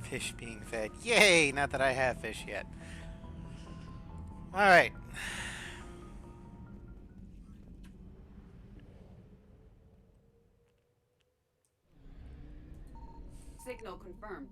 Fish being fed. Yay! Not that I have fish yet. Alright. Signal confirmed.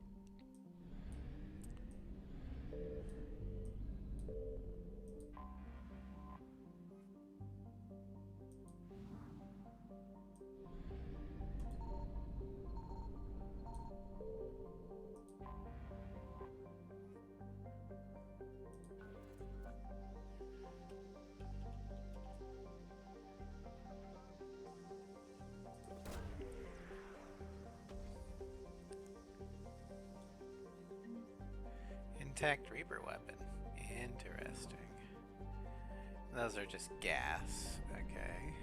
Intact Reaper weapon. Interesting. Those are just gas. Okay.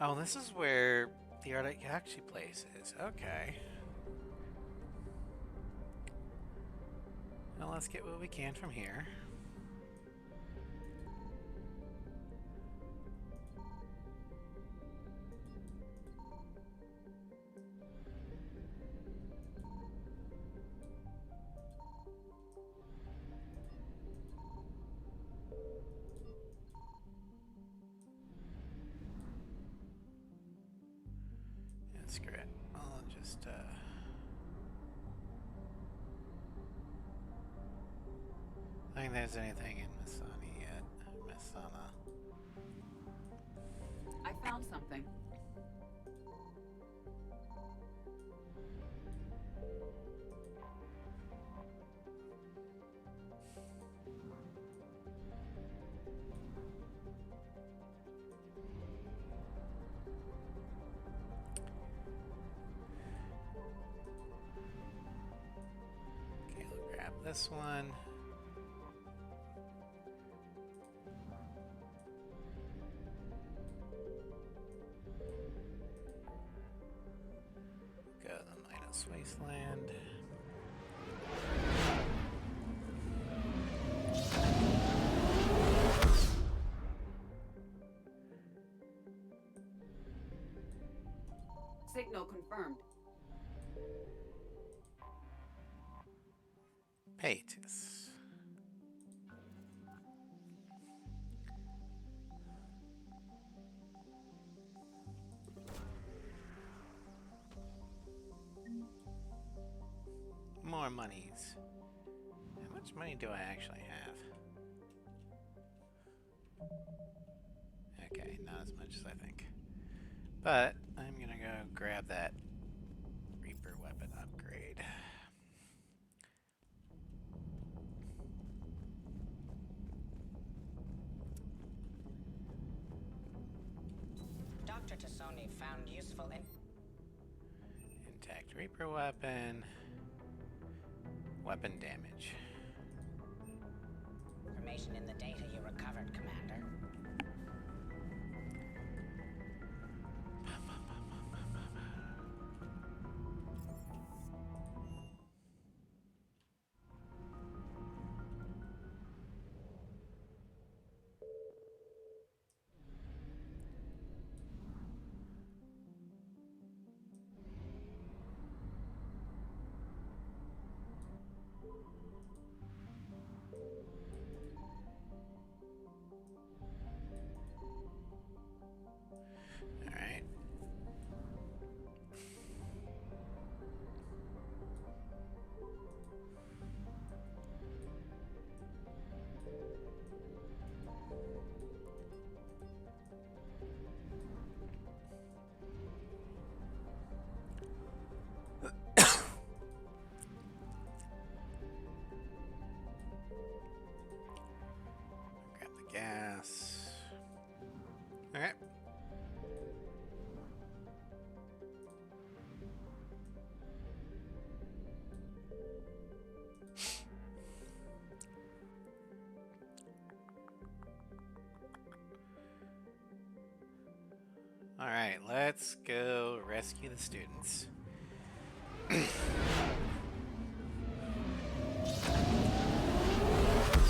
Oh, this is where the Artayachi place is. Okay. Well, let's get what we can from here. Screw it. I'll just, I don't think there's anything in Masani yet. Masana. I found something. Okay, we'll grab this one. Go to the Midas Wasteland. Signal confirmed. Paytus. More monies. How much money do I actually have? Okay, not as much as I think. But I'm gonna go grab that Reaper weapon upgrade. Dr. Tassoni found useful Intact Reaper weapon. Weapon damage. information in the data you recovered, Commander. Alright. Grab the gas. Alright. Alright, let's go rescue the students.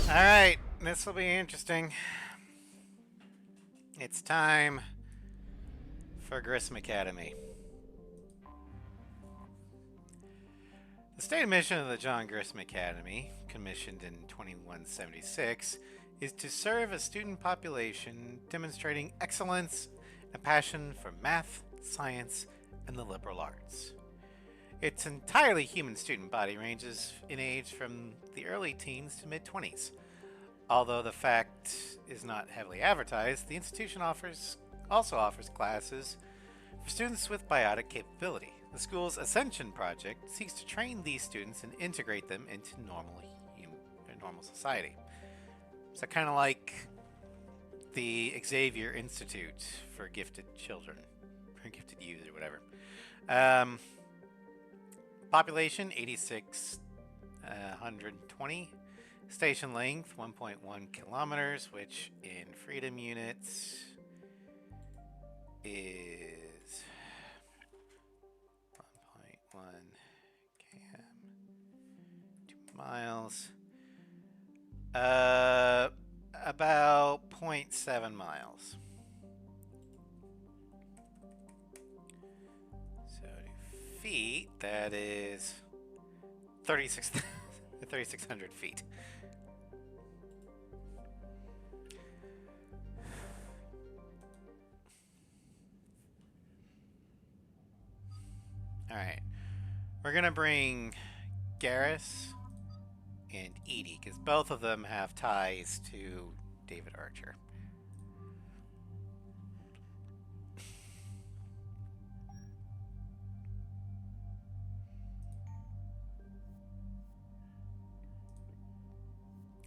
Alright, this will be interesting. It's time for Grissom Academy. The stated mission of the John Grissom Academy, commissioned in 2176, is to serve a student population demonstrating excellence and a passion for math, science, and the liberal arts. Its entirely human student body ranges in age from the early teens to mid-20s. Although the fact is not heavily advertised, the institution also offers classes for students with biotic capability. The school's Ascension project seeks to train these students and integrate them into normal society. So kind of like the Xavier Institute for gifted children, for gifted youth or whatever. Population 8,620. Station length 1.1 kilometers, which in freedom units is 1.1 km, 2 miles, about 0.7 miles. So to feet, that is 3,600 feet. Alright, we're gonna bring Garrus and Edie, because both of them have ties to David Archer.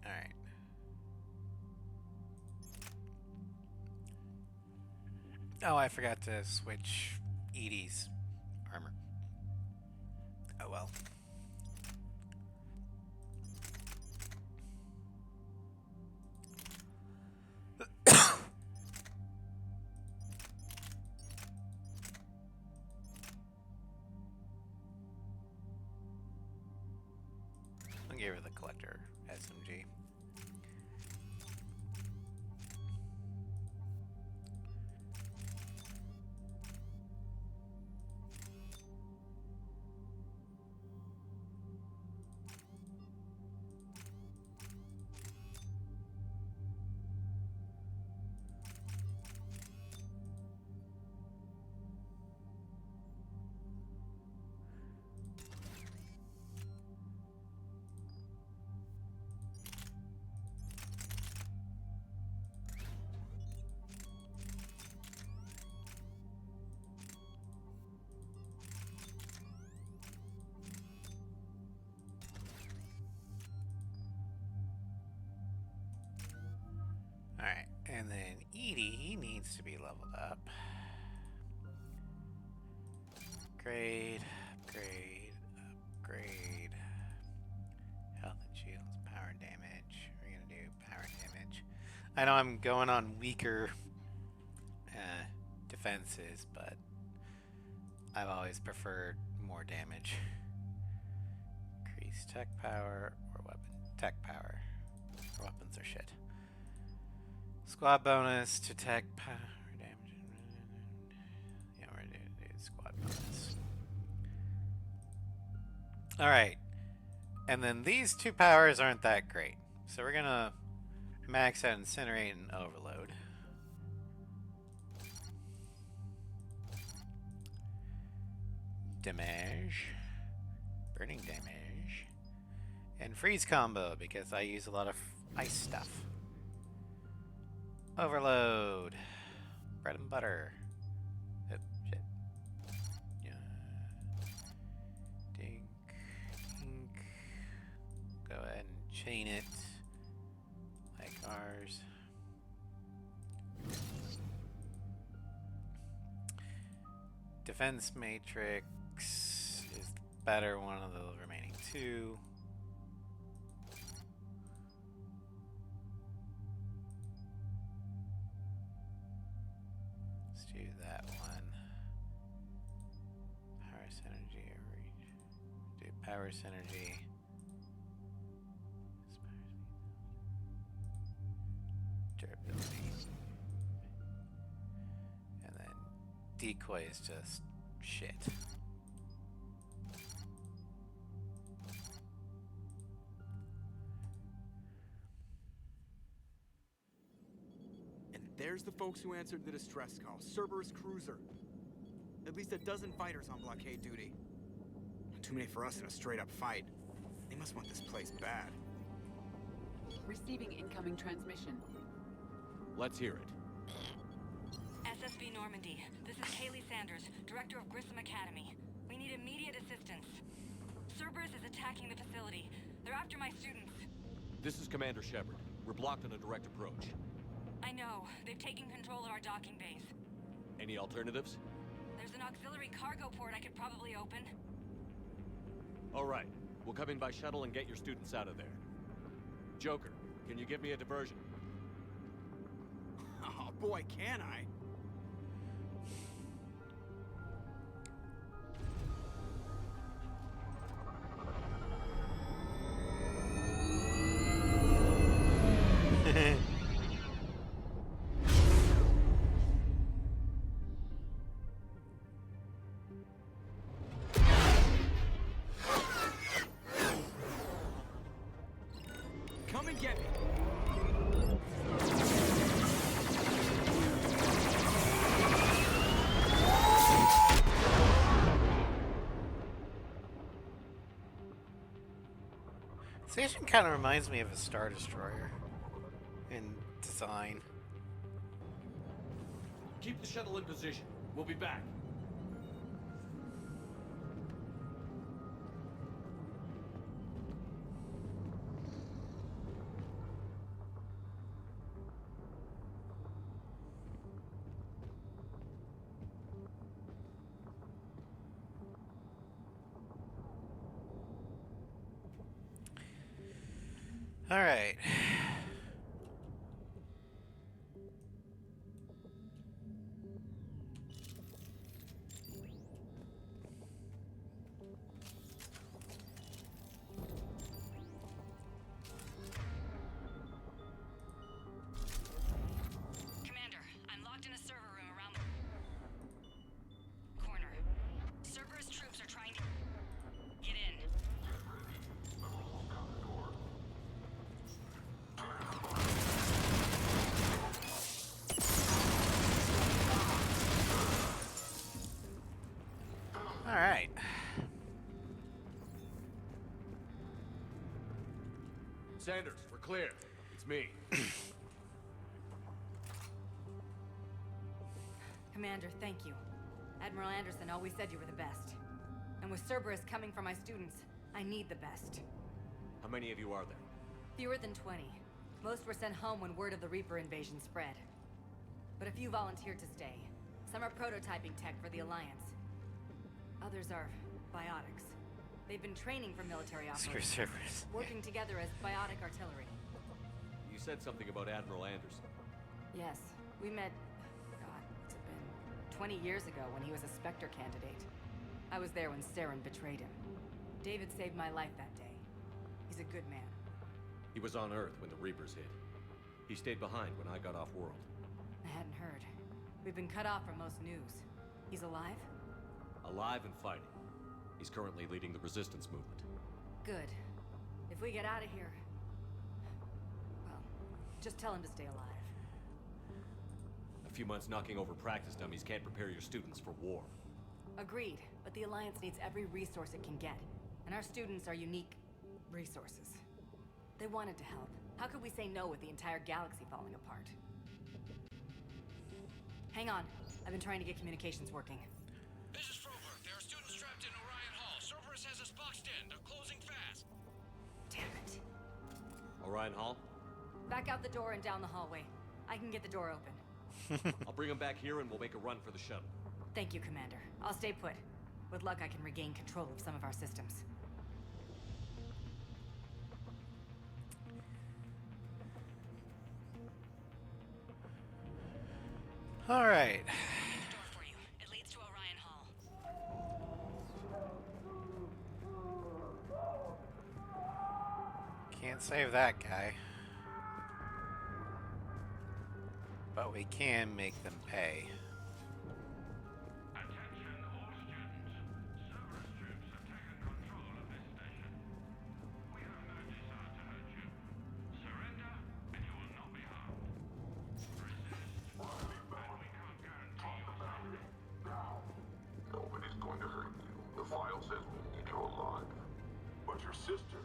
Alright. Oh, I forgot to switch Edie's armor. Oh well. I'll give her the collector SMG. Edie, he needs to be leveled up. Upgrade, upgrade, upgrade. Health and shields, power damage. We're gonna do power damage. I know I'm going on weaker defenses, but I've always preferred more damage. Increase tech power or weapon. Tech power. Weapons are shit. Squad bonus to tech power damage. Yeah, we're gonna do squad bonus. Alright. And then these two powers aren't that great. So we're gonna max out Incinerate and Overload. Damage. Burning damage. And freeze combo because I use a lot of ice stuff. Overload. Bread and butter. Oh, shit. Yeah. Dink. Dink. Go ahead and chain it. Like ours. Defense matrix is the better one of the remaining two. Let's do that one. Power synergy or reach. Do power synergy. Durability. And then decoy is just shit. And there's the folks who answered the distress call. Cerberus cruiser. At least a dozen fighters on blockade duty. Not too many for us in a straight-up fight. They must want this place bad. Receiving incoming transmission. Let's hear it. SSB Normandy, this is Haley Sanders, Director of Grissom Academy. We need immediate assistance. Cerberus is attacking the facility. They're after my students. This is Commander Shepard. We're blocked on a direct approach. I know. They've taken control of our docking base. Any alternatives? There's an auxiliary cargo port I could probably open. All right. We'll come in by shuttle and get your students out of there. Joker, can you give me a diversion? Oh boy, can I? Come and get me. Station kind of reminds me of a Star Destroyer in design. Keep the shuttle in position. We'll be back. All right. Commander, I'm locked in a server room around the corner. Cerberus troops are trying to get in. All right. Sanders, we're clear. It's me. Commander, thank you. Admiral Anderson always said you were the best. And with Cerberus coming for my students, I need the best. How many of you are there? Fewer than 20. Most were sent home when word of the Reaper invasion spread. but a few volunteered to stay. Some are prototyping tech for the Alliance. Others are biotics. They've been training for military Screw operations, Cerberus. working together as biotic artillery. You said something about Admiral Anderson. Yes, we met, God, what's it been? 20 years ago when he was a Spectre candidate. I was there when Saren betrayed him. David saved my life that day. He's a good man. He was on Earth when the Reapers hit. He stayed behind when I got off-world. I hadn't heard. We've been cut off from most news. He's alive? Alive and fighting. He's currently leading the resistance movement. Good. If we get out of here... well, just tell him to stay alive. A few months knocking over practice dummies can't prepare your students for war. Agreed, but the Alliance needs every resource it can get. And our students are unique resources. They wanted to help. How could we say no with the entire galaxy falling apart? Hang on. I've been trying to get communications working. This is Froberg. There are students trapped in Orion Hall. Cerberus has us boxed in. They're closing fast. Damn it. Orion Hall? Back out the door and down the hallway. I can get the door open. I'll bring them back here and we'll make a run for the shuttle. Thank you, Commander. I'll stay put. With luck, I can regain control of some of our systems. All right. Door for you. It leads to Orion Hall. Can't save that guy. But we can make them pay. Attention all students. Cerberus troops have taken control of this station. We have no desire to hurt you. Surrender, and you will not be harmed. Resist, and we can't guarantee your safety. Now, nobody's going to hurt you. The file says we need you alive. But your sister...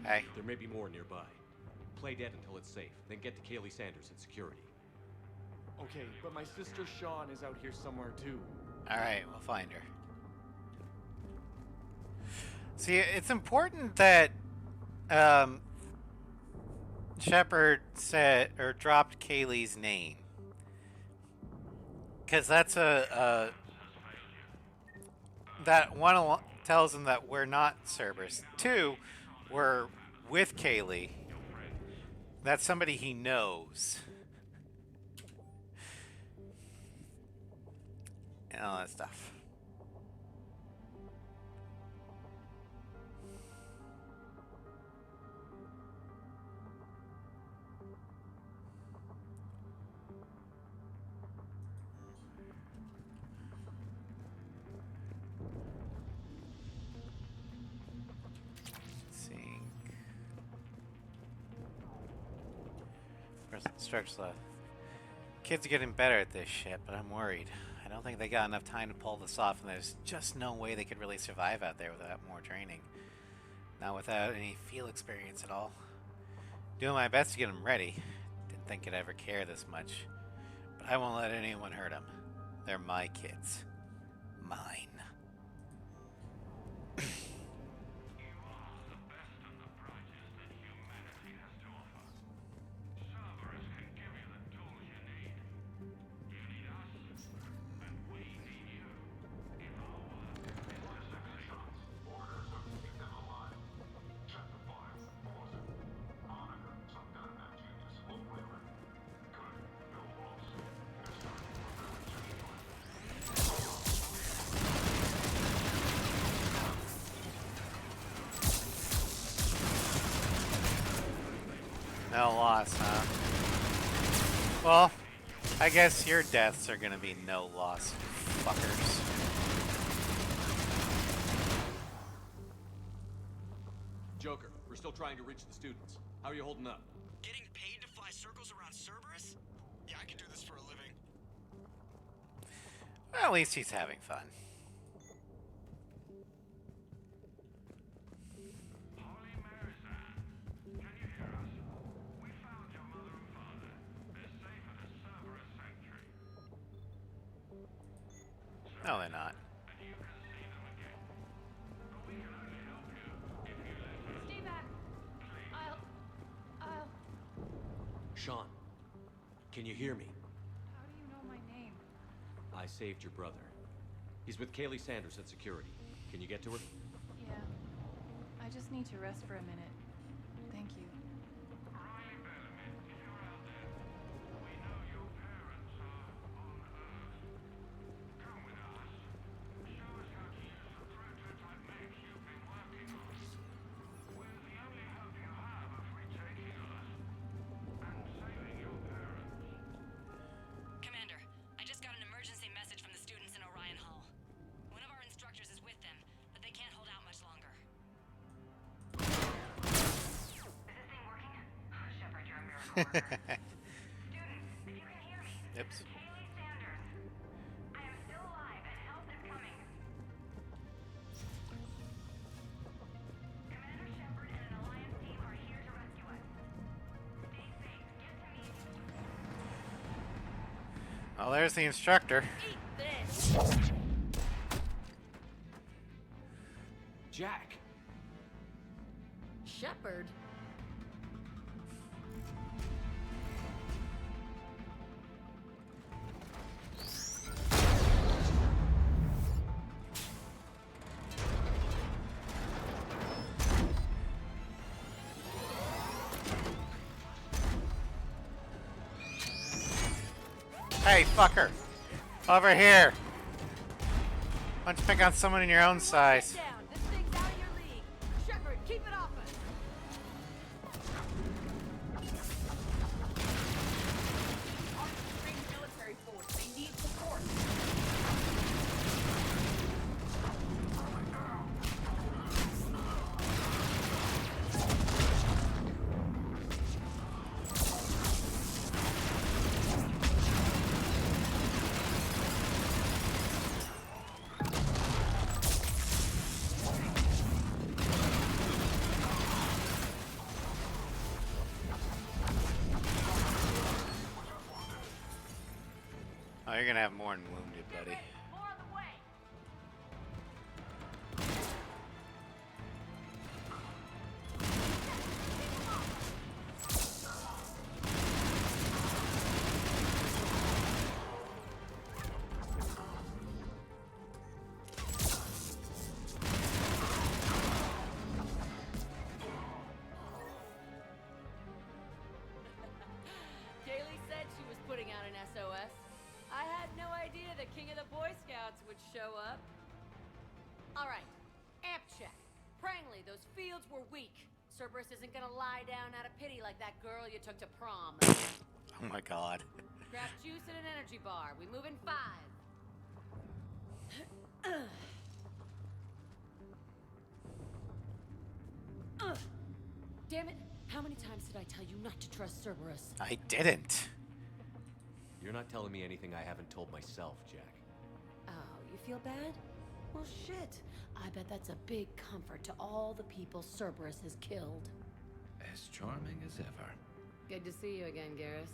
Hey. There may be more nearby. Play dead until it's safe, then get to Kaylee Sanders in security. Okay, but my sister Sean is out here somewhere too. Alright, we'll find her. See, it's important that Shepard said or dropped Kaylee's name. Because that's that one tells him that we're not Cerberus. Two, we're with Kaylee. That's somebody he knows. And all that stuff. Instructs left. Kids are getting better at this shit, but I'm worried. I don't think they got enough time to pull this off, and there's just no way they could really survive out there without more training. Not without any field experience at all. Doing my best to get them ready. Didn't think I'd ever care this much. But I won't let anyone hurt them. They're my kids. Mine. No loss, huh? Well, I guess your deaths are gonna be no loss, fuckers. Joker, we're still trying to reach the students. How are you holding up? Getting paid to fly circles around Cerberus? Yeah, I can do this for a living. Well, at least he's having fun. Can you hear us? We found your mother and father. They're safe at a No, they're not. Stay back. I'll... Sean, can you hear me? How do you know my name? I saved your brother. He's with Kaylee Sanders at security. Can you get to her? Yeah. I just need to rest for a minute. Thank you. Commander, I just got an emergency message from the students in Orion Hall. One of our instructors is with them, but they can't hold out much longer. Is this thing working? Shepard, you're a miracle worker. Students, if you can hear me, Oops. this is Kaylee Sanders. I am still alive and help is coming. Commander Shepard and an Alliance team are here to rescue us. Stay safe. Get to me. Well, there's the instructor. Jack! Shepard? Hey, fucker! Over here! Why don't you pick on someone in your own size? Down. This thing's out of your league. Shepard, keep it off us. Trained military force. They need support. Oh, you're gonna have more than wounded, buddy. More on the way. Kaylee said she was putting out an SOS. I had no idea the king of the Boy Scouts would show up. All right, amp check. Prangley, those fields were weak. Cerberus isn't gonna lie down out of pity like that girl you took to prom. Oh my god. Grab juice and an energy bar. We move in 5. Damn it! How many times did I tell you not to trust Cerberus? I didn't. You're not telling me anything I haven't told myself, Jack. Oh, you feel bad? Well, shit. I bet that's a big comfort to all the people Cerberus has killed. As charming as ever. Good to see you again, Garrus.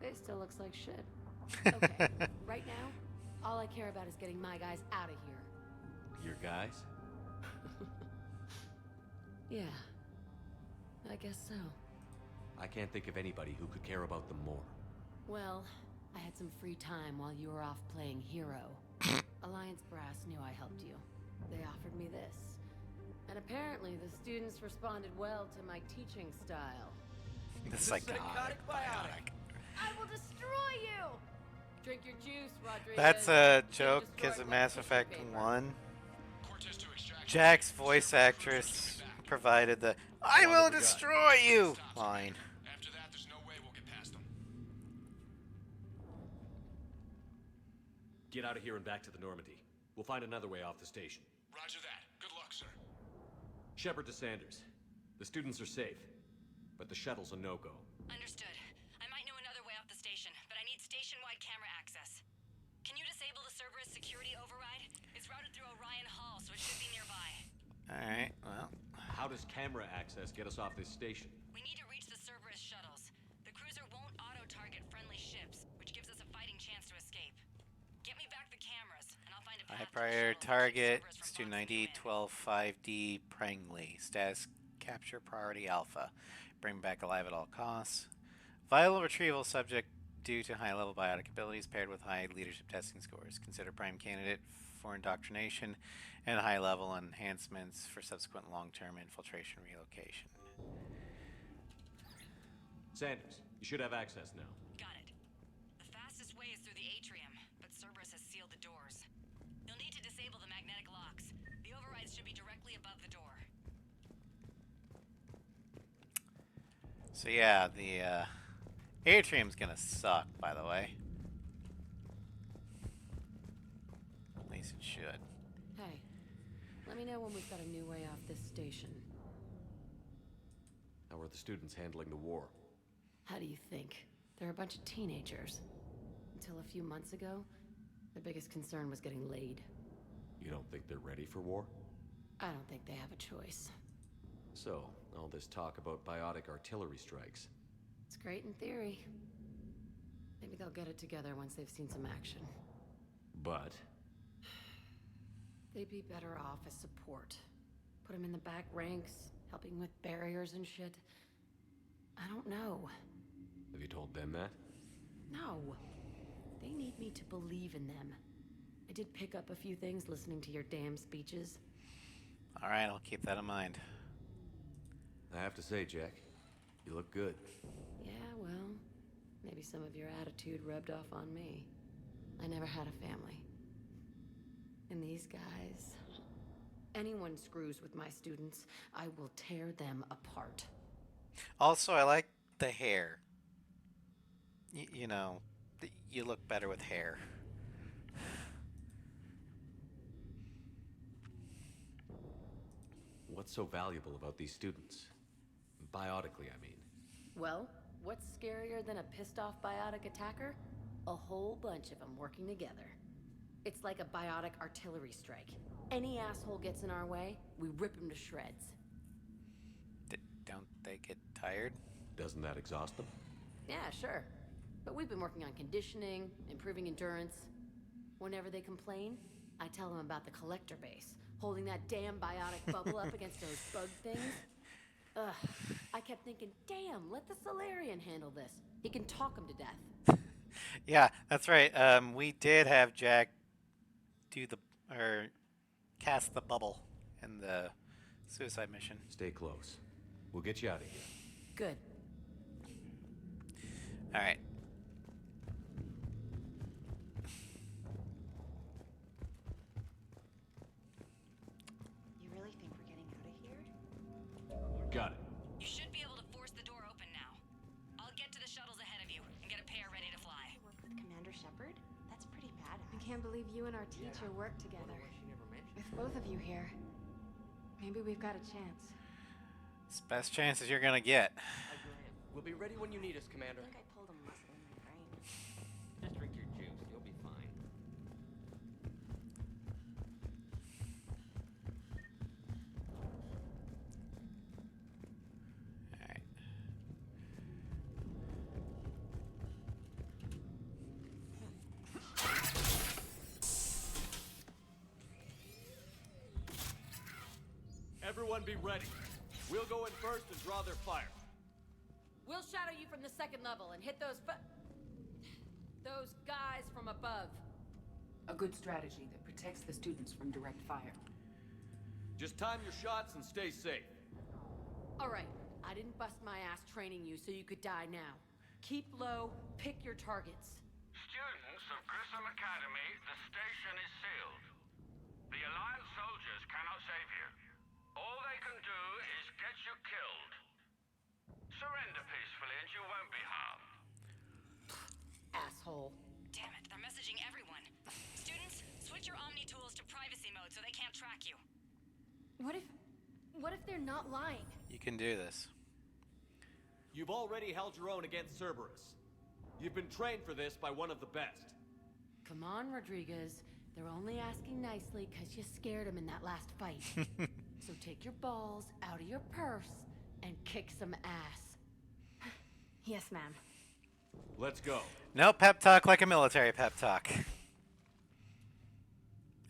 It still looks like shit. Okay, right now, all I care about is getting my guys out of here. Your guys? Yeah, I guess so. I can't think of anybody who could care about them more. Well, I had some free time while you were off playing hero. Alliance Brass knew I helped you. They offered me this. And apparently the students responded well to my teaching style. The psychotic biotic. I will destroy you! Drink your juice, Rodriguez. That's a Can't joke destroy because of what Mass tissue Effect paper. 1. Jack's voice actress provided the "I will destroy you" line. After that, there's no way we'll get past them. Get out of here and back to the Normandy. We'll find another way off the station. Roger that. Good luck, sir. Shepard to Sanders. The students are safe, but the shuttle's a no-go. Understood. I might know another way off the station, but I need station-wide camera access. Can you disable the Cerberus security override? It's routed through Orion Hall, so it should be nearby. Alright, well. How does camera access get us off this station? We need to reach the Cerberus shuttles. The cruiser won't auto-target friendly ships, which gives us a fighting chance to escape. Get me back the cameras, and I'll find a Prior target 290-12-5D Prangley. Status capture priority alpha. Bring back alive at all costs. Vital retrieval subject due to high level biotic abilities paired with high leadership testing scores. Consider prime candidate for indoctrination and high level enhancements for subsequent long term infiltration relocation. Sanders, you should have access now. Got it. The fastest way is through the atrium, but Cerberus has sealed the doors. You'll need to disable the magnetic locks. The overrides should be directly above the door. So yeah, the atrium's gonna suck, by the way. At least it should. Hey, let me know when we've got a new way off this station. How are the students handling the war? How do you think? They're a bunch of teenagers. Until a few months ago, their biggest concern was getting laid. You don't think they're ready for war? I don't think they have a choice. So, all this talk about biotic artillery strikes. It's great in theory. Maybe they'll get it together once they've seen some action. But? They'd be better off as support. Put them in the back ranks, helping with barriers and shit. I don't know. Have you told them that? No. They need me to believe in them. I did pick up a few things listening to your damn speeches. Alright, I'll keep that in mind. I have to say, Jack, you look good. Yeah, well, maybe some of your attitude rubbed off on me. I never had a family. And these guys... Anyone screws with my students, I will tear them apart. Also, I like the hair. You know, you look better with hair. What's so valuable about these students? Biotically, I mean. Well, what's scarier than a pissed-off biotic attacker? A whole bunch of them working together. It's like a biotic artillery strike. Any asshole gets in our way, we rip him to shreds. Don't they get tired? Doesn't that exhaust them? Yeah, sure. But we've been working on conditioning, improving endurance. Whenever they complain, I tell them about the collector base, holding that damn biotic bubble up against those bug things. Ugh. I kept thinking, damn, let the Solarian handle this. He can talk them to death. Yeah, that's right. We did have Jack do cast the bubble in the suicide mission. Stay close. We'll get you out of here. Good. Alright. You really think we're getting out of here? Got it. You should be able to force the door open now. I'll get to the shuttles ahead of you and get a pair ready to fly. You work with Commander Shepard? That's pretty badass. I can't believe you and our teacher work together. With both of you here, maybe we've got a chance. It's the best chances you're gonna get. We'll be ready when you need us, Commander. I think I pulled a muscle in my brain. Just drink your juice. You'll be fine. Alright. Everyone be ready. We'll go in first and draw their fire. We'll shadow you from the second level and hit those guys from above. A good strategy that protects the students from direct fire. Just time your shots and stay safe. All right, I didn't bust my ass training you so you could die now. Keep low, pick your targets. Students of Grissom Academy, the station is sealed. The Alliance soldiers cannot save you. All they can do is get you killed. Surrender peacefully and you won't be harmed. Asshole. Damn it, they're messaging everyone. Students, switch your Omni tools to privacy mode so they can't track you. What if they're not lying? You can do this. You've already held your own against Cerberus. You've been trained for this by one of the best. Come on, Rodriguez. They're only asking nicely because you scared them in that last fight. So take your balls out of your purse and kick some ass. Yes, ma'am. Let's go. No pep talk like a military pep talk.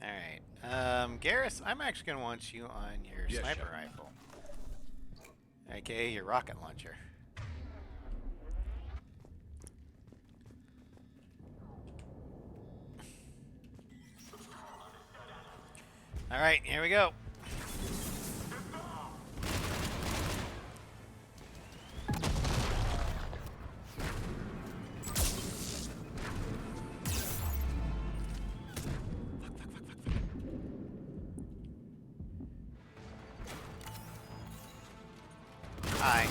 Alright. Garrus, I'm actually going to want you on your Yes, sniper Shepard. rifle. AKA your rocket launcher. Alright, here we go. Hi.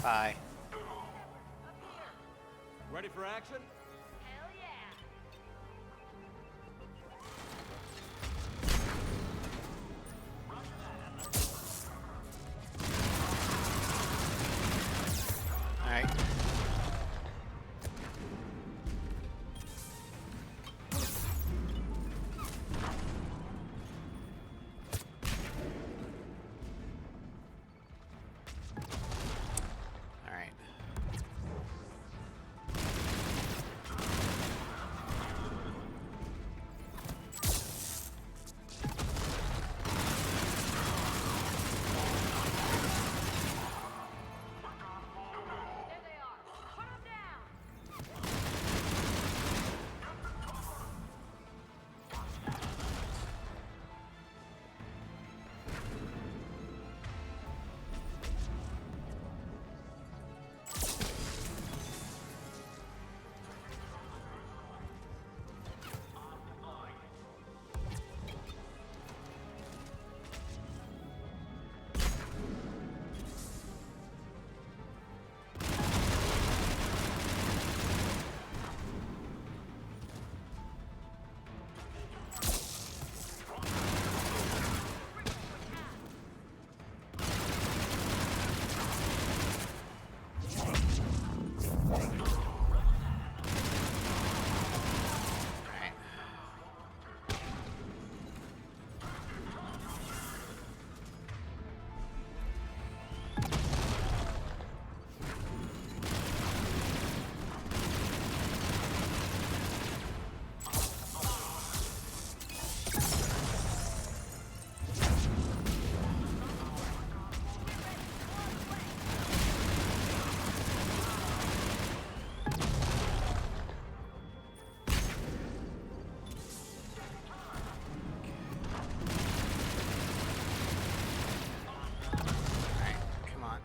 Bye. Ready for action? Hell yeah. Alright. Alright. There they are. Put them down. Come on.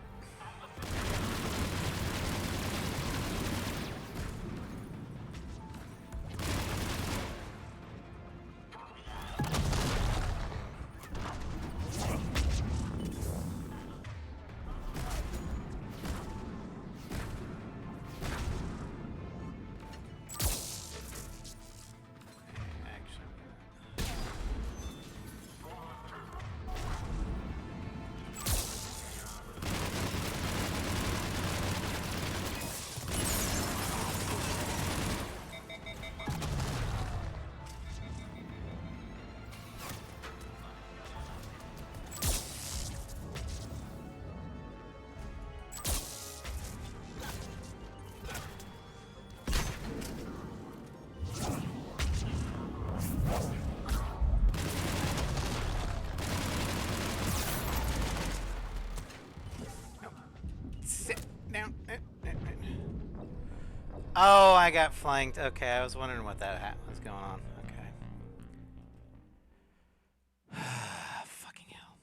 Sit down. Oh, I got flanked. Okay, I was wondering what that was going on. Okay. Fucking hell.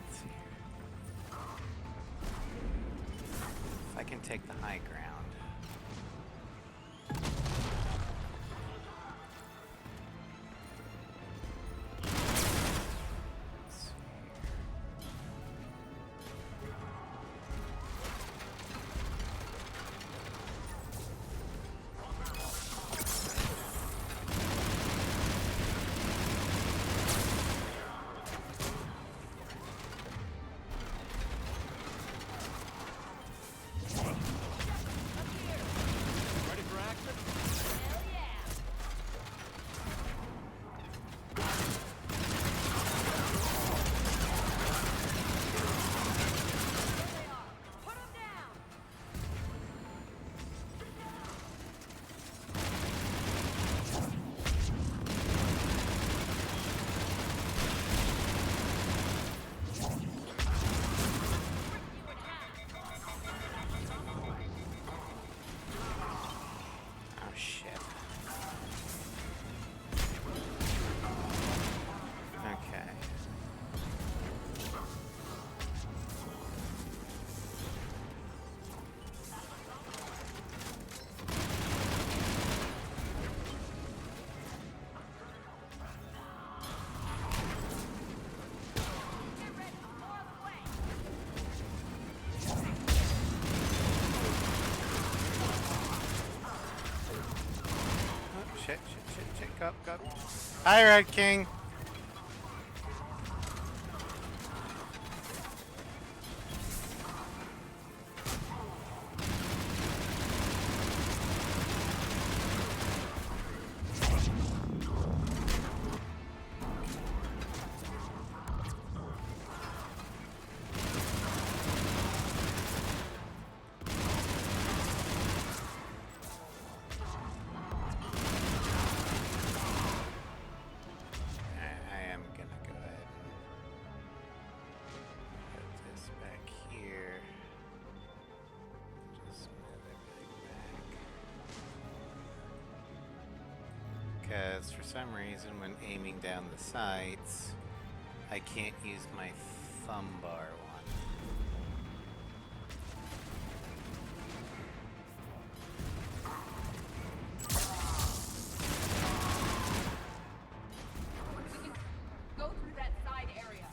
Let's see here. If I can take the high ground. go, go. Hi, Red King. I am gonna go ahead and put this back here. Just move everything back. Because for some reason, when aiming down the sights, I can't use my thumb bar one. Go through that side area.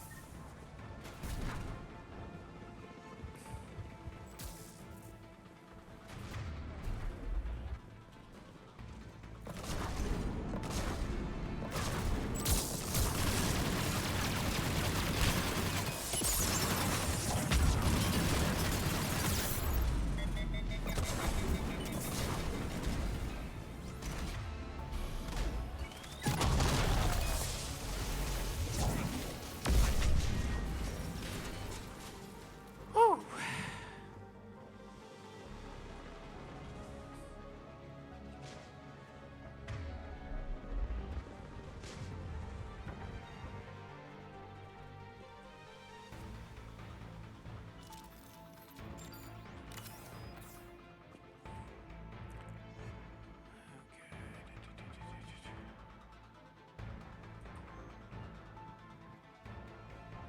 Whew.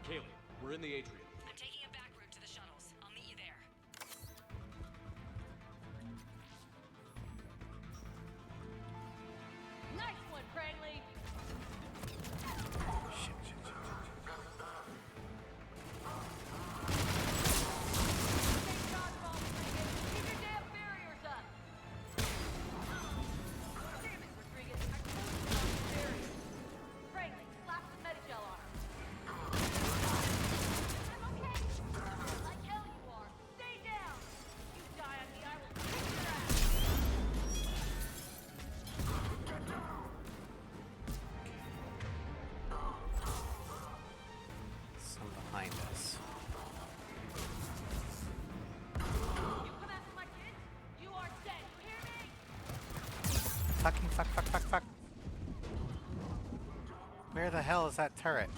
Kaylee, we're in the atrium. I'm taking a back route to the shuttles. I'll meet you there. Nice one, Cranley. Take dodgeball, Rodriguez. Keep your damn barriers up. Damn it, Rodriguez. I told you about the barriers. Cranley, slap some Medigel on her. I'm okay. Like hell you are. Stay down. You die on me, I will kick your ass. Some behind us. You come after my kids, you are dead. You hear me? Fucking fuck, fuck, fuck, fuck. Where the hell is that turret?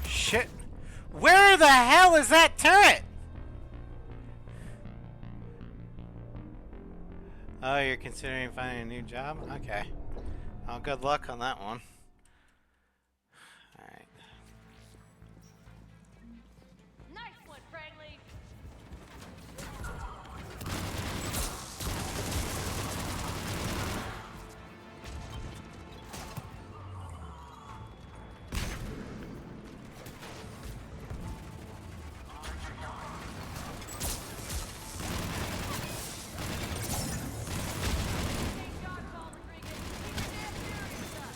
Shit! Where the hell is that turret? Oh, you're considering finding a new job? Okay. Well, good luck on that one. Alright. Nice one, Cranley. Take dodgeball, Rodriguez. Keep your damn barriers up.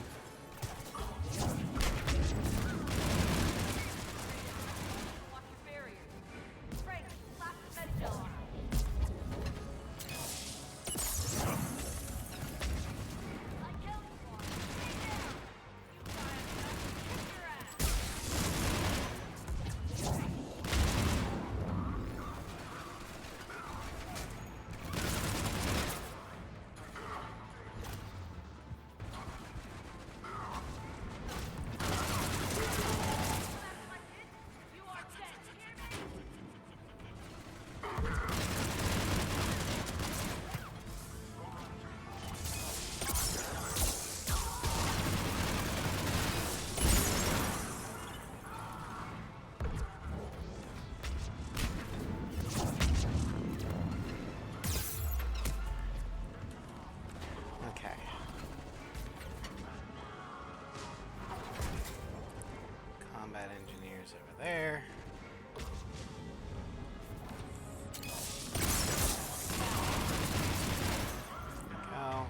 there. Go.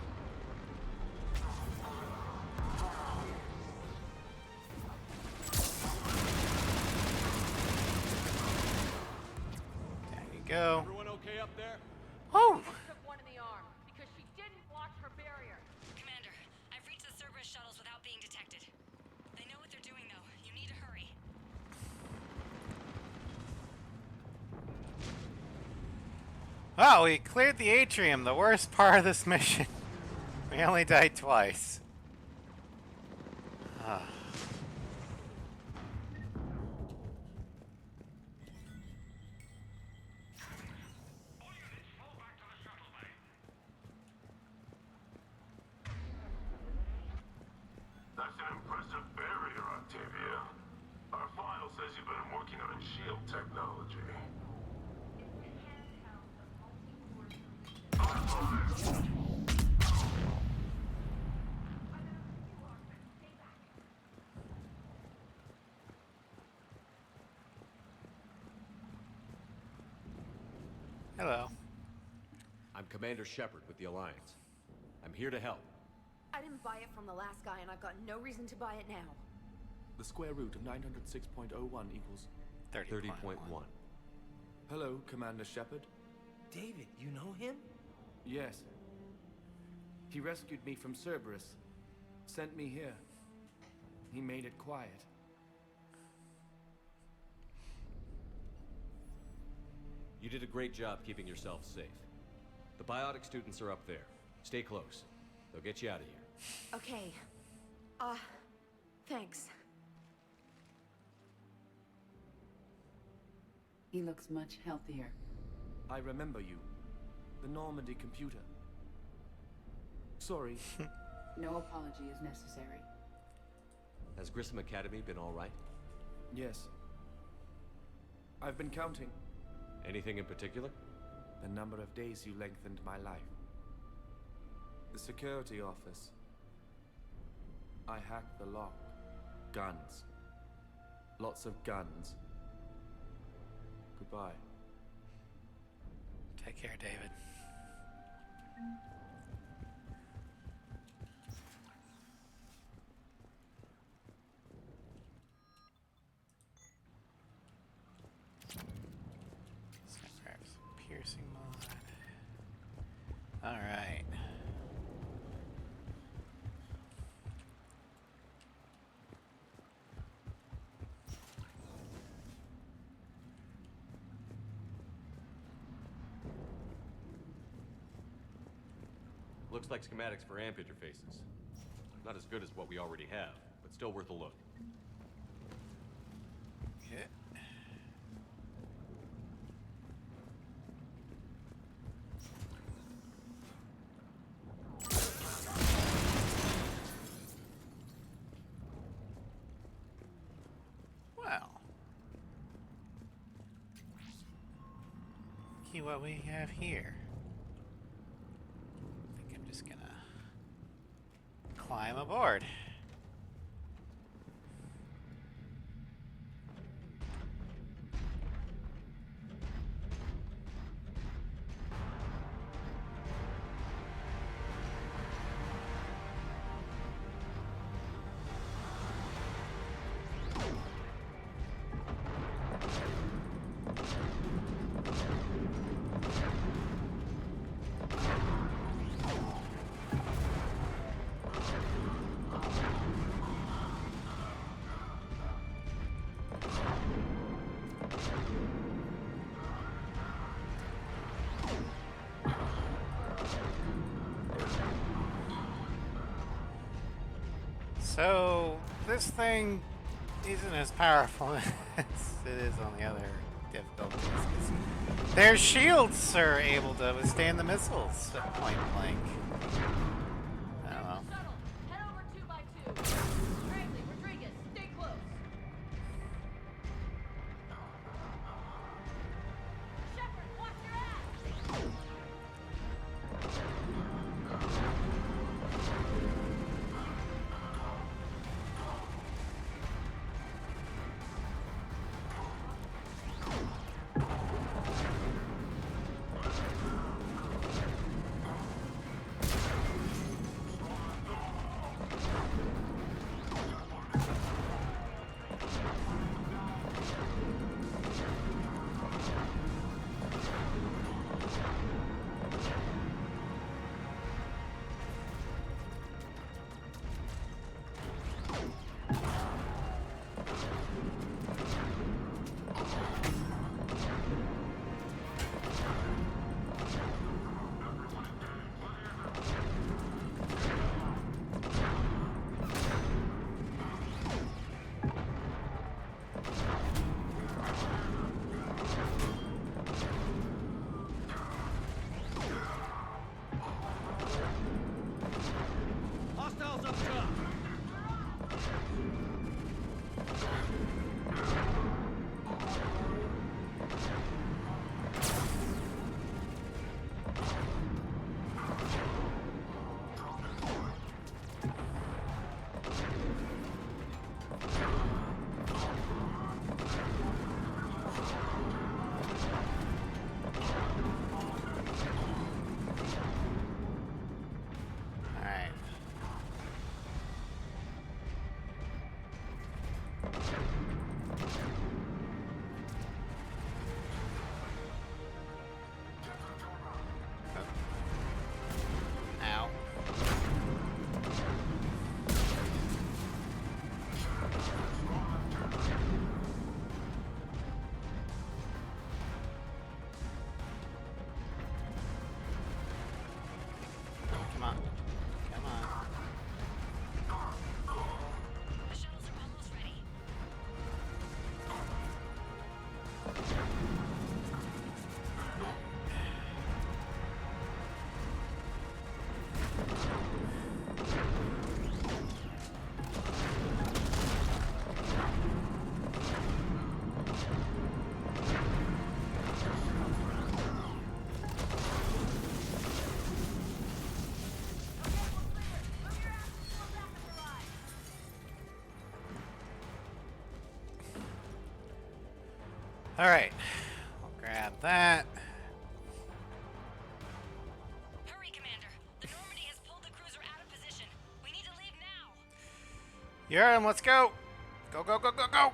There you go. Everyone okay up there? Oh! Took one in the arm because she didn't watch her barrier. Commander, I've reached the Cerberus shuttles without being detected. They know what they're doing, though. You need to hurry. Oh, we cleared the atrium, the worst part of this mission. We only died twice. Ah. That's an impressive barrier, Octavia. Our file says you've been working on shield technology. Hello. I'm Commander Shepard with the Alliance. I'm here to help. I didn't buy it from the last guy, and I've got no reason to buy it now. The square root of 906.01 equals 30.1. Hello, Commander Shepard. David, you know him? Yes. He rescued me from Cerberus. Sent me here. He made it quiet. You did a great job keeping yourself safe. The biotic students are up there. Stay close. They'll get you out of here. Okay. Thanks. He looks much healthier. I remember you. The Normandy computer. Sorry. No apology is necessary. Has Grissom Academy been all right? Yes. I've been counting. Anything in particular? The number of days you lengthened my life. The security office. I hacked the lock. Guns. Lots of guns. Goodbye. Take care, David. Let's grab some piercing mod. All right. Looks like schematics for amp interfaces. Not as good as what we already have, but still worth a look. Yeah. Well. See what we have here. I think I'm just gonna climb aboard. So, this thing isn't as powerful as it is on the other difficulties. Their shields are able to withstand the missiles at point blank. I don't know. Head over 2x2. Bradley, Rodriguez, stay close. Shepard, watch your ass. Alright. I'll grab that. Hurry, Commander. The Normandy has pulled the cruiser out of position. We need to leave now. Yurem, let's go! Go, go, go, go, go!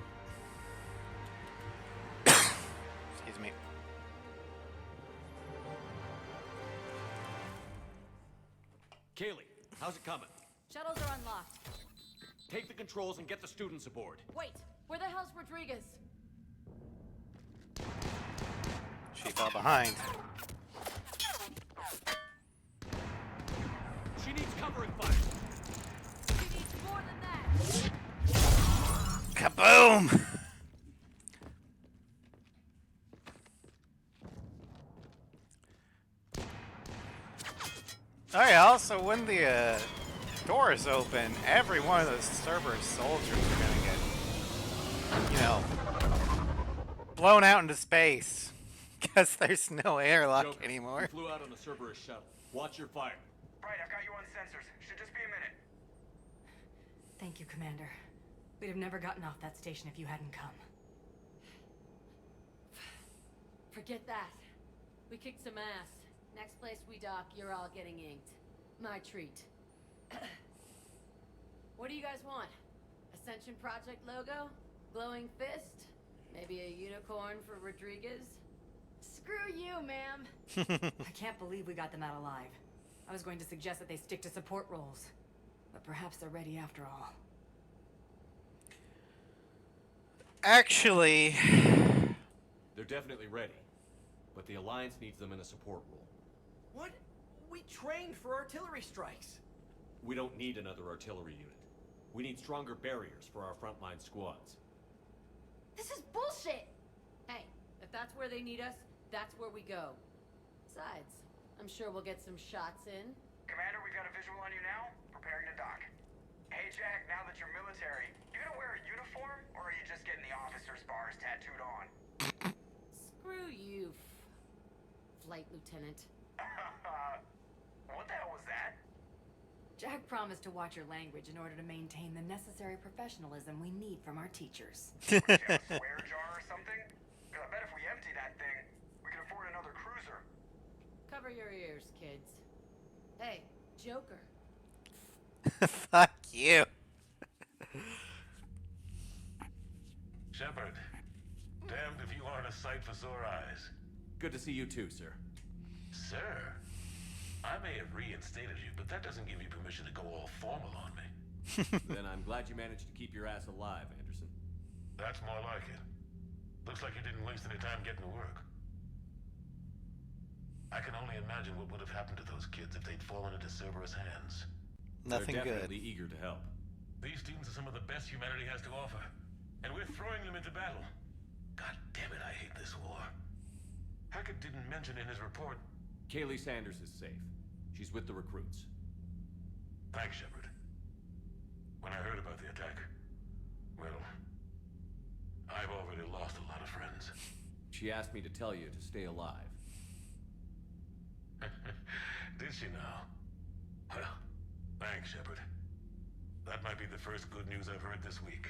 Excuse me. Kaylee, how's it coming? Shuttles are unlocked. Take the controls and get the students aboard. Wait, where the hell's Rodriguez? She fell behind. She needs covering fire. She needs more than that. Kaboom! Oh yeah, also when the doors open, every one of those Cerberus soldiers are gonna get, you know, blown out into space. Because there's no airlock Joker, anymore. you flew out on a Cerberus shuttle. Watch your fire. Right, I've got you on sensors. Should just be a minute. Thank you, Commander. We'd have never gotten off that station if you hadn't come. Forget that. We kicked some ass. Next place we dock, you're all getting inked. My treat. What do you guys want? Ascension Project logo? Glowing fist? Maybe a unicorn for Rodriguez? Screw you, ma'am. I can't believe we got them out alive. I was going to suggest that they stick to support roles. But perhaps they're ready after all. Actually... They're definitely ready. But the Alliance needs them in a support role. What? We trained for artillery strikes. We don't need another artillery unit. We need stronger barriers for our frontline squads. This is bullshit! Hey, if that's where they need us, that's where we go. Besides, I'm sure we'll get some shots in. Commander, we've got a visual on you now. Preparing to dock. Hey, Jack, now that you're military, you gonna wear a uniform, or are you just getting the officer's bars tattooed on? Screw you, Flight Lieutenant. What the hell was that? Jack promised to watch your language in order to maintain the necessary professionalism we need from our teachers. Swear jar or something? 'Cause I bet if we empty that thing, we can afford another cruiser. Cover your ears, kids. Hey, Joker. Fuck you. Shepard, damned if you aren't a sight for sore eyes. Good to see you too, sir. Sir, I may have reinstated you, but that doesn't give you permission to go all formal on me. Then I'm glad you managed to keep your ass alive, Anderson. That's more like it. Looks like you didn't waste any time getting to work. I can only imagine what would have happened to those kids if they'd fallen into Cerberus' hands. Nothing They're good. definitely eager to help. These students are some of the best humanity has to offer, and we're throwing them into battle. God damn it, I hate this war. Hackett didn't mention in his report. Kaylee Sanders is safe. She's with the recruits. Thanks, Shepard. When I heard about the attack, well, I've already lost a lot of friends. She asked me to tell you to stay alive. Did she now? Well, thanks, Shepard. That might be the first good news I've heard this week.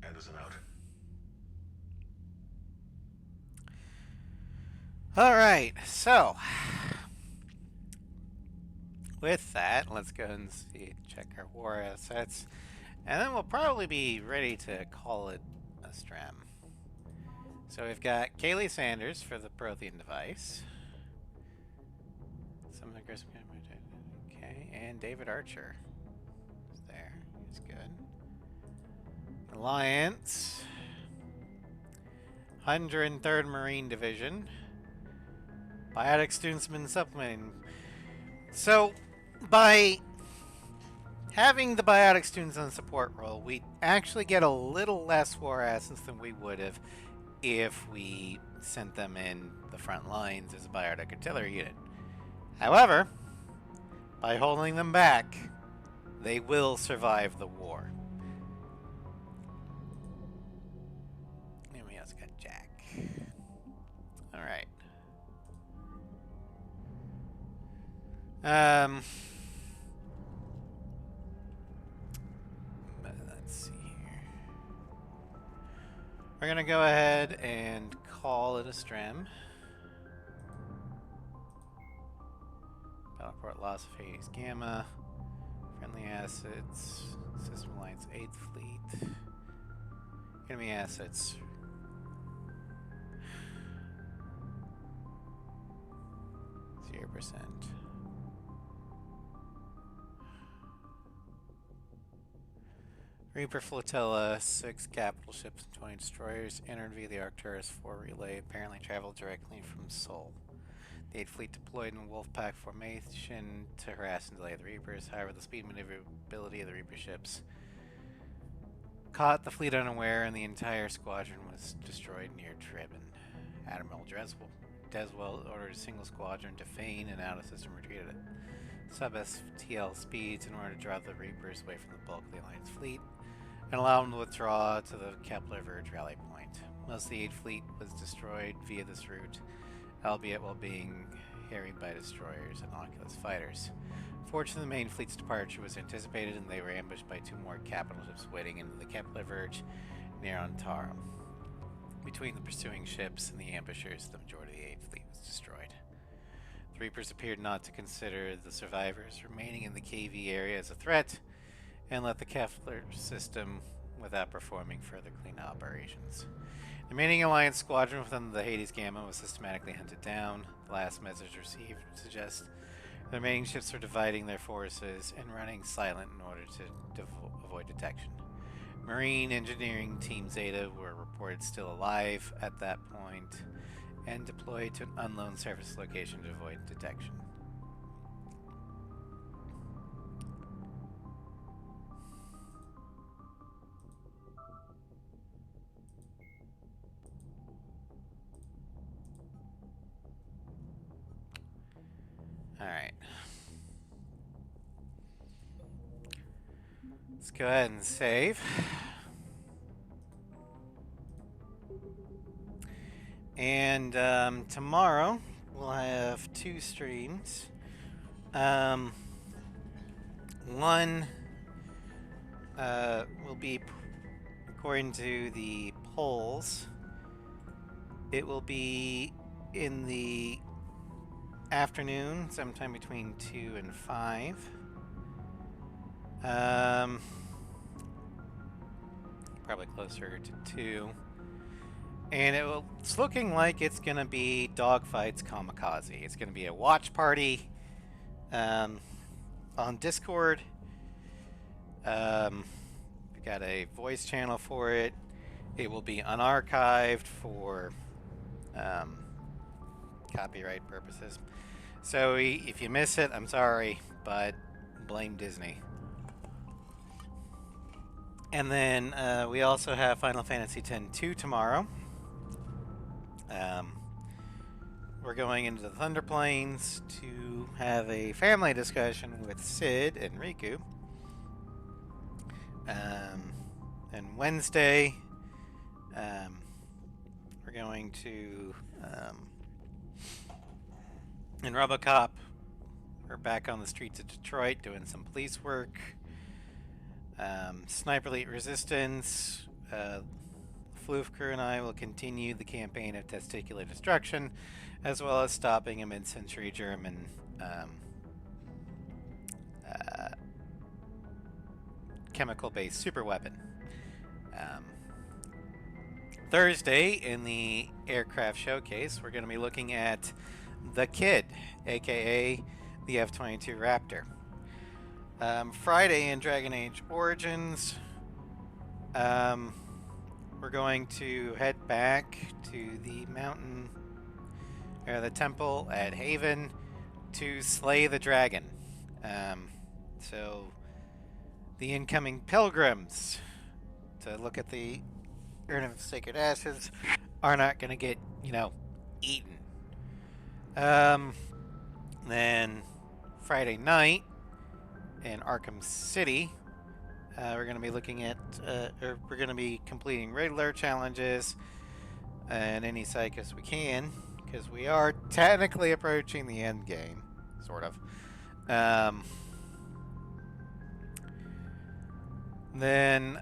Anderson out. Alright, so with that, let's go and check our war assets, and then we'll probably be ready to call it a stram. So we've got Kaylee Sanders for the Prothean device. Okay, and David Archer is there. He's good. Alliance. 103rd Marine Division. Biotic students have been supplementing. So, by having the biotic students on support role, we actually get a little less war assets than we would have if we sent them in the front lines as a biotic artillery unit. However, by holding them back, they will survive the war. And we also got Jack. Alright. Let's see here. We're gonna go ahead and call it a Strem. Battleport loss of Hades Gamma. Friendly assets. System Alliance 8th Fleet. Enemy assets. %. Reaper Flotilla, 6 capital ships and 20 destroyers, entered via the Arcturus 4 relay, apparently traveled directly from Sol. The 8th Fleet deployed in Wolfpack formation to harass and delay the Reapers. However, the speed and maneuverability of the Reaper ships caught the fleet unaware, and the entire squadron was destroyed near Trebin. Admiral Deswell ordered a single squadron to feign an out-of-system retreat at sub-STL speeds in order to draw the Reapers away from the bulk of the Alliance fleet and allow them to withdraw to the Kepler Verge rally point. Most of the 8th Fleet was destroyed via this route, albeit while being harried by destroyers and Oculus fighters. Fortunately, the main fleet's departure was anticipated, and they were ambushed by 2 more capital ships wading into the Kepler Verge near Antara. Between the pursuing ships and the ambushers, the majority of the 8th Fleet was destroyed. The Reapers appeared not to consider the survivors remaining in the KV area as a threat, and left the Kepler system without performing further clean operations. The remaining Alliance squadron within the Hades Gamma was systematically hunted down. The last message received suggests the remaining ships are dividing their forces and running silent in order to avoid detection. Marine Engineering Team Zeta were reported still alive at that point and deployed to an unknown surface location to avoid detection. Alright. Let's go ahead and save. And tomorrow we'll have 2 streams. One will be, according to the polls, it will be in the afternoon, sometime between 2 and 5. Probably closer to 2. And it's looking like it's going to be Dogfights Kamikaze. It's going to be a watch party on Discord. We got a voice channel for it. It will be unarchived for copyright purposes. So if you miss it, I'm sorry, but blame Disney. And then we also have Final Fantasy X-2 tomorrow. We're going into the Thunder Plains to have a family discussion with Sid and Riku. And Wednesday, we're going to in RoboCop. We're back on the streets of Detroit doing some police work. Sniper Elite Resistance. Floof Crew and I will continue the campaign of testicular destruction, as well as stopping a mid-century German chemical-based superweapon. Thursday, in the aircraft showcase, we're going to be looking at the Kid, aka the F-22 Raptor. Friday in Dragon Age Origins, we're going to head back to the mountain, or the temple at Haven, to slay the dragon. So the incoming pilgrims to look at the Urn of Sacred Ashes are not going to get, eaten. Then Friday night in Arkham City, we're going to be looking at, we're going to be completing regular challenges and any psychos we can, because we are technically approaching the end game, sort of. Then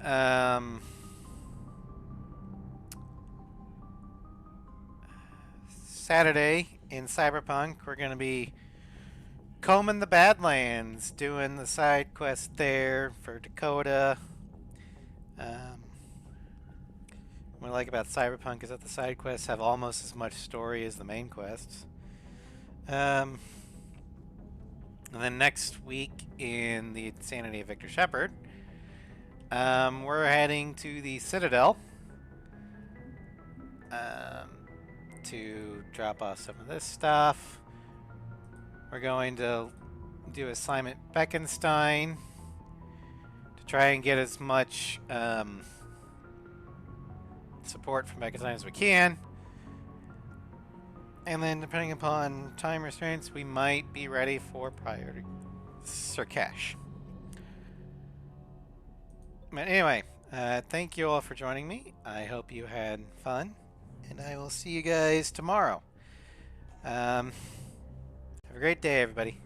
Saturday in Cyberpunk, we're going to be combing the Badlands, doing the side quest there for Dakota. What I like about Cyberpunk is that the side quests have almost as much story as the main quests. And then next week in the Insanity of Victor Shepard, we're heading to the Citadel to drop off some of this stuff. We're going to do assignment Beckenstein to try and get as much support from Beckenstein as we can. And then, depending upon time restraints, we might be ready for Priority Sirkesh. But anyway, thank you all for joining me. I hope you had fun, and I will see you guys tomorrow. Have a great day, everybody.